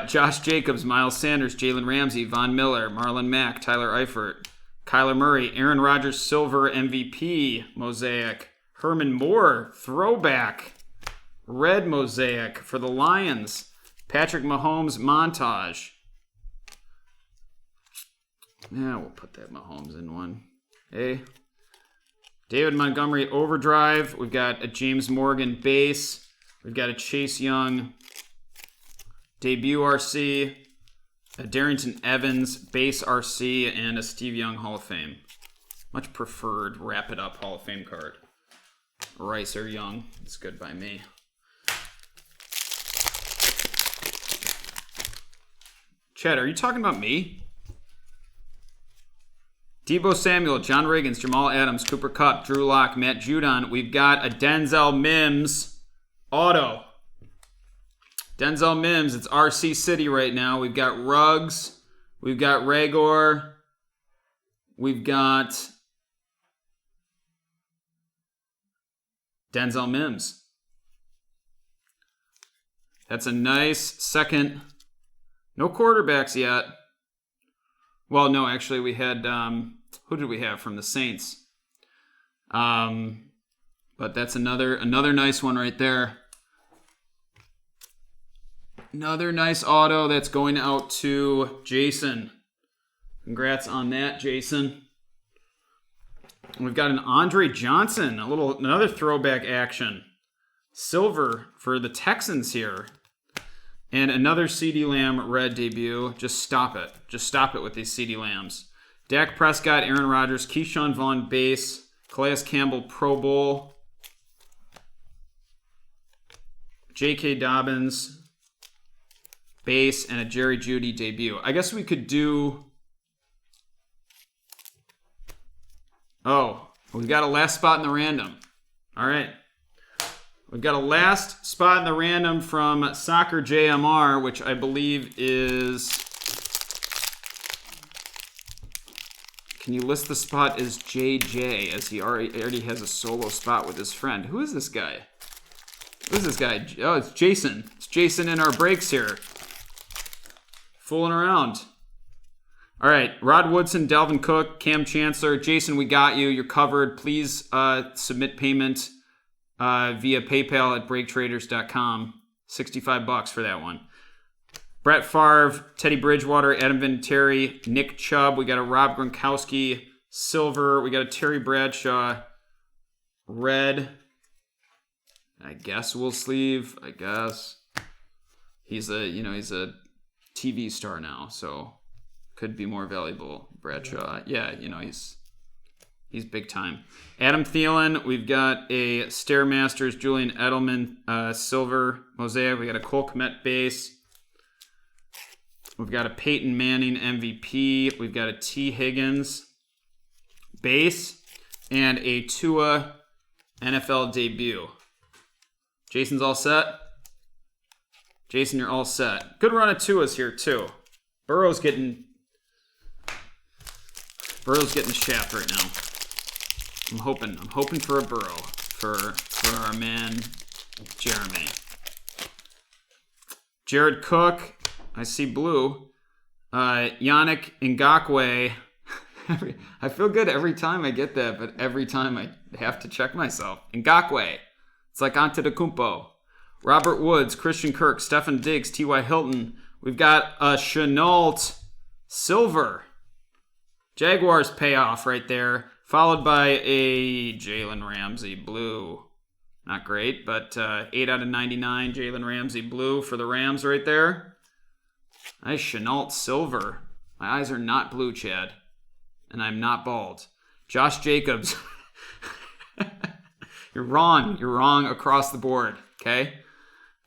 Speaker 1: Josh Jacobs, Miles Sanders, Jalen Ramsey, Von Miller, Marlon Mack, Tyler Eifert, Kyler Murray, Aaron Rodgers, silver MVP, Mosaic, Herman Moore, throwback, red Mosaic for the Lions, Patrick Mahomes, montage. Yeah, we'll put that Mahomes in one. Hey. David Montgomery, overdrive. We've got a James Morgan, base. We've got a Chase Young, debut RC, a Darrington Evans, base RC, and a Steve Young Hall of Fame. Much preferred wrap it up Hall of Fame card. Rice or Young, it's good by me. Chad, are you talking about me? Deebo Samuel, John Riggins, Jamal Adams, Cooper Kupp, Drew Lock, Matt Judon. We've got a Denzel Mims auto. Denzel Mims, it's RC City right now. We've got Ruggs. We've got Raygor. We've got Denzel Mims. That's a nice second. No quarterbacks yet. Well, no, actually we had, who did we have from the Saints? But that's another nice one right there. Another nice auto that's going out to Jason. Congrats on that, Jason. We've got an Andre Johnson, another throwback action. Silver for the Texans here. And another CeeDee Lamb red debut. Just stop it. Just stop it with these CeeDee Lambs. Dak Prescott, Aaron Rodgers, Keyshawn Vaughn base, Calais Campbell Pro Bowl, J.K. Dobbins base, and a Jerry Jeudy debut. I guess we could do... Oh, we've got a last spot in the random. All right. We've got a last spot in the random from Soccer JMR, which I believe is... Can you list the spot as JJ, as he already has a solo spot with his friend? Who is this guy? Who is this guy? Oh, it's Jason. It's Jason in our breaks here. Fooling around. All right, Rod Woodson, Dalvin Cook, Cam Chancellor. Jason, we got you. You're covered. Please submit payment via PayPal at BreakTraders.com. $65 for that one. Brett Favre, Teddy Bridgewater, Adam Vinatieri, Nick Chubb. We got a Rob Gronkowski silver. We got a Terry Bradshaw red. I guess we'll sleeve. I guess he's a TV star now, so could be more valuable. Bradshaw, yeah, he's big time. Adam Thielen, we've got a Stairmasters Julian Edelman silver Mosaic. We got a Cole Kmet base. We've got a Peyton Manning MVP. We've got a T. Higgins base and a Tua NFL debut. Jason's all set? Jason, you're all set. Good run of Tua's here, too. Burrow's getting the shaft right now. I'm hoping for a Burrow for our man Jeremy. Jared Cook, I see blue. Yannick Ngakoue. I feel good every time I get that, but every time I have to check myself. Ngakoue. It's like Antetokounmpo. Robert Woods, Christian Kirk, Stefan Diggs, T.Y. Hilton. We've got a Chenault silver. Jaguars payoff right there, followed by a Jalen Ramsey blue. Not great, but 8 out of 99 Jalen Ramsey blue for the Rams right there. Nice Chenault silver. My eyes are not blue, Chad, and I'm not bald. Josh Jacobs. You're wrong. You're wrong across the board. Okay.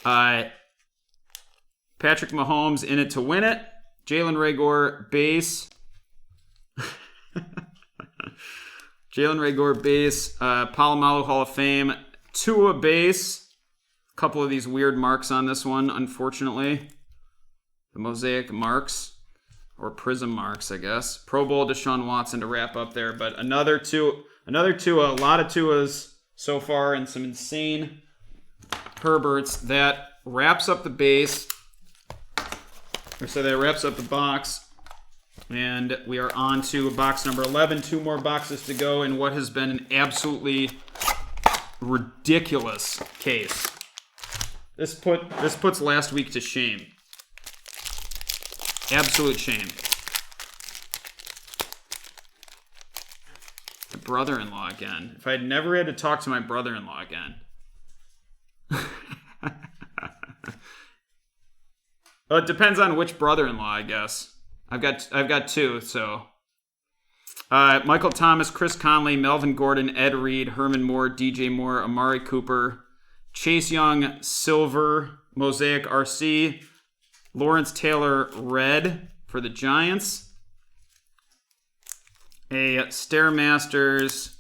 Speaker 1: Patrick Mahomes in it to win it. Jalen Reagor base. Jalen Reagor base. Palomalu Hall of Fame. Tua base. A couple of these weird marks on this one, unfortunately. The Mosaic marks. Or prism marks, I guess. Pro Bowl Deshaun Watson to wrap up there. But another Tua. A lot of Tuas so far and some insane Herberts. That wraps up the base. So that wraps up the box. And we are on to box number 11. 2 more boxes to go in what has been an absolutely ridiculous case. This puts last week to shame. Absolute shame. My brother-in-law again. If I had never had to talk to my brother-in-law again. Well, it depends on which brother-in-law, I guess. I've got 2, so. Michael Thomas, Chris Conley, Melvin Gordon, Ed Reed, Herman Moore, DJ Moore, Amari Cooper, Chase Young, Silver, Mosaic RC, Lawrence Taylor, Red for the Giants, a Stairmasters,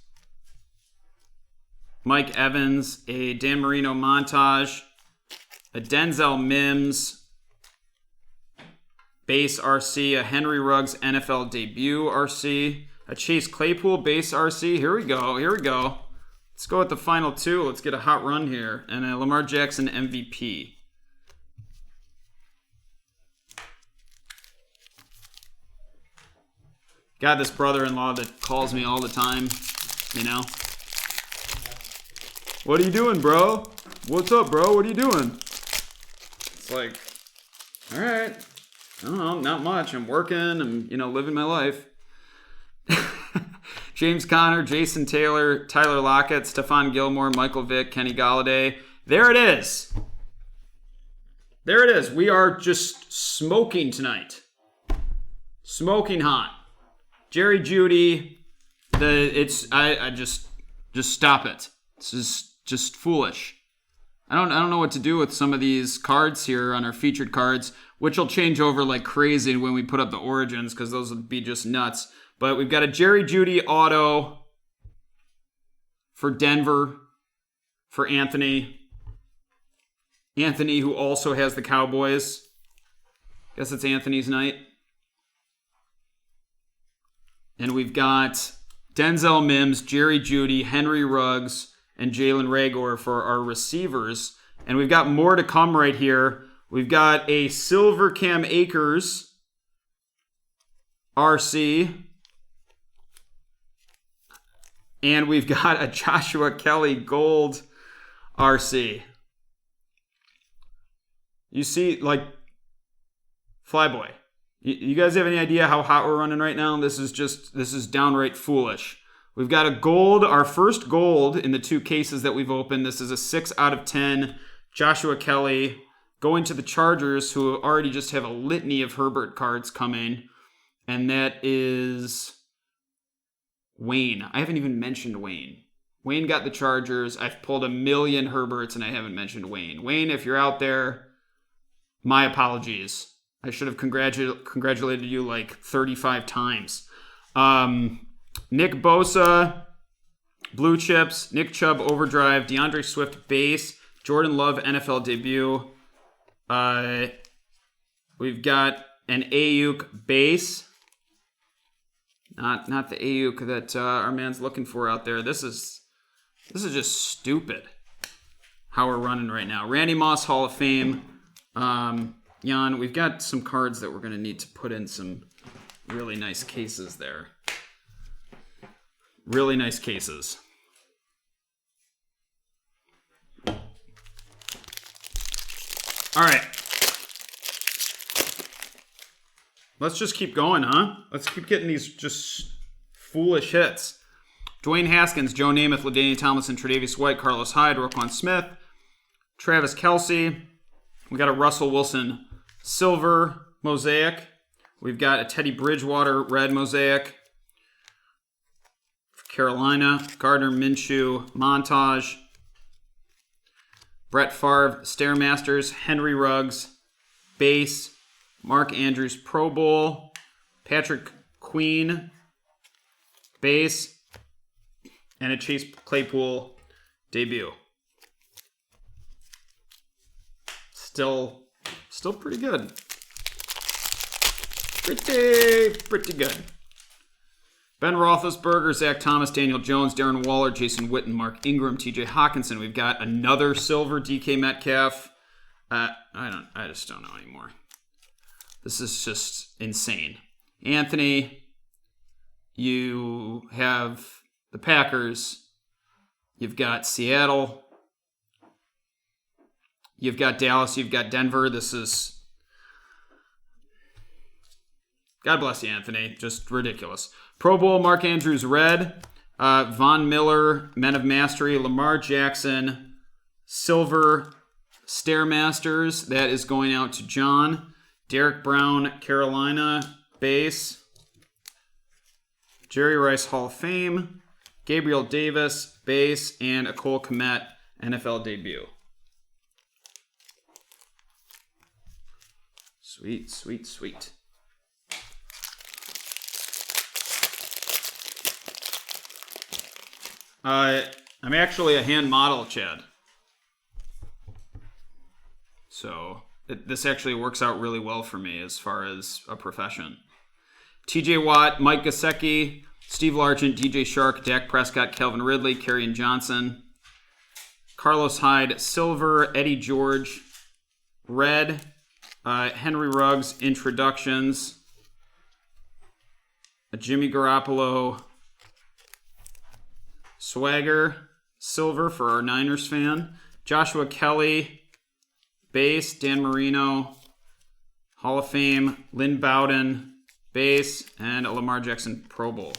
Speaker 1: Mike Evans, a Dan Marino montage, a Denzel Mims, base RC, a Henry Ruggs NFL debut RC, a Chase Claypool base RC. Here we go. Let's go with the final 2. Let's get a hot run here. And a Lamar Jackson MVP. Got this brother-in-law that calls me all the time, you know. What are you doing, bro? What's up, bro? What are you doing? It's like, all right. I don't know, not much. I'm working. I'm, living my life. James Conner, Jason Taylor, Tyler Lockett, Stephon Gilmore, Michael Vick, Kenny Galladay. There it is. We are just smoking tonight. Smoking hot. Jerry Jeudy. I just stop it. This is just foolish. I don't know what to do with some of these cards here on our featured cards, which will change over like crazy when we put up the origins because those would be just nuts. But we've got a Jerry Jeudy auto for Denver, for Anthony. Anthony, who also has the Cowboys. Guess it's Anthony's night. And we've got Denzel Mims, Jerry Jeudy, Henry Ruggs, and Jalen Reagor for our receivers. And we've got more to come right here. We've got a Silver Cam Akers RC. And we've got a Joshua Kelly Gold RC. You see, like, Flyboy. You guys have any idea how hot we're running right now? This is downright foolish. We've got a gold, our first gold in the 2 cases that we've opened. This is a 6 out of 10 Joshua Kelly going to the Chargers, who already just have a litany of Herbert cards coming. And that is Wayne. I haven't even mentioned Wayne. Wayne got the Chargers. I've pulled a million Herberts and I haven't mentioned Wayne. Wayne, if you're out there, my apologies. I should have congratulated you like 35 times. Nick Bosa, Blue Chips, Nick Chubb Overdrive, DeAndre Swift base, Jordan Love NFL debut. We've got an Ayuk base. Not the Ayuk that our man's looking for out there. This is just stupid how we're running right now. Randy Moss Hall of Fame. Jan, we've got some cards that we're going to need to put in some really nice cases there. Really nice cases. All right. Let's just keep going, huh? Let's keep getting these just foolish hits. Dwayne Haskins, Joe Namath, LaDainian Tomlinson, Tre'Davious White, Carlos Hyde, Roquan Smith, Travis Kelce. We got a Russell Wilson silver mosaic. We've got a Teddy Bridgewater red mosaic. Carolina. Gardner Minshew, montage. Brett Favre, Stairmasters. Henry Ruggs, base. Mark Andrews, Pro Bowl. Patrick Queen, base. And a Chase Claypool debut. Still pretty good. Pretty good. Ben Roethlisberger, Zach Thomas, Daniel Jones, Darren Waller, Jason Witten, Mark Ingram, TJ Hawkinson. We've got another silver DK Metcalf. I just don't know anymore. This is just insane. Anthony, you have the Packers. You've got Seattle. You've got Dallas. You've got Denver. This is... God bless you, Anthony. Just ridiculous. Pro Bowl, Mark Andrews, red. Von Miller, Men of Mastery. Lamar Jackson, silver. Stairmasters. That is going out to John. Derek Brown, Carolina, base. Jerry Rice, Hall of Fame. Gabriel Davis, base. And a Cole Kmet, NFL debut. Sweet, sweet, sweet. I'm actually a hand model, Chad. So this actually works out really well for me as far as a profession. TJ Watt, Mike Gesicki, Steve Largent, DJ Shark, Dak Prescott, Calvin Ridley, Kerryon Johnson, Carlos Hyde, silver, Eddie George, red, Henry Ruggs, introductions, Jimmy Garoppolo, swagger, silver for our Niners fan, Joshua Kelly, base, Dan Marino, Hall of Fame, Lynn Bowden, base, and a Lamar Jackson Pro Bowl.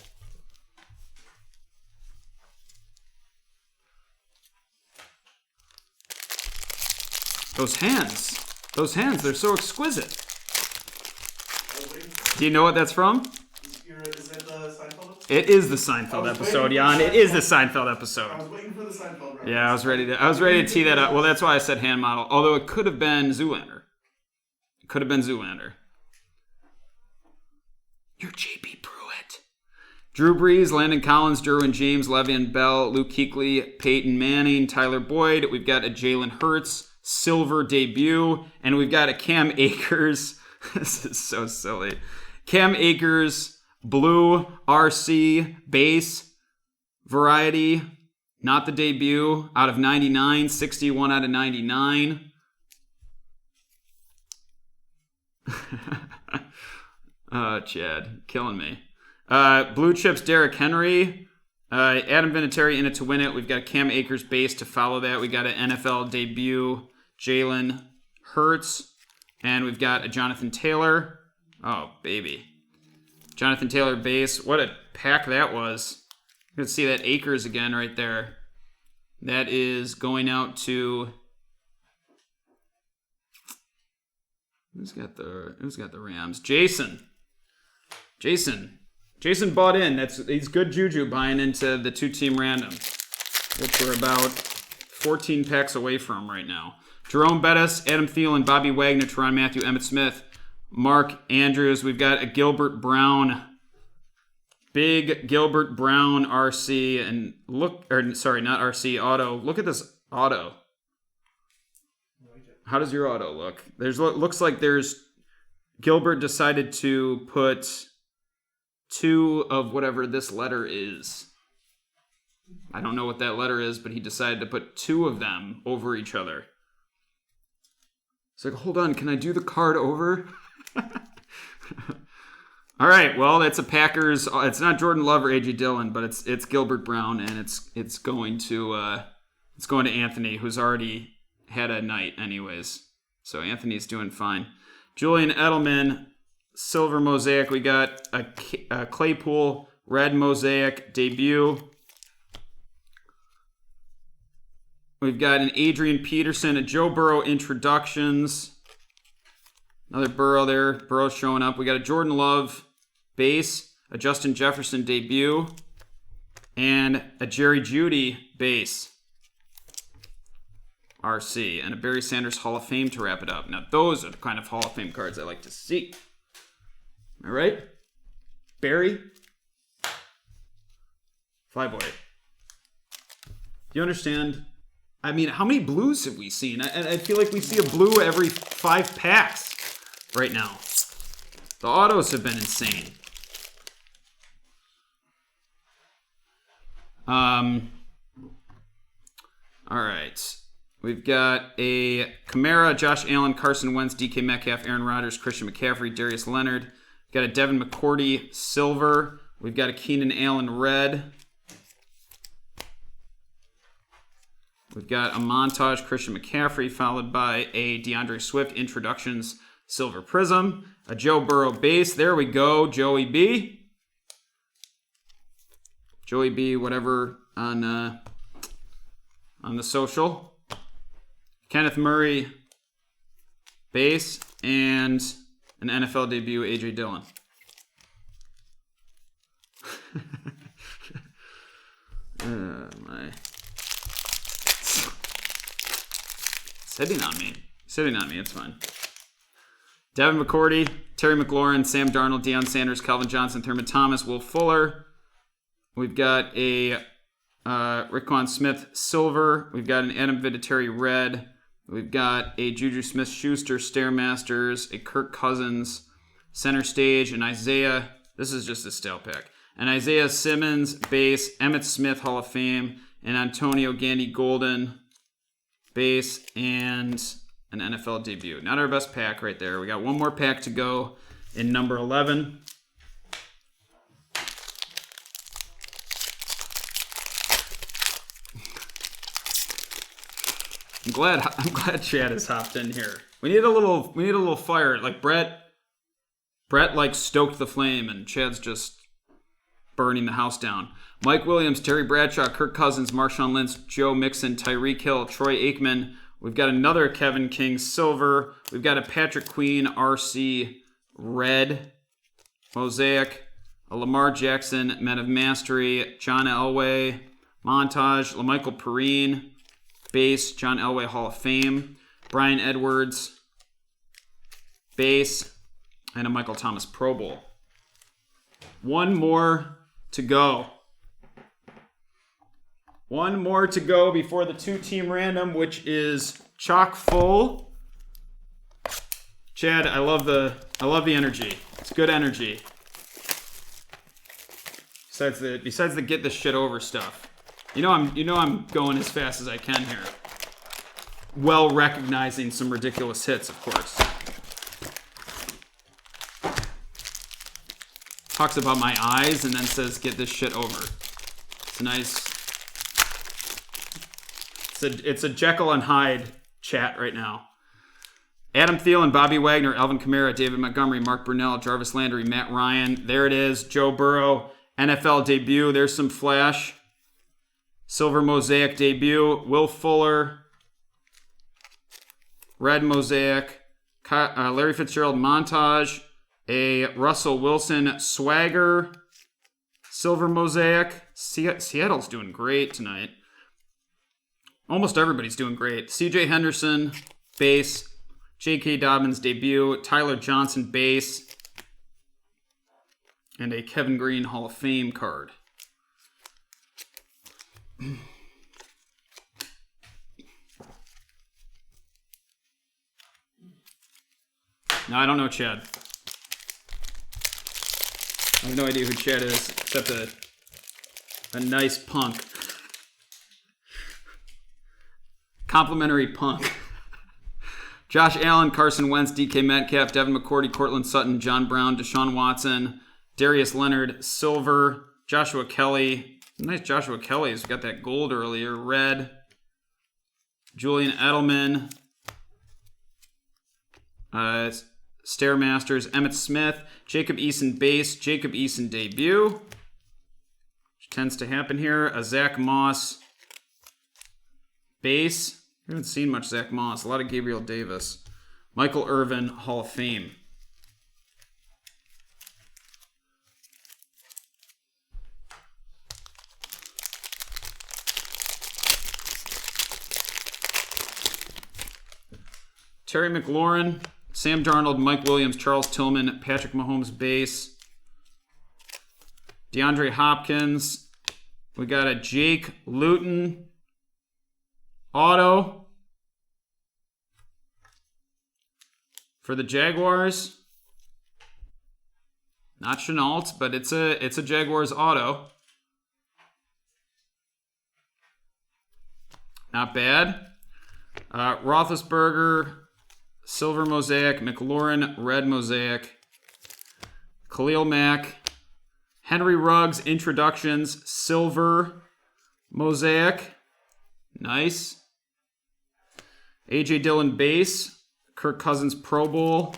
Speaker 1: Those hands, they're so exquisite. Do you know what that's from?
Speaker 2: Is it the Seinfeld episode?
Speaker 1: It is the Seinfeld episode, Jan. It is the Seinfeld episode.
Speaker 2: I was waiting for the Seinfeld reference.
Speaker 1: Yeah, I was ready to tee that up. Well, that's why I said hand model. Although it could have been Zoolander. You're JP Pruitt. Drew Brees, Landon Collins, Derwin James, Le'Veon Bell, Luke Kuechly, Peyton Manning, Tyler Boyd. We've got a Jalen Hurts silver debut, and we've got a Cam Akers. This is so silly. Cam Akers blue RC base variety, not the debut, out of 99, 61 out of 99. Chad, killing me. Blue chips, Derrick Henry. Adam Vinatieri in it to win it. We've got Cam Akers base to follow that. We got an NFL debut, Jalen Hurts. And we've got a Jonathan Taylor. Oh, baby. Jonathan Taylor base. What a pack that was. You can see that Akers again right there. That is going out to... Who's got the Rams? Jason bought in. He's good juju buying into the two-team random, which we're about 14 packs away from right now. Jerome Bettis, Adam Thielen, Bobby Wagner, Teron Matthew, Emmitt Smith, Mark Andrews. We've got a Gilbert Brown, big Gilbert Brown RC, and not RC, auto. Look at this auto. How does your auto look? Looks like Gilbert decided to put 2 of whatever this letter is. I don't know what that letter is, but he decided to put 2 of them over each other. It's like, hold on, can I do the card over? All right, well, that's a Packers. It's not Jordan Love or AJ Dillon, but it's Gilbert Brown, and it's going to Anthony, who's already had a night anyways. So Anthony's doing fine. Julian Edelman, silver mosaic. We got a Claypool red mosaic debut. We've got an Adrian Peterson, a Joe Burrow introductions. Another Burrow there. Burrow showing up. We got a Jordan Love base, a Justin Jefferson debut. and a Jerry Jeudy base RC, and a Barry Sanders Hall of Fame to wrap it up. Now, those are the kind of Hall of Fame cards I like to see. All right? Barry? Flyboy. Do you understand? I mean, how many blues have we seen? I feel like we see a blue every 5 packs right now. The autos have been insane. All right. We've got a Kamara, Josh Allen, Carson Wentz, DK Metcalf, Aaron Rodgers, Christian McCaffrey, Darius Leonard. We've got a Devin McCourty silver. We've got a Keenan Allen red. We've got a montage Christian McCaffrey followed by a DeAndre Swift introductions silver prism. A Joe Burrow base. There we go. Joey B. Joey B. Whatever on the social. Kenneth Murray base and an NFL debut A.J. Dillon. My. Sitting on me. It's fine. Devin McCourty, Terry McLaurin, Sam Darnold, Deion Sanders, Calvin Johnson, Thurman Thomas, Will Fuller. We've got a Rickon Smith silver. We've got an Adam Vinatieri red. We've got a Juju Smith-Schuster Stairmasters, a Kirk Cousins center stage, an Isaiah. This is just a stale pack. An Isaiah Simmons base, Emmitt Smith Hall of Fame, an Antonio Gandy Golden base, and an NFL debut. Not our best pack right there. We got one more pack to go in number 11. I'm glad Chad has hopped in here. We need a little fire. Like Brett like stoked the flame, and Chad's just burning the house down. Mike Williams, Terry Bradshaw, Kirk Cousins, Marshawn Lynch, Joe Mixon, Tyreek Hill, Troy Aikman. We've got another Kevin King silver. We've got a Patrick Queen RC red, Mosaic, a Lamar Jackson Men of Mastery, John Elway montage, LaMichael Perrine base, John Elway Hall of Fame, Brian Edwards base, and a Michael Thomas Pro Bowl. One more to go. One more to go before the 2-team random, which is chock full. Chad, I love the energy. It's good energy. Besides the get this shit over stuff. You know I'm going as fast as I can here. Well recognizing some ridiculous hits, of course. Talks about my eyes and then says, get this shit over. It's a nice... It's a Jekyll and Hyde chat right now. Adam Thielen, Bobby Wagner, Alvin Kamara, David Montgomery, Mark Brunell, Jarvis Landry, Matt Ryan. There it is. Joe Burrow, NFL debut. There's some flash. Silver Mosaic debut. Will Fuller. Red Mosaic. Larry Fitzgerald montage. A Russell Wilson swagger. Silver Mosaic. Seattle's doing great tonight. Almost everybody's doing great. CJ Henderson, base. J.K. Dobbins debut. Tyler Johnson, base. And a Kevin Green Hall of Fame card. No, I don't know Chad. I have no idea who Chad is, except a nice punk. Complimentary punk. Josh Allen, Carson Wentz, DK Metcalf, Devin McCourty, Cortland Sutton, John Brown, Deshaun Watson, Darius Leonard, silver, Joshua Kelly. Nice Joshua Kelly. He's got that gold earlier. Red. Julian Edelman. Stairmasters, Emmitt Smith, Jacob Eason base, Jacob Eason debut, which tends to happen here. A Zach Moss base. I haven't seen much Zach Moss. A lot of Gabriel Davis. Michael Irvin Hall of Fame. Terry McLaurin, Sam Darnold, Mike Williams, Charles Tillman, Patrick Mahomes base. DeAndre Hopkins. We got a Jake Luton auto for the Jaguars. Not Chenault, but it's a Jaguars auto. Not bad. Roethlisberger, silver mosaic. McLaurin, red mosaic. Khalil Mack. Henry Ruggs, introductions, silver mosaic. Nice. A.J. Dillon base. Kirk Cousins Pro Bowl.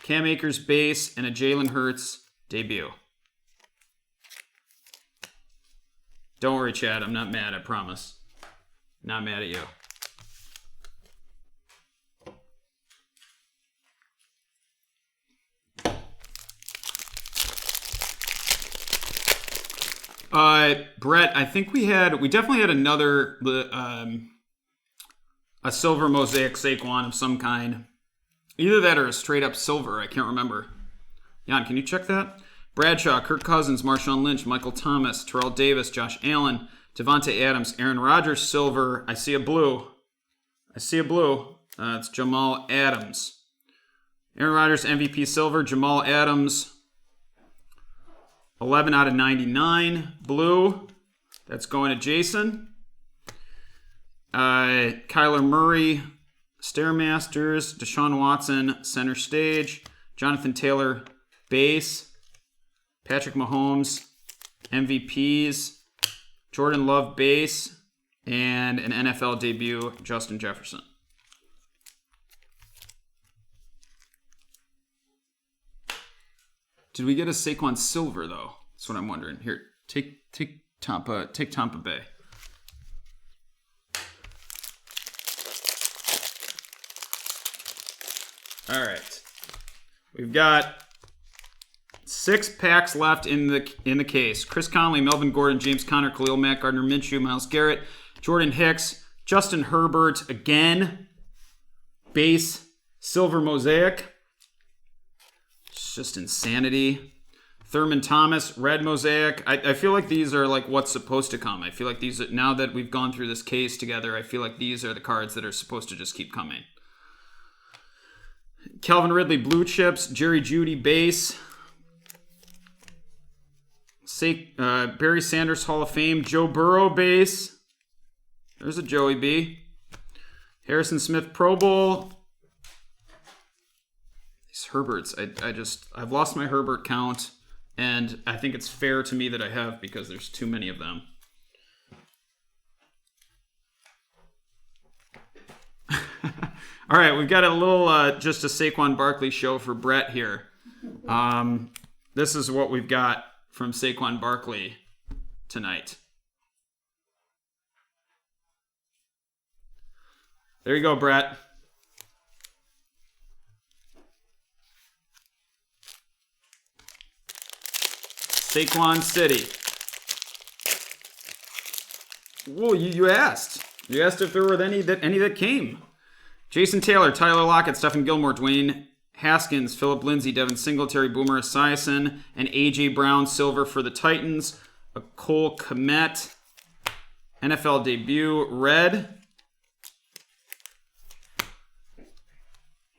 Speaker 1: Cam Akers base. And a Jalen Hurts debut. Don't worry, Chad. I'm not mad, I promise. Not mad at you. Brett, I think we definitely had another, a silver mosaic Saquon of some kind. Either that or a straight up silver. I can't remember. Jan, can you check that? Bradshaw, Kirk Cousins, Marshawn Lynch, Michael Thomas, Terrell Davis, Josh Allen, Devontae Adams, Aaron Rodgers, silver. I see a blue. It's Jamal Adams. Aaron Rodgers, MVP silver. Jamal Adams, 11 out of 99. Blue. That's going to Jason. Kyler Murray, Stairmasters. Deshaun Watson, center stage. Jonathan Taylor, base. Patrick Mahomes, MVPs. Jordan Love, base. And an NFL debut, Justin Jefferson. Did we get a Saquon silver, though? That's what I'm wondering. Here, take Tampa Bay. All right. We've got 6 packs left in the case. Chris Conley, Melvin Gordon, James Conner, Khalil Mack, Gardner Minshew, Myles Garrett, Jordan Hicks, Justin Herbert again. Base silver mosaic. It's just insanity. Thurman Thomas, red mosaic. I feel like these are like what's supposed to come. I feel like these, now that we've gone through this case together, I feel like these are the cards that are supposed to just keep coming. Calvin Ridley, blue chips. Jerry Jeudy, base. Barry Sanders, Hall of Fame. Joe Burrow, base. There's a Joey B. Harrison Smith, Pro Bowl. These Herberts, I've lost my Herbert count, and I think it's fair to me that I have because there's too many of them. All right, we've got a little, just a Saquon Barkley show for Brett here. This is what we've got from Saquon Barkley tonight. There you go, Brett. Saquon City. Whoa, you asked. You asked if there were any that came. Jason Taylor, Tyler Lockett, Stephen Gilmore, Dwayne Haskins, Philip Lindsay, Devin Singletary, Boomer Esiason, and A.J. Brown, silver for the Titans. A Cole Kmet, NFL debut, red.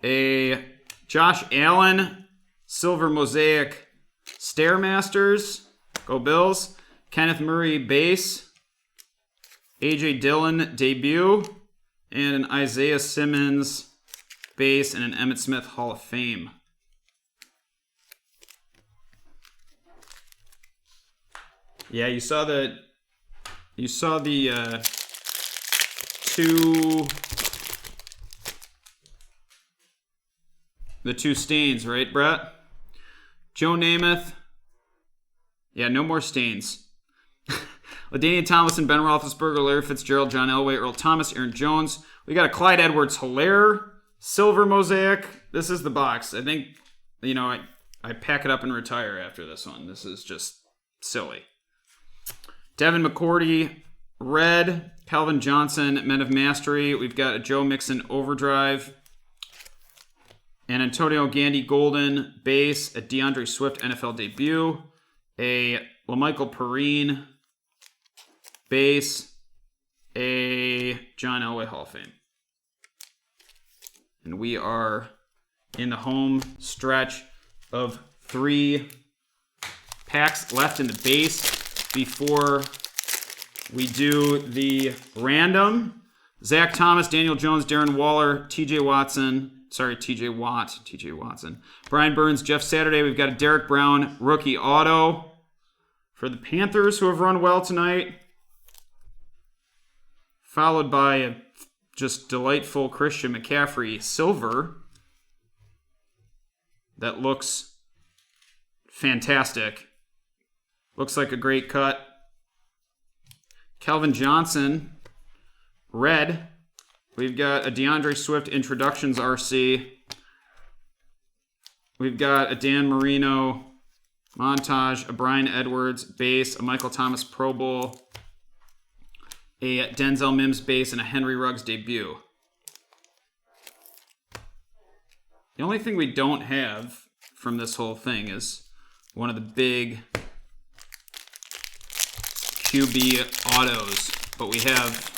Speaker 1: A Josh Allen, silver mosaic, Stairmasters. Go Bills. Kenneth Murray, base. A.J. Dillon, debut. And an Isaiah Simmons, base, and an Emmitt Smith Hall of Fame. Yeah, you saw the two stains, right, Brett? Joe Namath. Yeah, no more stains. LaDainian Tomlinson, Ben Roethlisberger, Larry Fitzgerald, John Elway, Earl Thomas, Aaron Jones. We got a Clyde Edwards-Helaire silver mosaic. This is the box. I think, I pack it up and retire after this one. This is just silly. Devin McCourty, red, Calvin Johnson, Men of Mastery. We've got a Joe Mixon Overdrive. An Antonio Gandy Golden base, a DeAndre Swift NFL debut, a LaMichael Perrine base, a John Elway Hall of Fame. And we are in the home stretch of 3 packs left in the base before we do the random. Zach Thomas, Daniel Jones, Darren Waller, TJ Watson. TJ Watson. Brian Burns, Jeff Saturday. We've got a Derek Brown rookie auto for the Panthers, who have run well tonight. Followed by a just delightful Christian McCaffrey silver that looks fantastic. Looks like a great cut. Calvin Johnson, red. We've got a DeAndre Swift Introductions RC. We've got a Dan Marino montage, a Brian Edwards base, a Michael Thomas Pro Bowl, a Denzel Mims base, and a Henry Ruggs debut. The only thing we don't have from this whole thing is one of the big QB autos, but we have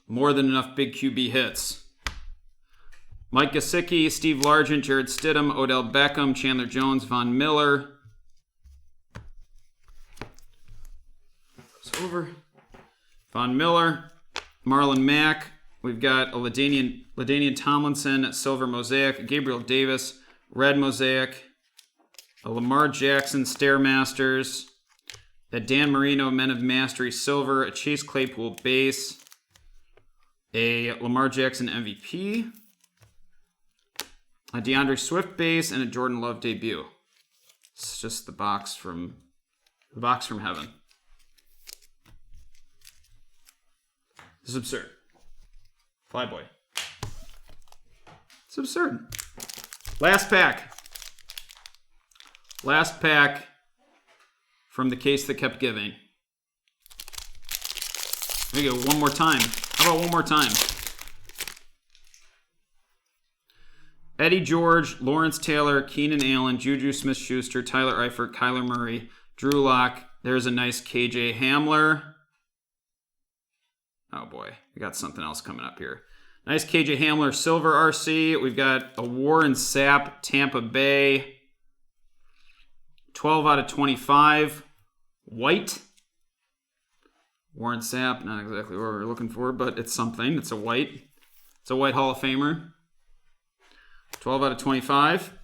Speaker 1: more than enough big QB hits. Mike Gesicki, Steve Largent, Jared Stidham, Odell Beckham, Chandler Jones, Von Miller. Goes over. Von Miller, Marlon Mack. We've got a LaDainian Tomlinson, Silver Mosaic, Gabriel Davis, Red Mosaic, a Lamar Jackson Stairmasters, a Dan Marino Men of Mastery Silver, a Chase Claypool base, a Lamar Jackson MVP, a DeAndre Swift base, and a Jordan Love debut. It's just the box from heaven. This is absurd. Flyboy. It's absurd. Last pack. Last pack from the case that kept giving. There you go. One more time. How about one more time? Eddie George, Lawrence Taylor, Keenan Allen, Juju Smith-Schuster, Tyler Eifert, Kyler Murray, Drew Lock. There's a nice KJ Hamler. Oh boy, we got something else coming up here. Nice KJ Hamler Silver RC. We've got a Warren Sapp Tampa Bay. 12 out of 25. White. Warren Sapp, not exactly what we're looking for, but it's something. It's a white. It's a white Hall of Famer. 12 out of 25.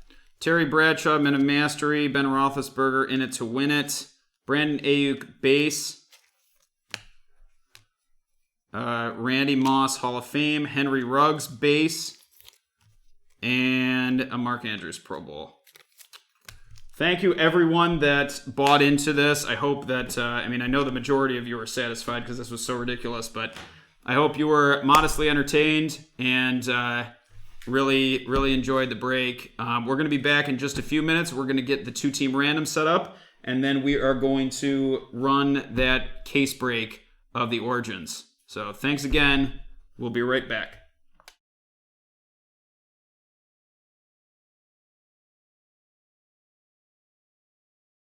Speaker 1: Terry Bradshaw, Men of Mastery. Ben Roethlisberger, In It to Win It. Brandon Ayuk, base. Randy Moss, Hall of Fame. Henry Ruggs, base. And a Mark Andrews Pro Bowl. Thank you, everyone that bought into this. I hope that, I know the majority of you are satisfied because this was so ridiculous, but I hope you were modestly entertained and really, really enjoyed the break. We're going to be back in just a few minutes. We're going to get the 2-team random set up, and then we are going to run that case break of the Origins. So thanks again. We'll be right back.